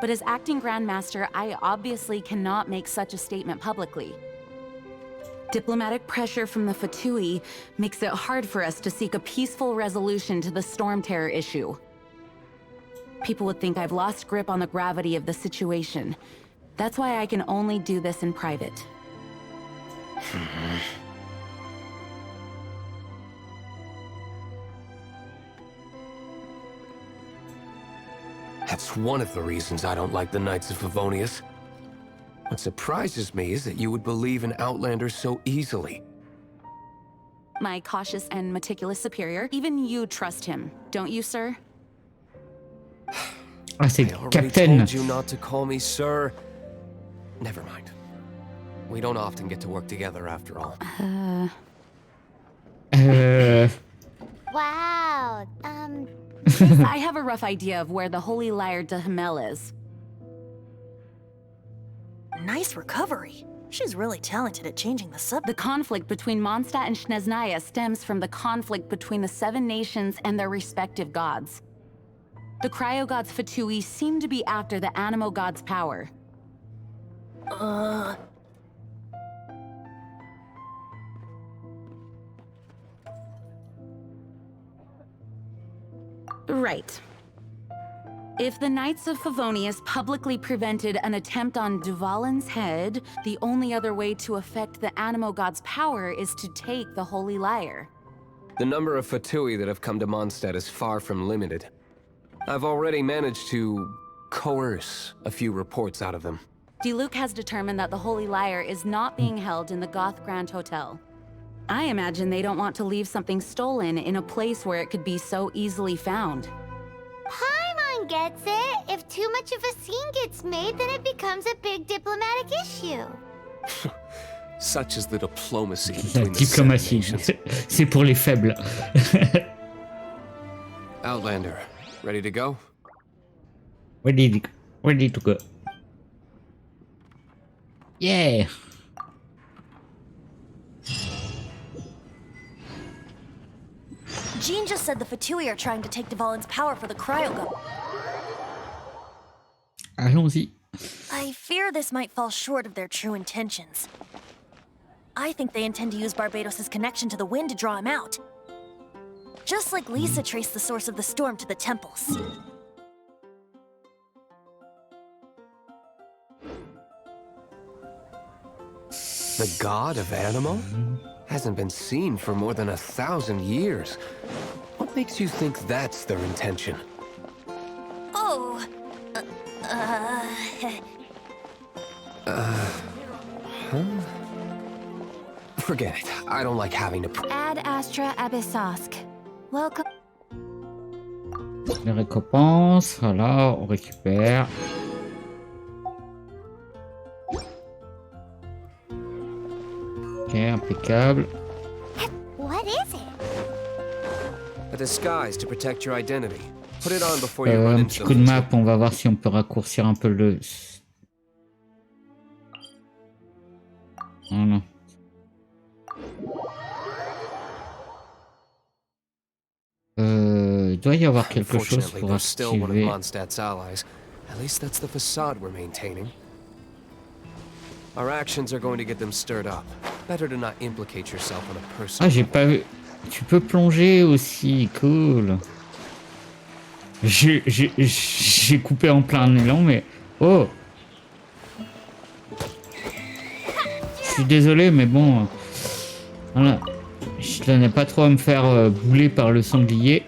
[SPEAKER 7] But as acting Grandmaster, I obviously cannot make such a statement publicly. Diplomatic pressure from the Fatui makes it hard for us to seek a peaceful resolution to the Storm Terror issue. People would think I've lost grip on the gravity of the situation. That's why I can only do this in private.
[SPEAKER 14] That's one of the reasons I don't like the Knights of Favonius. What surprises me is that you would believe an Outlander so easily.
[SPEAKER 7] My cautious and meticulous superior, even you trust him, don't you, sir?
[SPEAKER 1] Ah, c'est
[SPEAKER 14] I already told you not to call me sir. Never mind. We don't often get to work together after all.
[SPEAKER 10] Wow,
[SPEAKER 7] I have a rough idea of where the Holy Lyre de Hamel is.
[SPEAKER 12] Nice recovery. She's really talented at changing the subject.
[SPEAKER 7] The conflict between Mondstadt and Snezhnaya stems from the conflict between the 7 nations and their respective gods. The cryo-gods Fatui seem to be after the Animo god's power. Right. If the Knights of Favonius publicly prevented an attempt on Dvalin's head, the only other way to affect the Animo god's power is to take the Holy Lyre.
[SPEAKER 14] The number of Fatui that have come to Mondstadt is far from limited. I've already managed to coerce a few reports out of them.
[SPEAKER 7] Diluc has determined that the Holy Lyre is not being held in the Goth Grand Hotel. I imagine they don't want to leave something stolen in a place where it could be so easily found.
[SPEAKER 10] Paimon gets it. If too much of a scene gets made, then it becomes a big diplomatic issue.
[SPEAKER 14] Such is the diplomacy
[SPEAKER 1] La
[SPEAKER 14] between the
[SPEAKER 1] diplomatie,
[SPEAKER 14] seven nations.
[SPEAKER 1] c'est pour les faibles.
[SPEAKER 14] Outlander, ready to go?
[SPEAKER 1] Ready to go. Yeah.
[SPEAKER 12] Jean just said the Fatui are trying to take Dvalin's power for the cryogun.
[SPEAKER 1] Allons-y.
[SPEAKER 12] I fear this might fall short of their true intentions. I think they intend to use Barbados' connection to the wind to draw him out. Just like Lisa traced the source of the storm to the temples.
[SPEAKER 14] The god of Animo? Hasn't been seen for more than 1,000 years. What makes you think that's their intention?
[SPEAKER 12] Oh...
[SPEAKER 14] Huh? Forget it. I don't like having to...
[SPEAKER 2] Ad Astra Abyssosk. Welcome.
[SPEAKER 1] Les récompenses, voilà, on récupère. Ok, impeccable.
[SPEAKER 10] What is it?
[SPEAKER 8] A disguise to protect your identity. Put it on before you run
[SPEAKER 1] Un
[SPEAKER 8] into
[SPEAKER 1] petit
[SPEAKER 8] them.
[SPEAKER 1] coup de map, on va voir si on peut raccourcir un peu le... Voilà. Il doit y avoir quelque chose
[SPEAKER 8] Unfortunately,
[SPEAKER 1] pour
[SPEAKER 8] they're still one of
[SPEAKER 1] activer.
[SPEAKER 8] Mondstadt's allies. At least that's the facade we're maintaining. Our actions are going to get them stirred up. Better to not implicate yourself on a personal.
[SPEAKER 1] Ah, j'ai pas vu. Tu peux plonger aussi, cool. J'ai coupé en plein élan, mais... Oh! Je suis désolé, mais bon... Voilà. Je tenais pas trop à me faire bouler par le sanglier.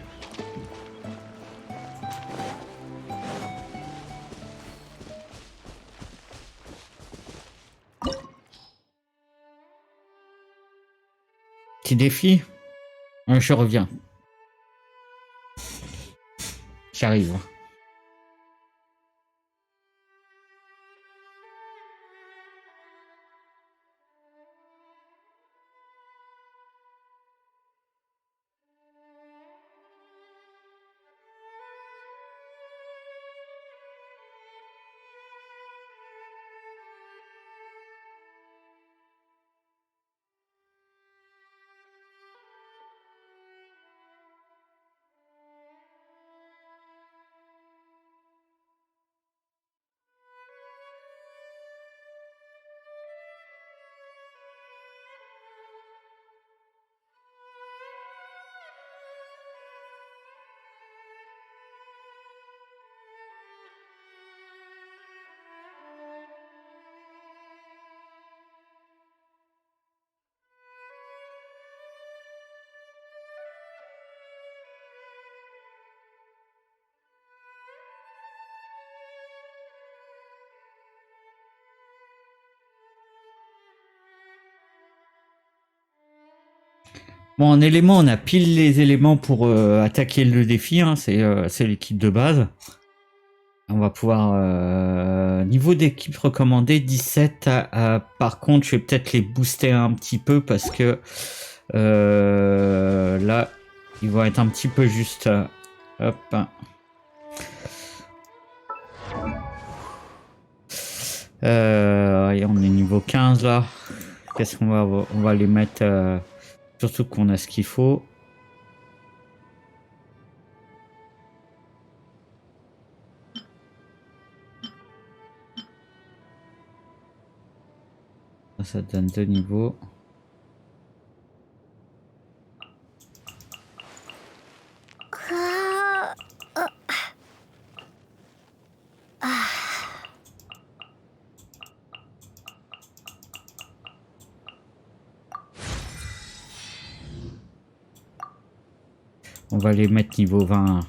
[SPEAKER 1] Petit défi. Je reviens. J'arrive. Bon, en élément, on a pile les éléments pour attaquer le défi. Hein, c'est l'équipe de base. On va pouvoir... niveau d'équipe recommandée, 17. Par contre, je vais peut-être les booster un petit peu parce que là, ils vont être un petit peu juste... hop. Et on est niveau 15 là. Qu'est-ce qu'on va... On va les mettre... surtout qu'on a ce qu'il faut. Ça donne 2 niveaux. On va les mettre niveau 20.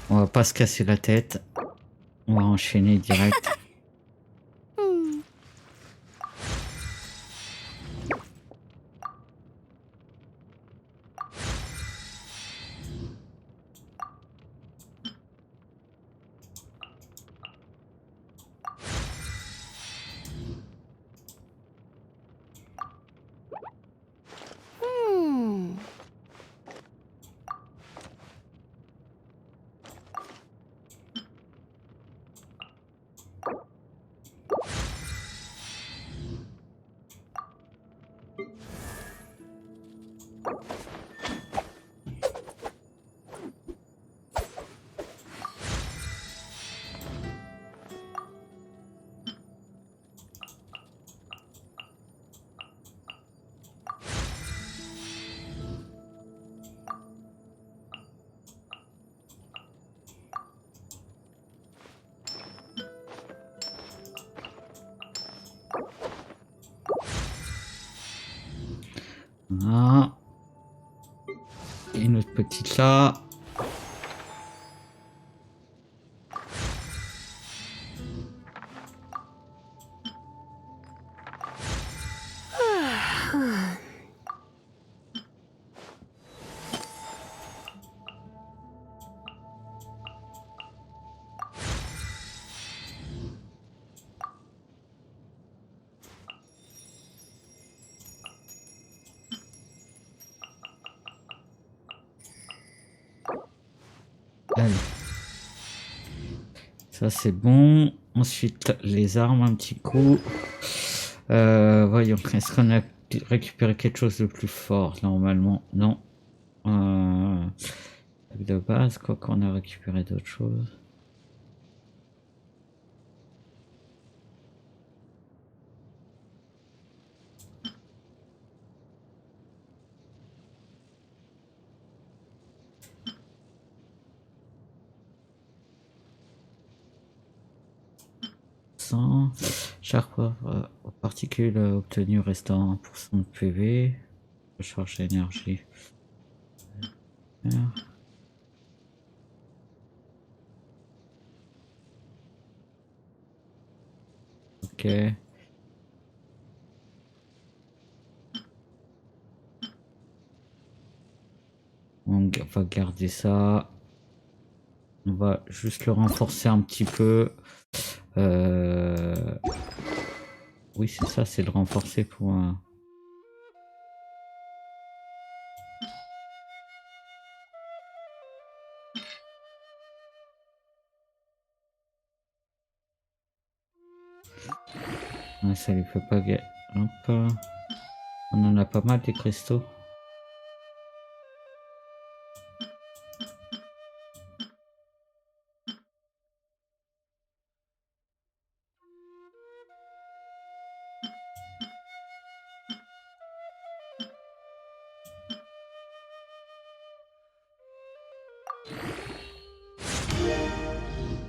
[SPEAKER 1] On va pas se casser la tête. On va enchaîner direct. Voilà. Et une autre petite là. Allez. Ça c'est bon. Ensuite les armes un petit coup. Voyons, est-ce qu'on a récupéré quelque chose de plus fort normalement? Non. De base, quoi qu'on a récupéré d'autres choses. Chaque particule obtenue restaure 1% de PV. Recharge d'énergie. Ok. On va garder ça. On va juste le renforcer un petit peu. Oui, c'est ça, c'est le renforcer pour un... Ouais, ça lui fait pas... Hop. On en a pas mal des cristaux.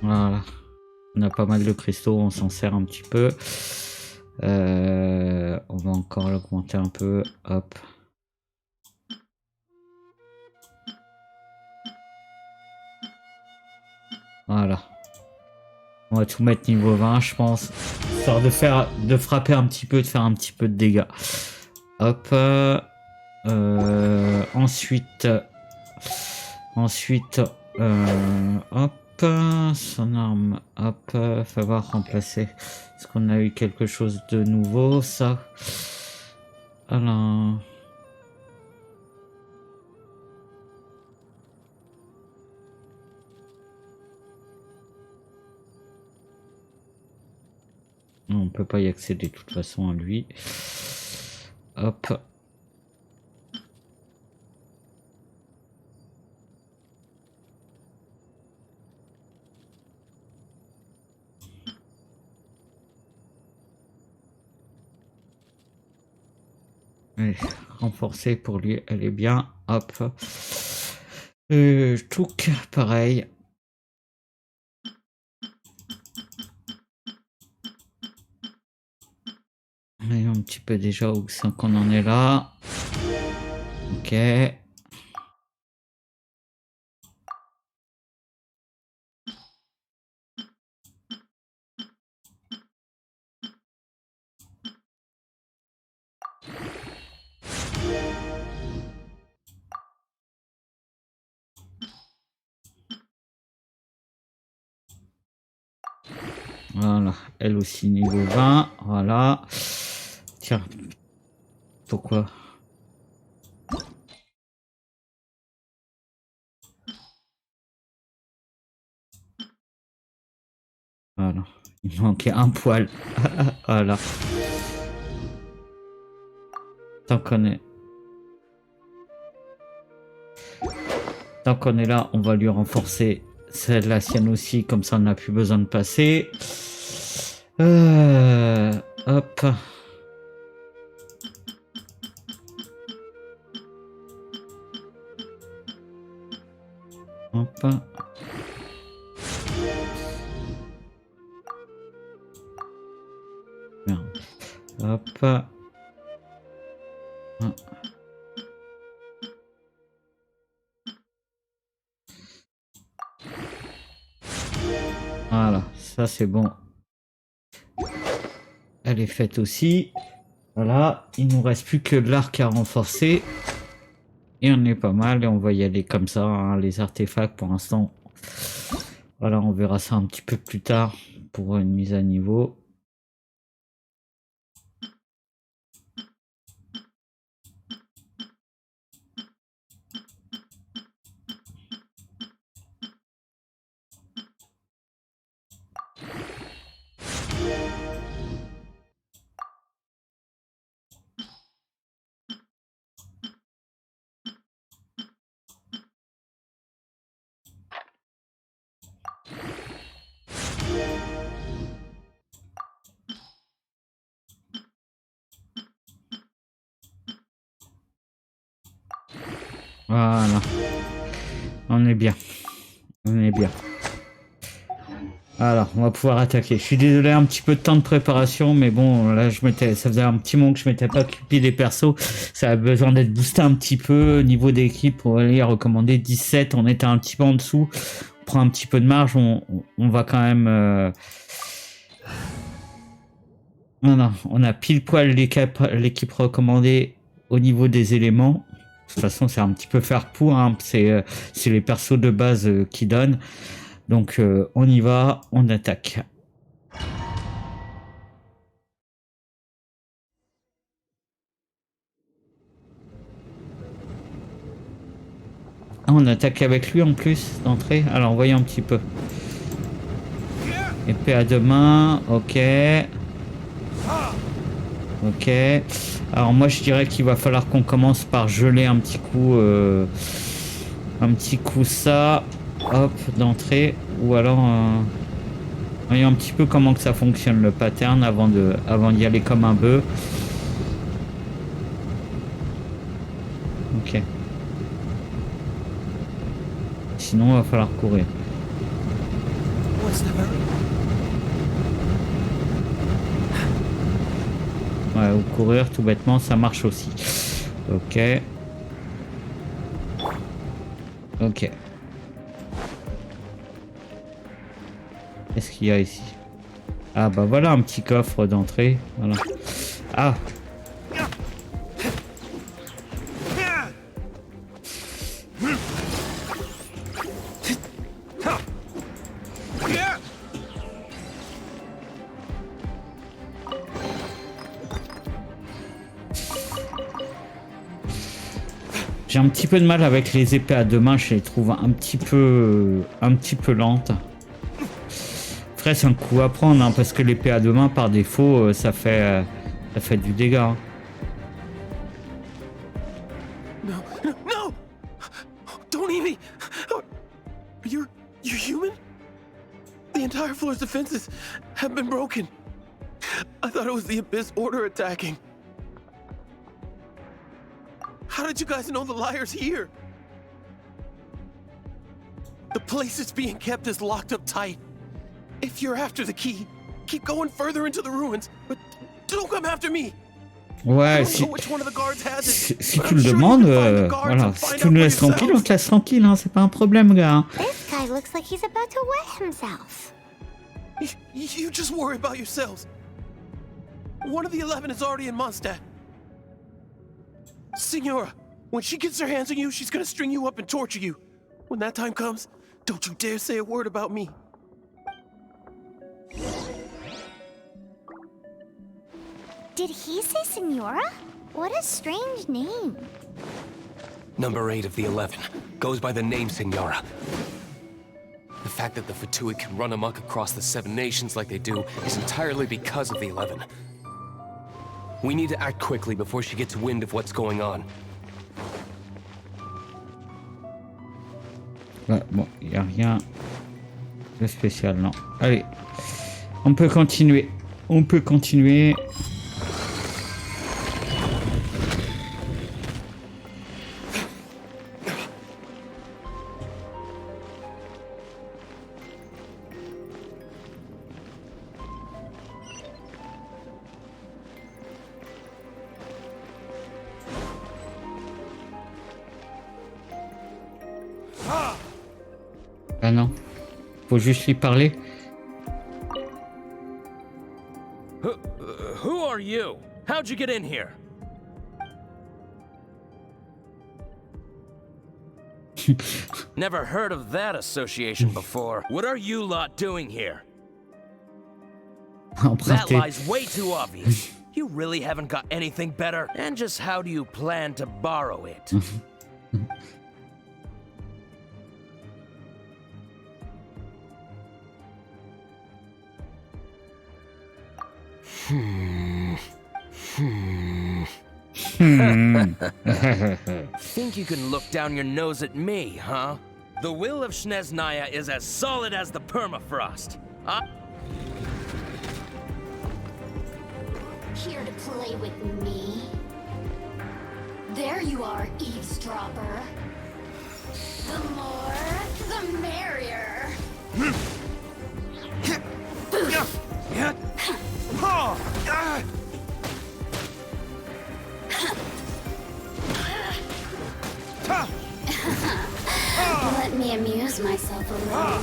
[SPEAKER 1] Voilà. On a pas mal de cristaux, on s'en sert un petit peu. On va encore l'augmenter un peu. Hop. Voilà. On va tout mettre niveau 20, je pense. Histoire de frapper un petit peu, de faire un petit peu de dégâts. Hop. Ensuite, hop. Son arme. Hop. Falloir remplacer. Est-ce qu'on a eu quelque chose de nouveau, ça? Alors. Non, on peut pas y accéder de toute façon à lui. Hop. Allez, renforcée pour lui, elle est bien. Hop. Touk, pareil. Voyons un petit peu déjà où c'est qu'on en est là. Ok. Voilà, elle aussi niveau 20, voilà. Tiens, pourquoi? Voilà, il manquait un poil. Voilà. Tant qu'on est... Tant qu'on est là, on va lui renforcer celle la sienne aussi, comme ça on n'a plus besoin de passer. Hop. Hop. Merde. Hop. Ah. Voilà, ça c'est bon. Elle est faite aussi. Voilà, il nous reste plus que l'arc à renforcer. Et on est pas mal et on va y aller comme ça, hein, les artefacts pour l'instant. Voilà, on verra ça un petit peu plus tard pour une mise à niveau. Voilà. On est bien. On est bien. Alors, on va pouvoir attaquer. Je suis désolé, un petit peu de temps de préparation, mais bon, là, ça faisait un petit moment que je m'étais pas occupé des persos. Ça a besoin d'être boosté un petit peu. Niveau d'équipe, pour aller recommander 17. On était un petit peu en dessous. On prend un petit peu de marge. On va quand même... Non, on a pile poil l'équipe recommandée au niveau des éléments. De toute façon, c'est un petit peu faire pour, hein. C'est les persos de base qui donnent. Donc, on y va, on attaque. Ah, on attaque avec lui en plus d'entrée. Alors, voyons un petit peu. Épée à deux mains, ok. Ok. Alors moi je dirais qu'il va falloir qu'on commence par geler un petit coup ça, hop, d'entrée, ou alors voyons un petit peu comment que ça fonctionne le pattern avant d'y aller comme un bœuf. Ok. Sinon il va falloir courir. Ouais, ou courir tout bêtement, ça marche aussi. Ok. Ok. Qu'est-ce qu'il y a ici? Ah bah voilà un petit coffre d'entrée. Voilà. Ah. J'ai un petit peu de mal avec les épées à deux mains, je les trouve un petit peu lentes. Après c'est un coup à prendre, hein, parce que l'épée à deux mains par défaut ça fait du dégât.
[SPEAKER 15] No, no, no! Don't eat me! You're human? The entire floor's defenses have been broken. I thought it was the Abyss Order attacking. How did you guys know the liar's here? The place it's being kept is locked up tight. If you're after the key, keep going further into the ruins, but don't come after me.
[SPEAKER 1] Ouais, si tu le demandes, voilà, si tu nous laisses tranquille, on te laisse tranquille, hein, c'est pas un problème, gars.
[SPEAKER 10] This guy looks like he's about to wet himself.
[SPEAKER 15] You just worry about yourselves. One of the 11 is already in Mondstadt. Signora, when she gets her hands on you, she's gonna string you up and torture you. When that time comes, don't you dare say a word about me.
[SPEAKER 10] Did he say Signora? What a strange name.
[SPEAKER 14] Number 8 of the 11 goes by the name Signora. The fact that the Fatui can run amok across the 7 nations like they do is entirely because of the 11. We need to act quickly before she gets wind of what's going on.
[SPEAKER 1] Ouais, bon, y a rien de spécial, non. Allez, on peut continuer. On peut continuer. Ah non, faut juste lui parler.
[SPEAKER 16] Who are you? How'd you get in here? Never heard of that association before. What are you lot doing here? That lie's way too obvious. You really haven't got anything better? And just how do you plan to borrow it? Think you can look down your nose at me, huh? The will of Snezhnaya is as solid as the permafrost.
[SPEAKER 10] Here to play with me? There you are, eavesdropper. The more, the merrier. Let me amuse myself a little.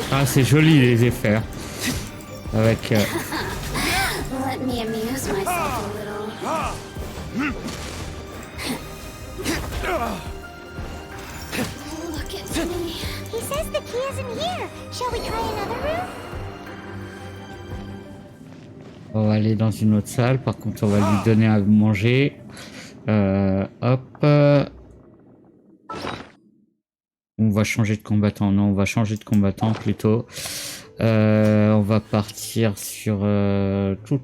[SPEAKER 1] Ah, c'est joli les effets. Avec.
[SPEAKER 10] Let me amuse myself a little. Look at me. He says the key isn't here. Shall we try another room?
[SPEAKER 1] On va aller dans une autre salle. Par contre, on va lui donner à manger. Hop. On va changer de combattant. Non, on va changer de combattant plutôt. On va partir sur tout.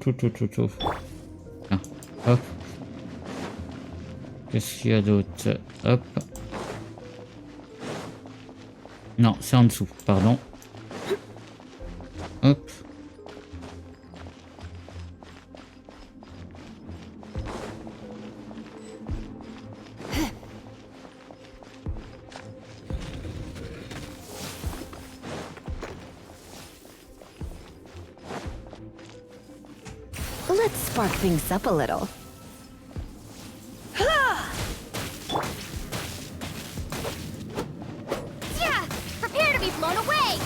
[SPEAKER 1] Ah, hop. Qu'est-ce qu'il y a d'autre? Hop. Non, c'est en dessous, pardon. Hop.
[SPEAKER 11] Let's spark things up a little.
[SPEAKER 3] Yeah! Prepare to be blown away!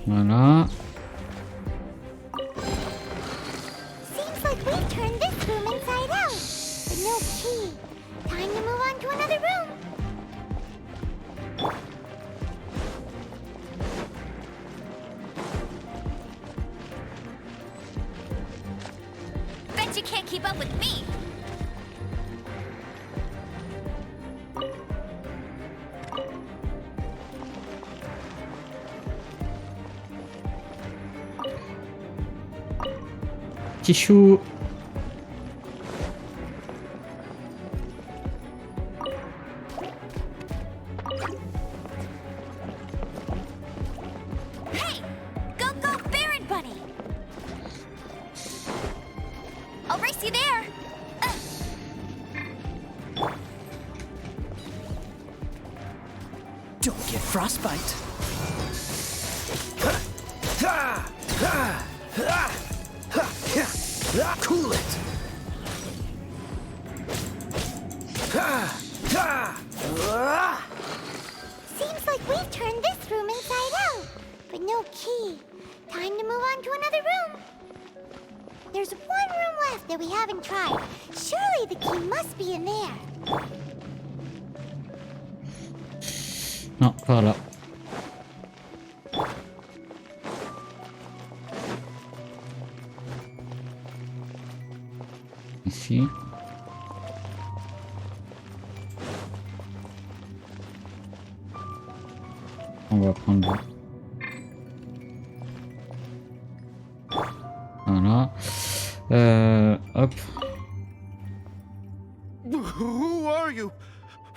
[SPEAKER 1] Voilà.
[SPEAKER 10] Seems like we've turned this room inside out. But no key. Time to move on to another room.
[SPEAKER 3] Bet you can't keep up with me.
[SPEAKER 1] Petit chou.
[SPEAKER 3] Hey, go Baron Bunny. I'll race you there.
[SPEAKER 9] Don't get frostbite. Cool it.
[SPEAKER 10] Seems like we've turned this room inside out, but no key. Time to move on to another room. There's one room left that we haven't tried. Surely the key must be in there.
[SPEAKER 1] Non, par là. Ici. On va prendre. Voilà. Hop.
[SPEAKER 15] Who are you?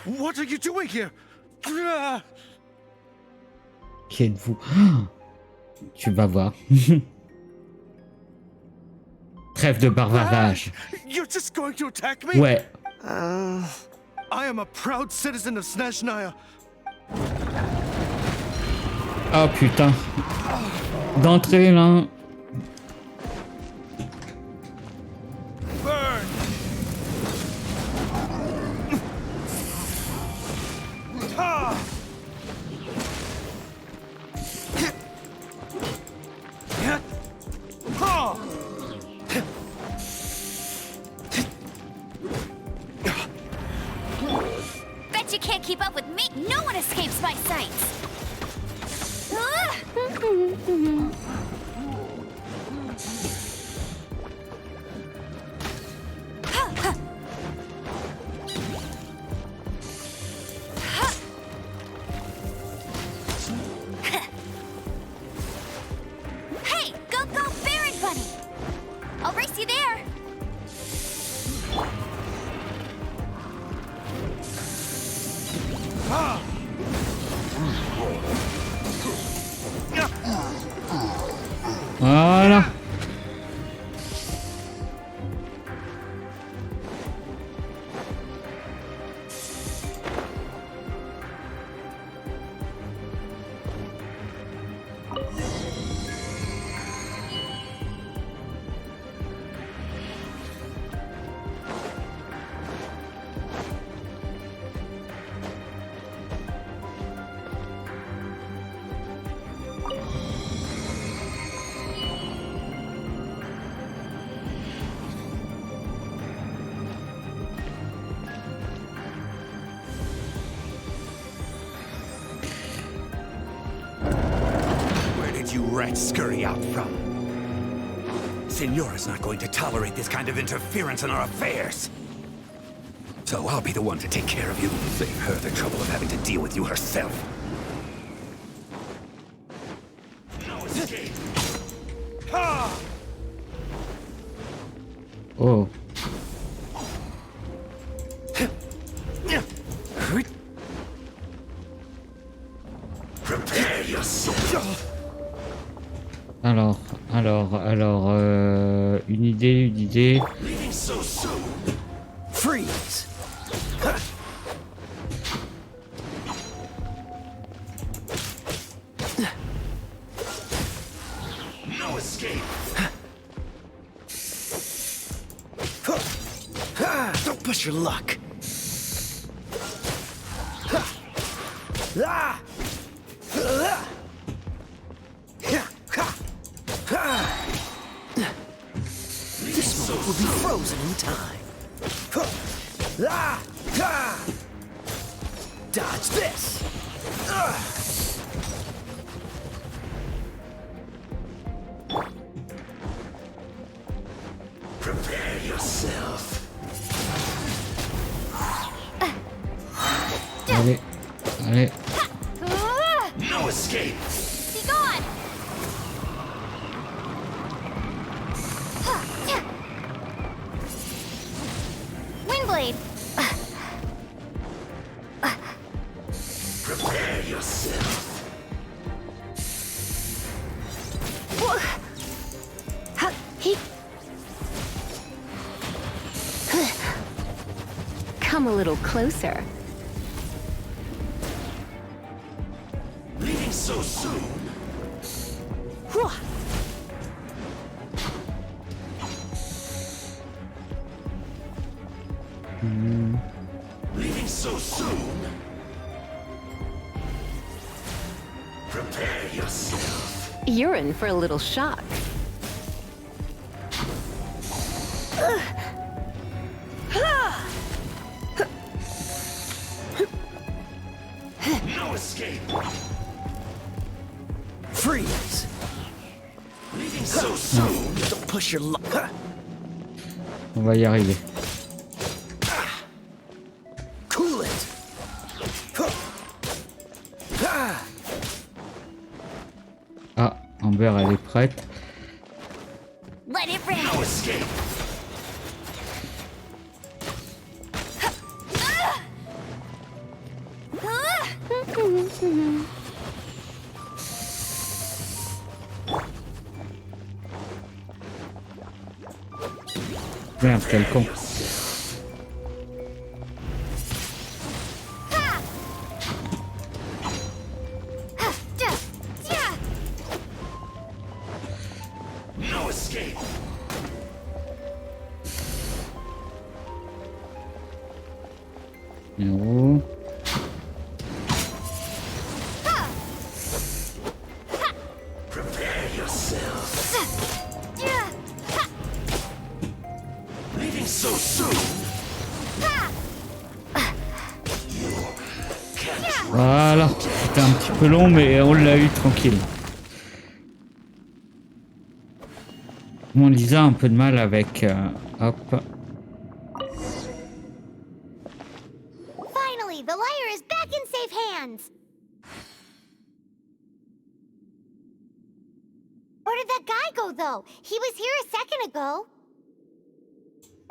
[SPEAKER 15] What are you doing here?
[SPEAKER 1] Qui êtes-vous? Tu vas voir. Trêve de bavardage.
[SPEAKER 15] You're just going to attack me?
[SPEAKER 1] Ouais.
[SPEAKER 15] I am a proud citizen of Snezhnaya.
[SPEAKER 1] Oh putain. D'entrée là.
[SPEAKER 15] Burn! Ha! Ha!
[SPEAKER 3] Bet you can't keep up with me. No one escapes my sights. Hey, go Baron Bunny. I'll race you there.
[SPEAKER 1] Voilà.
[SPEAKER 17] You rats scurry out from? Signora's not going to tolerate this kind of interference in our affairs. So I'll be the one to take care of you. Save her the trouble of having to deal with you herself. No escape. Ha!
[SPEAKER 1] Oh.
[SPEAKER 17] Prepare your soul.
[SPEAKER 1] Alors, une idée.
[SPEAKER 9] Freeze.
[SPEAKER 17] No escape.
[SPEAKER 9] Don't push your luck. This smoke will be frozen in time. Dodge this.
[SPEAKER 17] Prepare your escape.
[SPEAKER 3] Be gone! Windblade!
[SPEAKER 17] Prepare yourself.
[SPEAKER 11] Come a little closer.
[SPEAKER 17] Leaving so soon. Leaving so soon. Prepare yourself.
[SPEAKER 11] You're in for a little shock.
[SPEAKER 17] No escape.
[SPEAKER 6] Freeze!
[SPEAKER 17] Leaving so soon.
[SPEAKER 6] Don't push your luck.
[SPEAKER 1] On va y arriver.
[SPEAKER 6] Cool it.
[SPEAKER 1] Ah, Amber, elle est prête.
[SPEAKER 3] Let it rip!
[SPEAKER 17] No escape.
[SPEAKER 1] Merde, quel con.
[SPEAKER 17] No escape.
[SPEAKER 1] Non.
[SPEAKER 17] Prepare yourself. Leaving so soon.
[SPEAKER 1] Voilà, c'était un petit peu long, mais on l'a eu tranquille. Mon Lisa a un peu de mal avec... hop.
[SPEAKER 10] Finally, the lyre is back in safe hands. Where did that guy go, though? He was here a second ago.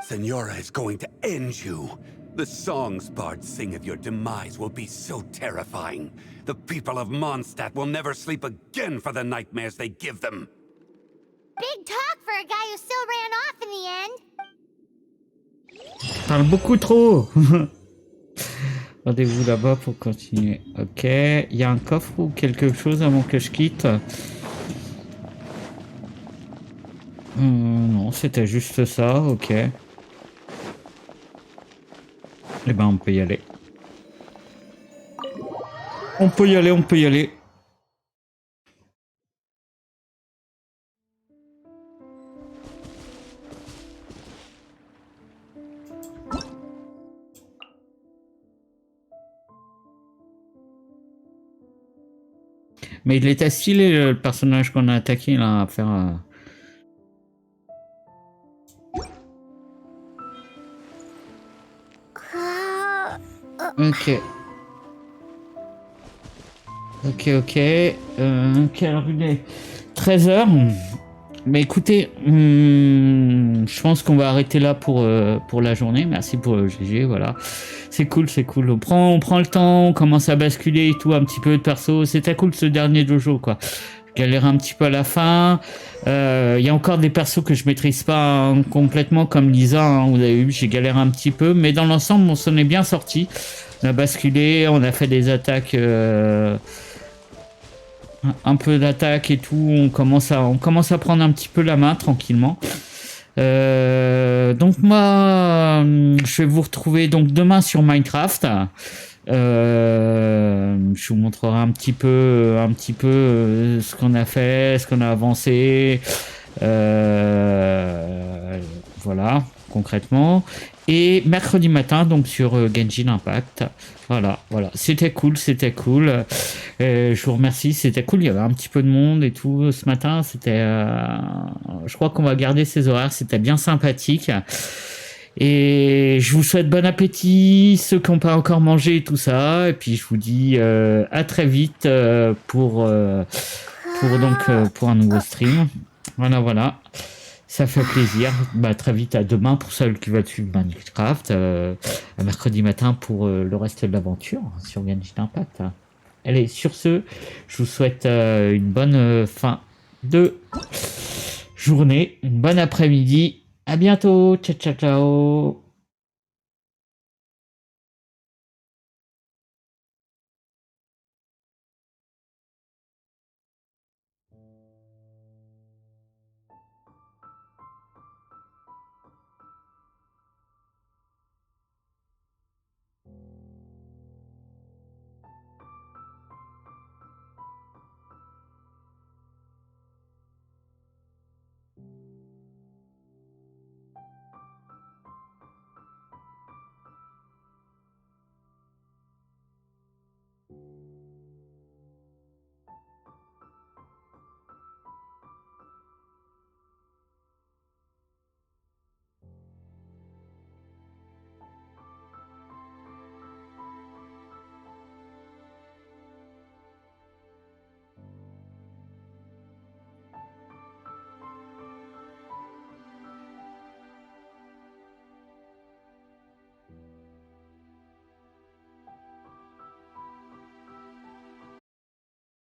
[SPEAKER 17] Senora is going to end you. The songs bards sing of your demise will be so terrifying. The people of Mondstadt will never sleep again for the nightmares they give them.
[SPEAKER 10] Big talk for a guy who still ran off in the end.
[SPEAKER 1] Parle beaucoup trop. Rendez-vous là-bas pour continuer. Ok, il y a un coffre ou quelque chose avant que je quitte? Non, c'était juste ça, ok. Eh ben, on peut y aller. On peut y aller, on peut y aller. Mais il était stylé le personnage qu'on a attaqué là à faire. Ok. Ok. Alors il est 13h. Mais écoutez, je pense qu'on va arrêter là pour la journée. Merci pour le GG, voilà. C'est cool. On prend le temps, on commence à basculer et tout, un petit peu de perso. C'était cool ce dernier dojo, quoi. Je galère un petit peu à la fin. Il y a encore des persos que je maîtrise pas complètement, comme Lisa, hein, vous avez vu, j'ai galéré un petit peu. Mais dans l'ensemble, on s'en est bien sorti. On a basculé, on a fait des attaques... un peu d'attaque et tout, on commence à prendre un petit peu la main tranquillement. Donc moi, je vais vous retrouver donc demain sur Minecraft. Je vous montrerai un petit peu ce qu'on a fait, ce qu'on a avancé. Voilà, concrètement. Et mercredi matin, donc sur Genshin Impact. Voilà. C'était cool. Je vous remercie, c'était cool. Il y avait un petit peu de monde et tout ce matin. C'était, je crois qu'on va garder ces horaires. C'était bien sympathique. Et je vous souhaite bon appétit, ceux qui n'ont pas encore mangé, tout ça. Et puis je vous dis à très vite pour un nouveau stream. Voilà. Ça fait plaisir. Très vite, à demain pour celles qui veulent suivre Minecraft. À mercredi matin pour le reste de l'aventure sur Genshin Impact. Allez, sur ce, je vous souhaite une bonne fin de journée, une bonne après-midi. À bientôt. Ciao, ciao, ciao.